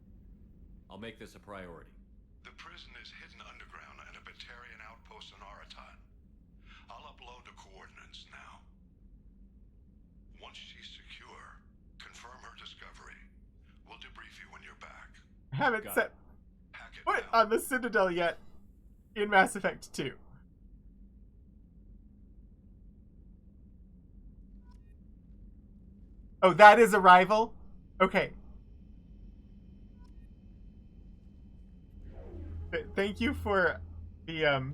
I'll make this a priority. The prison is hidden underground in a Batarian outpost on Aratat. I'll upload the coordinates now. Once she's secure, confirm her discovery. We'll debrief you when you're back. I haven't set foot on the Citadel yet in Mass Effect 2. Oh, that is Arrival? Okay. Thank you for the,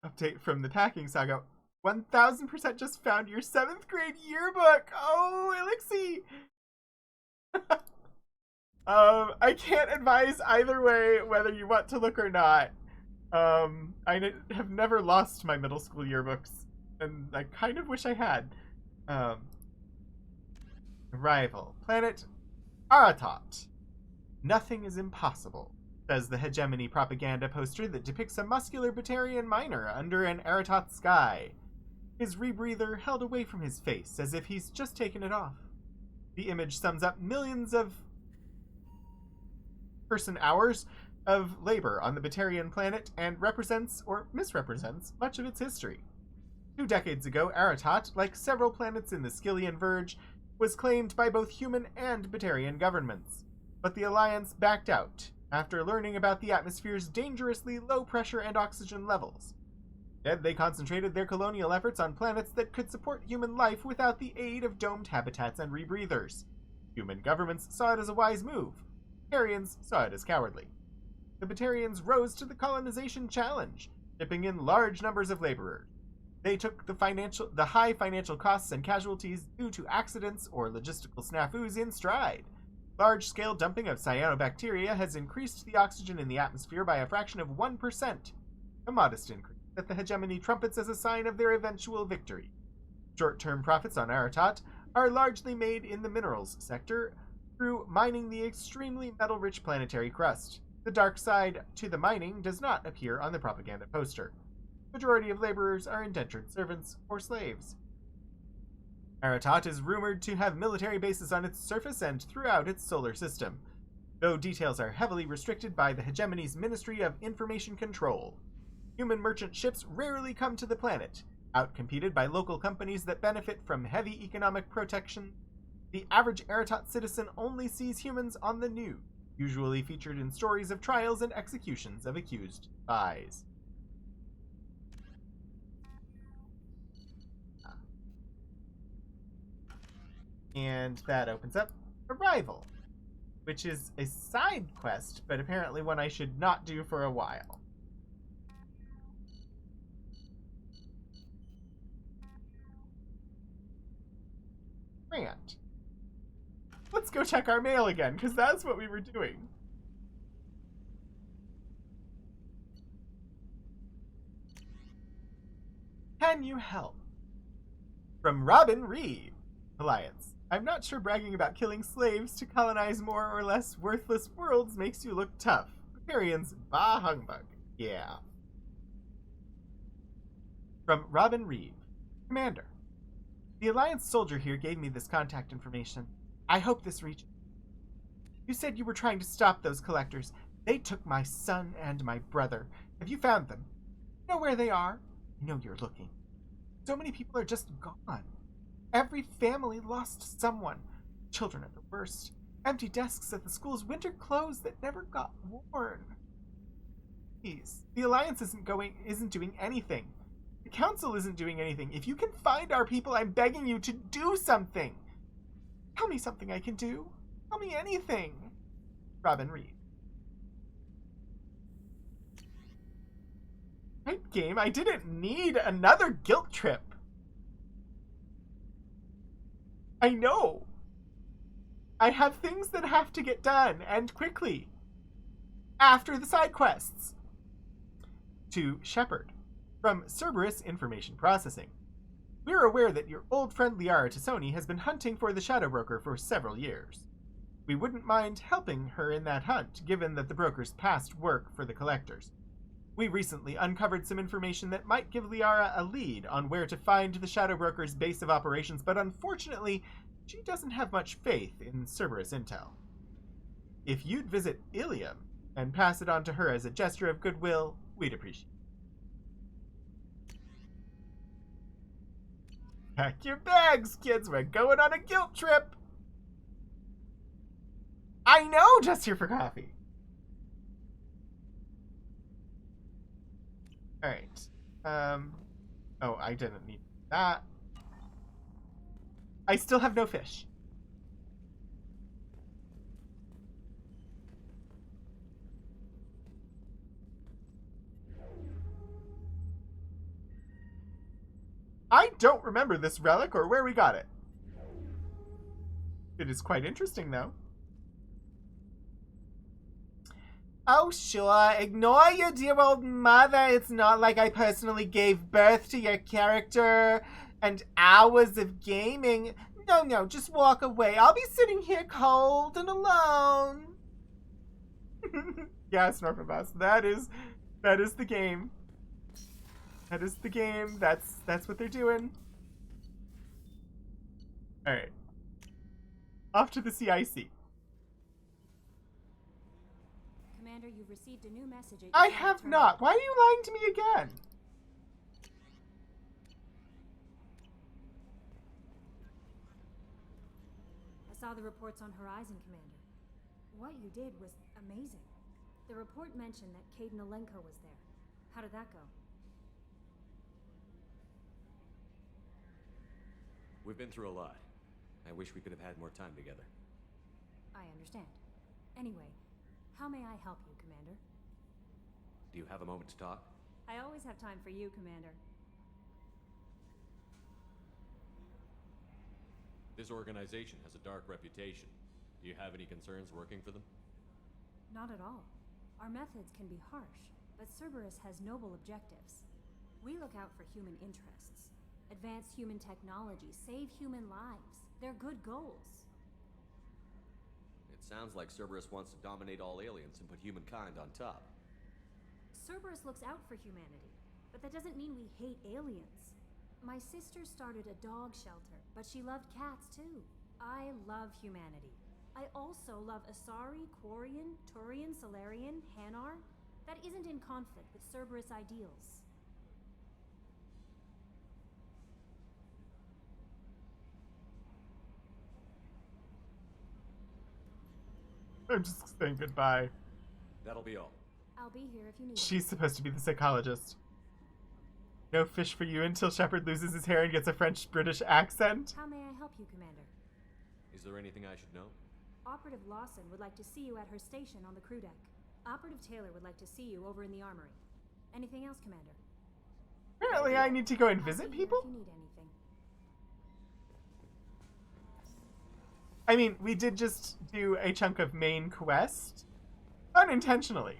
update from the Packing Saga. 1000% just found your 7th grade yearbook! Oh, Elixir! I can't advise either way whether you want to look or not. I have never lost my middle school yearbooks, and I kind of wish I had. Arrival. Planet Aratat. Nothing is impossible, says the hegemony propaganda poster that depicts a muscular Batarian miner under an Aratat sky. His rebreather held away from his face as if he's just taken it off. The image sums up millions of person-hours of labor on the Batarian planet and represents, or misrepresents, much of its history. 2 decades ago, Aratat, like several planets in the Skyllian Verge, was claimed by both human and Batarian governments. But the Alliance backed out after learning about the atmosphere's dangerously low pressure and oxygen levels. Instead, they concentrated their colonial efforts on planets that could support human life without the aid of domed habitats and rebreathers. Human governments saw it as a wise move. Batarians saw it as cowardly. The Batarians rose to the colonization challenge, shipping in large numbers of laborers. They took the high financial costs and casualties due to accidents or logistical snafus in stride. Large-scale dumping of cyanobacteria has increased the oxygen in the atmosphere by a fraction of 1%, a modest increase that the hegemony trumpets as a sign of their eventual victory. Short-term profits on Aratat are largely made in the minerals sector through mining the extremely metal-rich planetary crust. The dark side to the mining does not appear on the propaganda poster. Majority of laborers are indentured servants or slaves. Aratat is rumored to have military bases on its surface and throughout its solar system, though details are heavily restricted by the hegemony's Ministry of Information Control. Human merchant ships rarely come to the planet, outcompeted by local companies that benefit from heavy economic protection. The average Aratat citizen only sees humans on the news, usually featured in stories of trials and executions of accused spies. And that opens up Arrival, which is a side quest, but apparently one I should not do for a while. Grant. Let's go check our mail again, because that's what we were doing. Can you help? From Robin Reeve, Alliance. I'm not sure bragging about killing slaves to colonize more or less worthless worlds makes you look tough. Batarians, bah humbug. Yeah. From Robin Reeve. Commander. The Alliance soldier here gave me this contact information. I hope this reaches. You said you were trying to stop those collectors. They took my son and my brother. Have you found them? You know where they are? I know you're looking. So many people are just gone. Every family lost someone. Children at the worst. Empty desks at the school's winter clothes that never got worn. Please. The Alliance isn't doing anything. The Council isn't doing anything. If you can find our people, I'm begging you to do something. Tell me something I can do. Tell me anything. Robin Reed. Right, game. I didn't need another guilt trip. I know. I have things that have to get done, and quickly. After the side quests. To Shepard. From Cerberus Information Processing. We're aware that your old friend Liara Tassoni has been hunting for the Shadow Broker for several years. We wouldn't mind helping her in that hunt, given that the broker's past work for the Collectors. We recently uncovered some information that might give Liara a lead on where to find the Shadow Broker's base of operations, but unfortunately, she doesn't have much faith in Cerberus intel. If you'd visit Ilium and pass it on to her as a gesture of goodwill, we'd appreciate it. Pack your bags, kids. We're going on a guilt trip. I know, just here for coffee. Alright. Oh, I didn't need that. I still have no fish. I don't remember this relic or where we got it. It is quite interesting, though. Oh, sure. Ignore your dear old mother. It's not like I personally gave birth to your character and hours of gaming. No, just walk away. I'll be sitting here cold and alone. Yes, Norphabus. That is the game. That is the game. That's what they're doing. Alright. Off to the CIC. Commander, you've received a new message. I have not. Why are you lying to me again? I saw the reports on Horizon, Commander. What you did was amazing. The report mentioned that Kaidan Alenko was there. How did that go? We've been through a lot. I wish we could have had more time together. I understand. Anyway, how may I help you, Commander? Do you have a moment to talk? I always have time for you, Commander. This organization has a dark reputation. Do you have any concerns working for them? Not at all. Our methods can be harsh, but Cerberus has noble objectives. We look out for human interests. Advance human technology, save human lives. They're good goals. It sounds like Cerberus wants to dominate all aliens and put humankind on top. Cerberus looks out for humanity, but that doesn't mean we hate aliens. My sister started a dog shelter, but she loved cats too. I love humanity. I also love Asari, Quarian, Turian, Salarian, Hanar. That isn't in conflict with Cerberus ideals. I'm just saying goodbye. That'll be all. I'll be here if you need She's supposed to be the psychologist. No fish for you until Shepard loses his hair and gets a French-British accent. How may I help you, Commander? Is there anything I should know? Operative Lawson would like to see you at her station on the crew deck. Operative Taylor would like to see you over in the armory. Anything else, Commander? Apparently I need to go and visit people? If you need anything. I mean, we did just do a chunk of main quest. Unintentionally.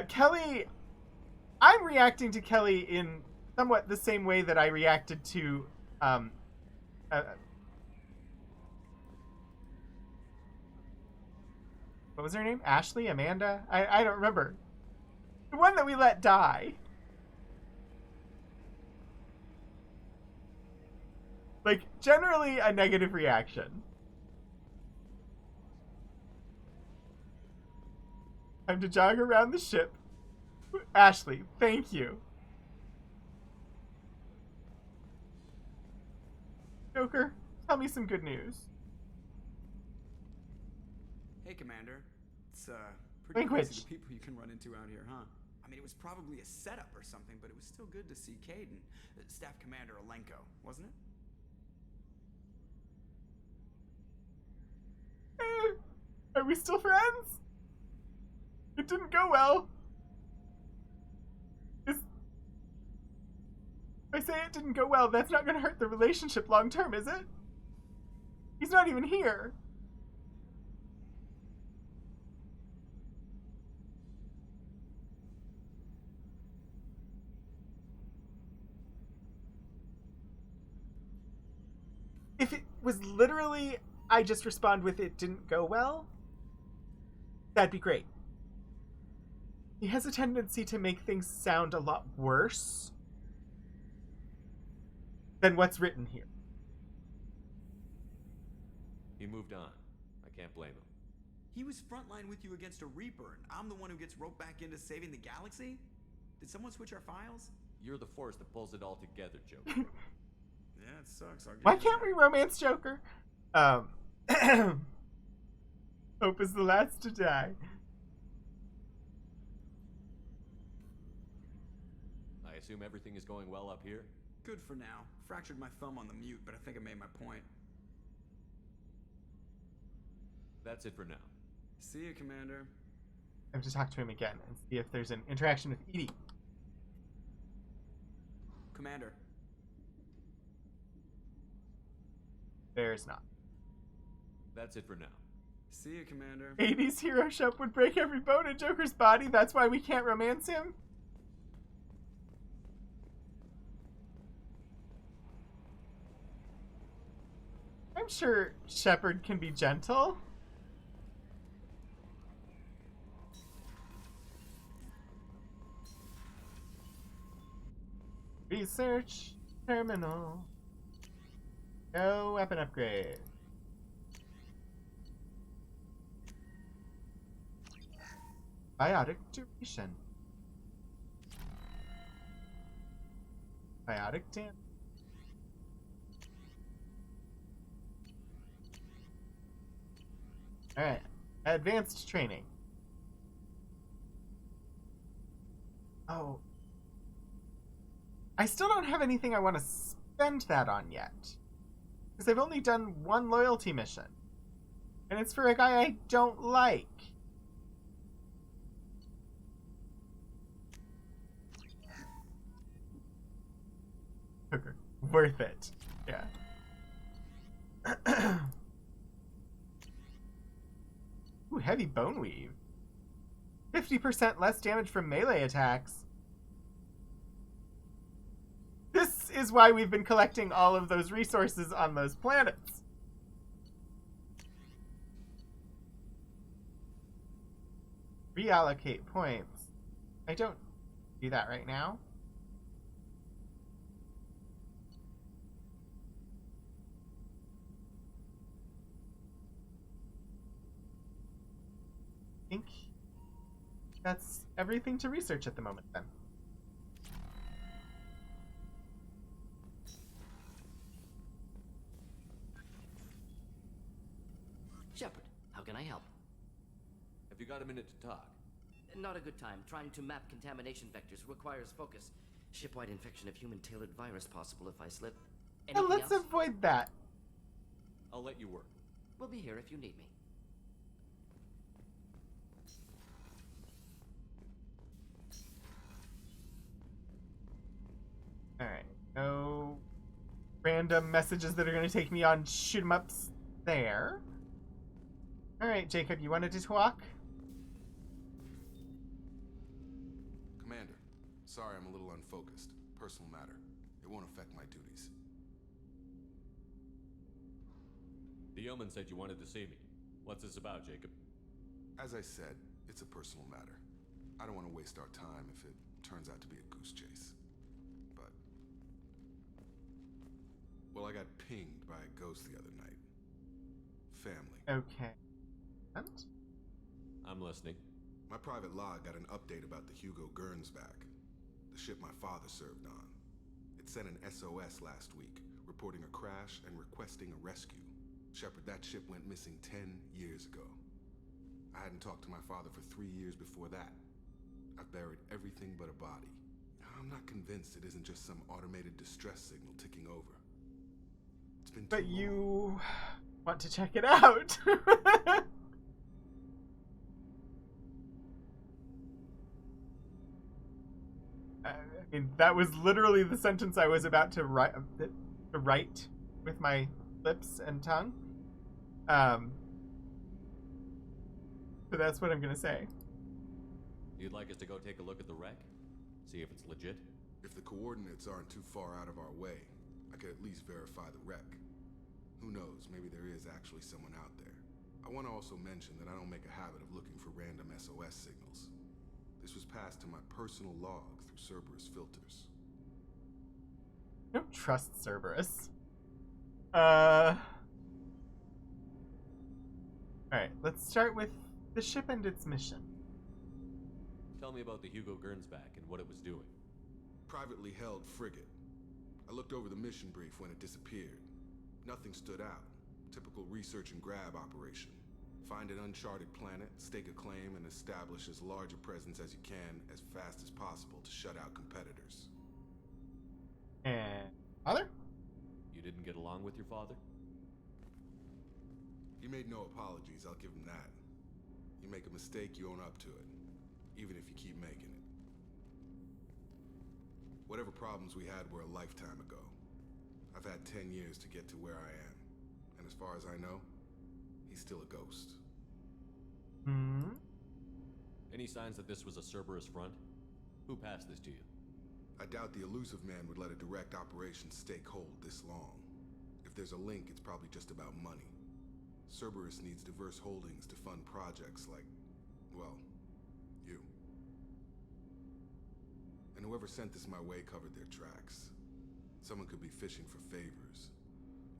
Kelly... I'm reacting to Kelly in somewhat the same way that I reacted to, what was her name? Ashley? Amanda? I don't remember. The one that we let die. Like, generally a negative reaction. Time to jog around the ship. Ashley, thank you. Joker, tell me some good news. Hey, Commander. It's, Pretty Language. crazy the people you can run into out here, huh? I mean, it was probably a setup or something, but it was still good to see Caden, Staff Commander Alenko, wasn't it? Are we still friends? It didn't go well. If I say it didn't go well, that's not going to hurt the relationship long term, is it? He's not even here. If it was literally, I just respond with it didn't go well, that'd be great. He has a tendency to make things sound a lot worse than what's written here. He moved on. I can't blame him. He was frontline with you against a Reaper, and I'm the one who gets roped back into saving the galaxy? Did someone switch our files? You're the force that pulls it all together, Joker. Yeah, it sucks. Why can't we romance Joker? Hope is the last to die. I assume everything is going well up here? Good for now. Fractured my thumb on the mute, but I think I made my point. That's it for now. See you, Commander. I have to talk to him again and see if there's an interaction with EDI. Commander. There's not. That's it for now. See you, Commander. 80s hero ship would break every bone in Joker's body. That's why we can't romance him. I'm sure Shepard can be gentle. Research terminal. No weapon upgrade. Biotic duration. Biotic damage. Alright. Advanced training. Oh. I still don't have anything I want to spend that on yet. Because I've only done one loyalty mission. And it's for a guy I don't like. Hooker. Worth it. Yeah. Ooh, heavy bone weave. 50% less damage from melee attacks. This is why we've been collecting all of those resources on those planets. Reallocate points. I don't do that right now. I think that's everything to research at the moment then. Shepard, how can I help? Have you got a minute to talk? Not a good time. Trying to map contamination vectors requires focus. Shipwide infection of human-tailored virus possible if I slip. Now Anything let's else? avoid that. I'll let you work. We'll be here if you need me. Alright. No random messages that are going to take me on shoot 'em ups there. Alright, Jacob, you wanted to talk? Commander, sorry I'm a little unfocused. Personal matter. It won't affect my duties. The yeoman said you wanted to see me. What's this about, Jacob? As I said, it's a personal matter. I don't want to waste our time if it turns out to be a goose chase. But... well, I got pinged by a ghost the other night. Family. Okay. And? I'm listening. My private log got an update about the Hugo Gernsback, the ship my father served on. It sent an SOS last week, reporting a crash and requesting a rescue. Shepard, that ship went missing 10 years ago. I hadn't talked to my father for 3 years before that. I've buried everything but a body. I'm not convinced it isn't just some automated distress signal ticking over. It's been But too you long. want to check it out. I mean, that was literally the sentence I was about to write with my lips and tongue. So that's what I'm gonna say. You'd like us to go take a look at the wreck? See if it's legit? If the coordinates aren't too far out of our way, I could at least verify the wreck. Who knows, maybe there is actually someone out there. I want to also mention that I don't make a habit of looking for random SOS signals. This was passed to my personal log through Cerberus filters. I don't trust Cerberus. Alright, let's start with the ship and its mission. Tell me about the Hugo Gernsback and what it was doing. Privately held frigate. I looked over the mission brief when it disappeared. Nothing stood out. Typical research and grab operation. Find an uncharted planet, stake a claim, and establish as large a presence as you can as fast as possible to shut out competitors. And father? You didn't get along with your father? He made no apologies, I'll give him that. You make a mistake, you own up to it, even if you keep making it. Whatever problems we had were a lifetime ago. I've had 10 years to get to where I am, and as far as I know, he's still a ghost. Any signs that this was a Cerberus front? Who passed this to you? I doubt the elusive man would let a direct operation stake hold this long. If there's a link, it's probably just about money. Cerberus needs diverse holdings to fund projects like, well, you. And whoever sent this my way covered their tracks. Someone could be fishing for favors,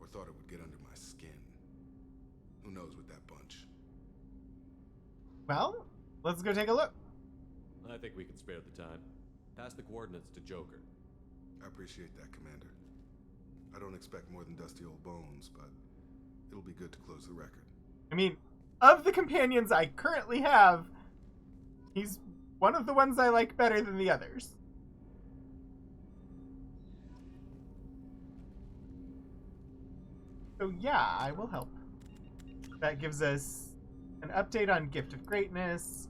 or thought it would get under my skin. Who knows with that bunch? Well, let's go take a look. I think we can spare the time. Pass the coordinates to Joker. I appreciate that, Commander. I don't expect more than dusty old bones, but it'll be good to close the record. I mean, of the companions I currently have, he's one of the ones I like better than the others. So yeah, I will help. That gives us an update on Gift of Greatness,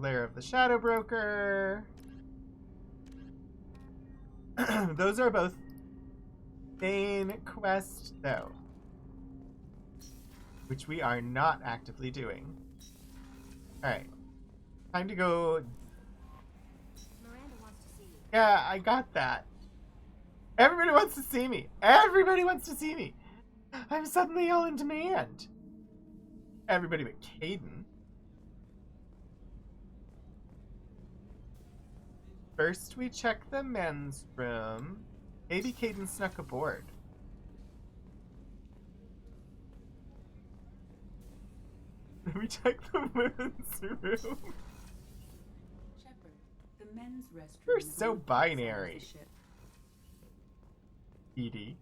Lair of the Shadow Broker. Those are both main quest, though, which we are not actively doing. Alright. Time to go. Miranda wants to see you. Yeah, I got that. Everybody wants to see me. Everybody wants to see me. I'm suddenly all in demand. Everybody but Kaidan. First, we check the men's room. Maybe Kaidan snuck aboard. We check the women's room. Shepard, the men's restroom. You're is so on the binary. outside of the ship. Edie.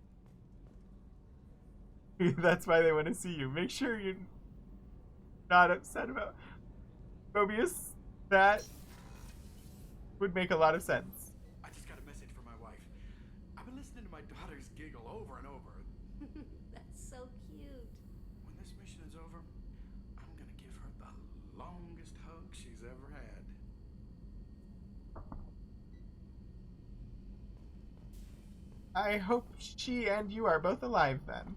That's why they want to see you. Make sure you're not upset about Mobius. That would make a lot of sense. I just got a message from my wife. I've been listening to my daughter's giggle over and over. That's so cute. When this mission is over, I'm gonna give her the longest hug she's ever had. I hope she and you are both alive then.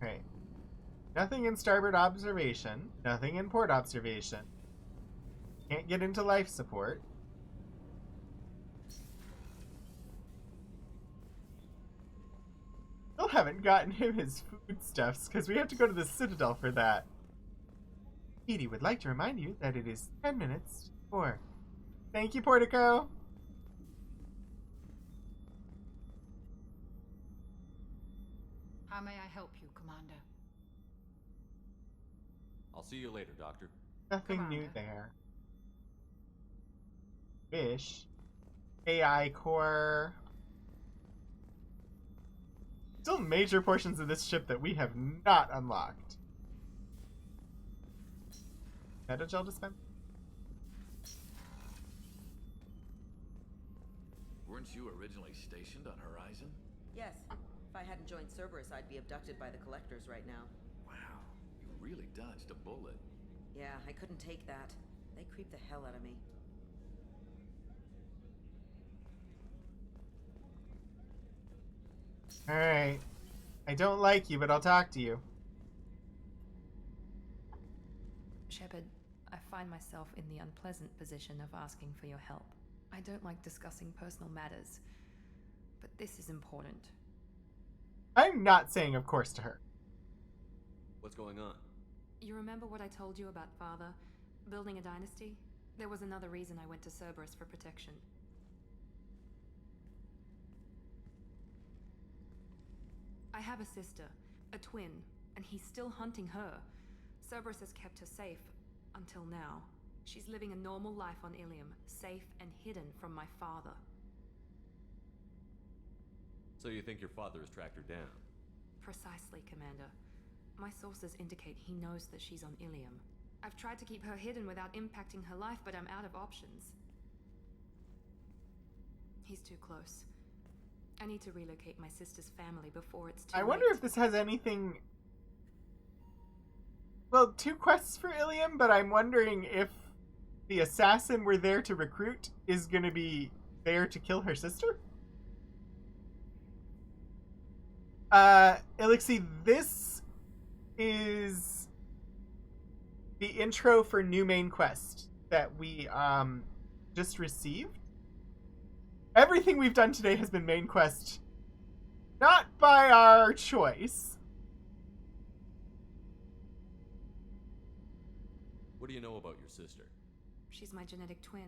Right. Nothing in starboard observation. Nothing in port observation. Can't get into life support. Still haven't gotten him his foodstuffs because we have to go to the Citadel for that. Edie would like to remind you that it is 10 minutes to 4. Thank you, Portico. How may I help you, Commander? I'll see you later, Doctor. Nothing new there. Wish. AI core. Still major portions of this ship that we have not unlocked. Metagel dispense? Weren't you originally stationed on Horizon? Yes. If I hadn't joined Cerberus, I'd be abducted by the Collectors right now. Wow, you really dodged a bullet. Yeah, I couldn't take that. They creep the hell out of me. Alright. I don't like you, but I'll talk to you. Shepard, I find myself in the unpleasant position of asking for your help. I don't like discussing personal matters, but this is important. I'm not saying of course to her. What's going on? You remember what I told you about Father? Building a dynasty? There was another reason I went to Cerberus for protection. I have a sister, a twin, and he's still hunting her. Cerberus has kept her safe, until now. She's living a normal life on Ilium, safe and hidden from my father. So you think your father has tracked her down? Precisely, Commander. My sources indicate he knows that she's on Ilium. I've tried to keep her hidden without impacting her life, but I'm out of options. He's too close. I need to relocate my sister's family before it's too late. I wonder if this has anything... Well, 2 quests for Ilium, but I'm wondering if the assassin we're there to recruit is going to be there to kill her sister? Elixir, this is the intro for new main quest that we just received. Everything we've done today has been main quest, not by our choice. What do you know about your sister? She's my genetic twin.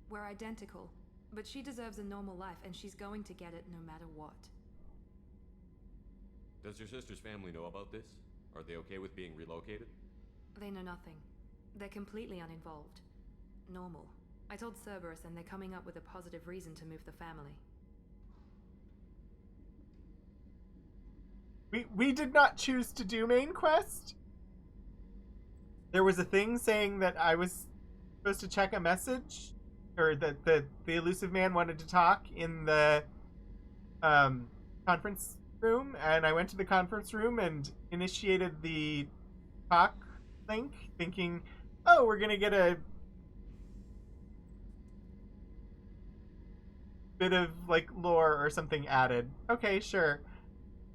We're identical, but she deserves a normal life, and she's going to get it no matter what. Does your sister's family know about this? Are they okay with being relocated? They know nothing. They're completely uninvolved. Normal. I told Cerberus, and they're coming up with a positive reason to move the family. We did not choose to do main quest. There was a thing saying that I was supposed to check a message, or that the elusive man wanted to talk in the conference room, and I went to the conference room and initiated the talk link, thinking, oh, we're gonna get a bit of like lore or something added. Okay, sure.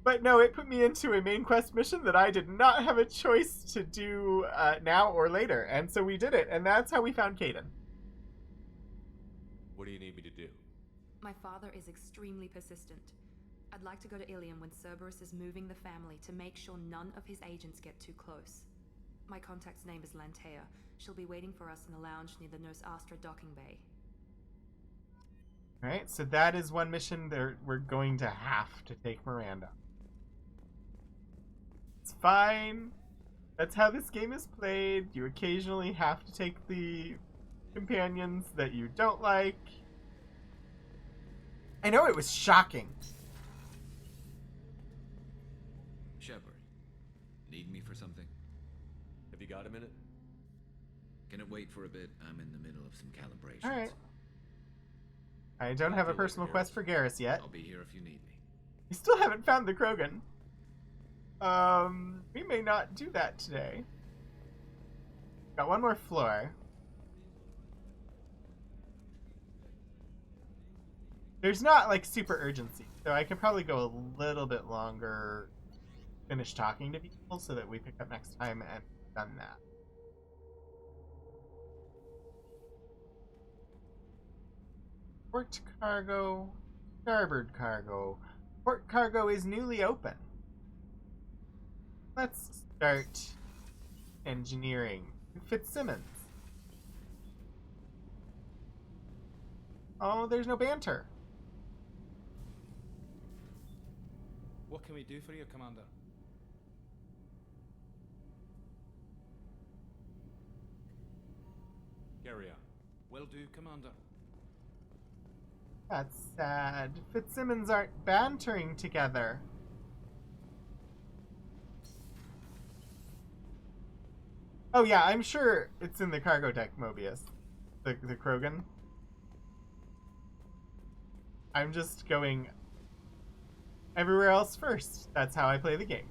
But no, it put me into a main quest mission that I did not have a choice to do now or later, and so we did it, and that's how we found Kaidan. What do you need me to do? My father is extremely persistent. I'd like to go to Ilium when Cerberus is moving the family to make sure none of his agents get too close. My contact's name is Lantea. She'll be waiting for us in the lounge near the Nos Astra docking bay. Alright, so that is one mission that we're going to have to take Miranda. It's fine. That's how this game is played. You occasionally have to take the companions that you don't like. I know it was shocking. Shepard, need me for something? Have you got a minute? Can it wait for a bit? I'm in the middle of some calibrations. Alright. I don't have a personal quest for Garrus yet. I'll be here if you need me. We still haven't found the Krogan. We may not do that today. Got one more floor. There's not, like, super urgency, so I could probably go a little bit longer, finish talking to people, so that we pick up next time and done that. Port cargo, starboard cargo. Port cargo is newly open. Let's start engineering. Fitzsimmons. Oh, there's no banter. What can we do for you, Commander? Carry on. Will do, Commander. That's sad. Fitzsimmons aren't bantering together. Oh yeah, I'm sure it's in the cargo deck, Mobius. The Krogan. I'm just going everywhere else first. That's how I play the game.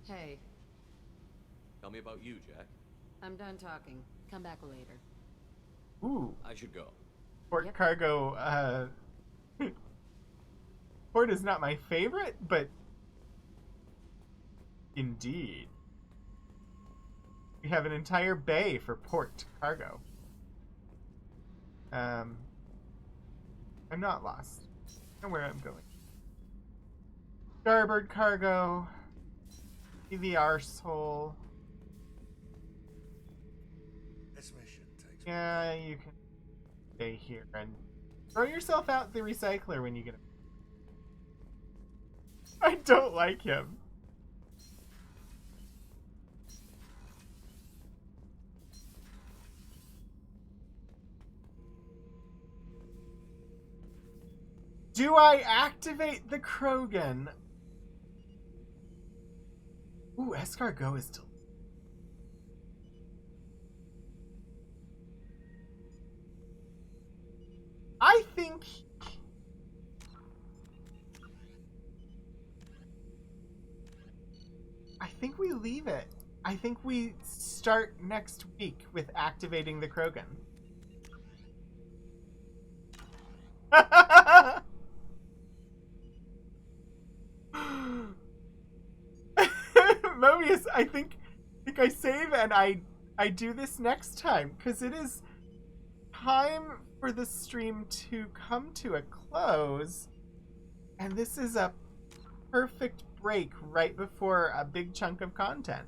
Hey, Tell me about you, Jack. I'm done talking. Come back later. Ooh. I should go. Port cargo, Port is not my favorite, but indeed. We have an entire bay for port cargo. I'm not lost. I know where I'm going. Starboard cargo. The arsehole. This mission takes. Yeah, you can stay here and throw yourself out the recycler when you get it. I don't like him. Do I activate the Krogan? Ooh, escargot is still. I think we leave it. I think we start next week with activating the Krogan. Mobius, I think I save and I do this next time, because it is time for the stream to come to a close, and this is a perfect break right before a big chunk of content.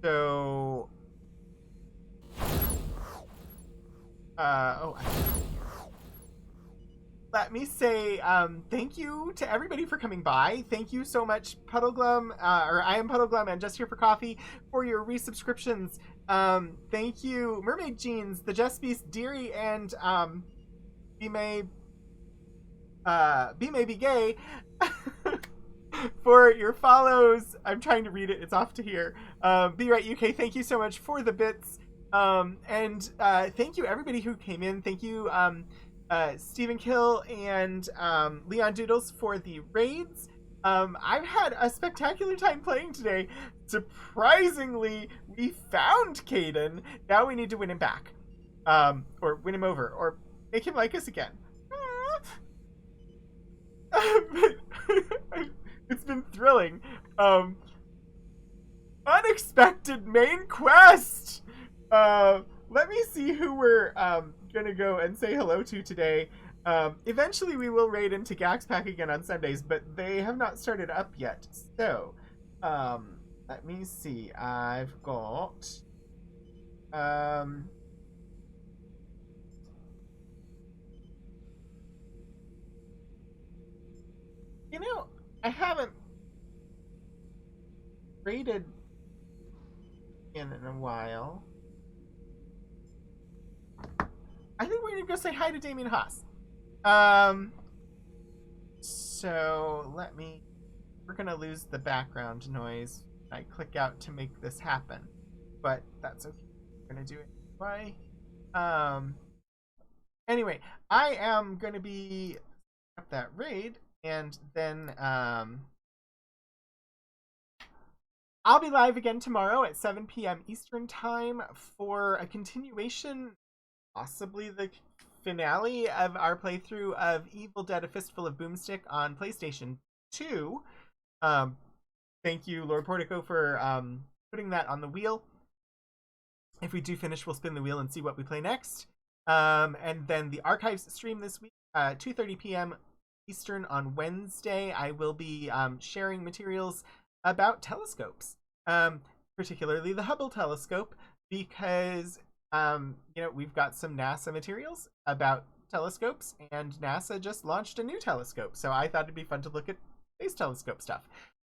So let me say thank you to everybody for coming by. Thank you so much, Puddleglum, or I am Puddleglum and Just Here for Coffee, for your resubscriptions. Thank you, Mermaid Jeans, The Just Beast, Deary, and Be May Be Gay for your follows. I'm trying to read it. It's off to here. Be Right UK, thank you so much for the bits. And thank you everybody who came in. Thank you Stephen Kill and Leon Doodles for the raids. I've had a spectacular time playing today. Surprisingly, we found Caden. Now we need to win him back. Or win him over. Or make him like us again. It's been thrilling. Unexpected main quest! Let me see who we're gonna go and say hello to today. Eventually we will raid into Gaxpack again on Sundays, but they have not started up yet. So, let me see. I've got you know, I haven't raided in a while. I think we're gonna go say hi to Damien Haas. So we're gonna lose the background noise. I click out to make this happen, but that's okay. We're gonna do it anyway. Anyway, I am gonna be at that raid, and then I'll be live again tomorrow at 7 p.m. Eastern Time for a continuation, possibly the finale of our playthrough of Evil Dead: A Fistful of Boomstick on PlayStation 2. Thank you, Lord Portico, for putting that on the wheel. If we do finish, we'll spin the wheel and see what we play next. And then the Archives stream this week, 2:30 p.m. Eastern on Wednesday. I will be sharing materials about telescopes, particularly the Hubble telescope, because we've got some NASA materials about telescopes, and NASA just launched a new telescope, so I thought it'd be fun to look at space telescope stuff.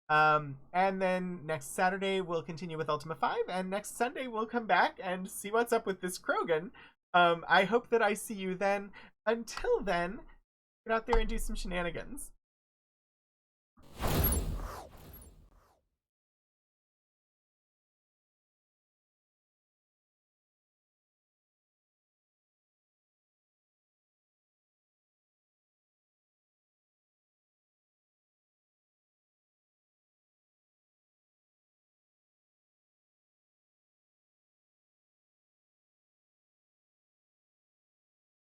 And then next Saturday we'll continue with Ultima 5, and next Sunday we'll come back and see what's up with this Krogan. I hope that I see you then. Until then, get out there and do some shenanigans.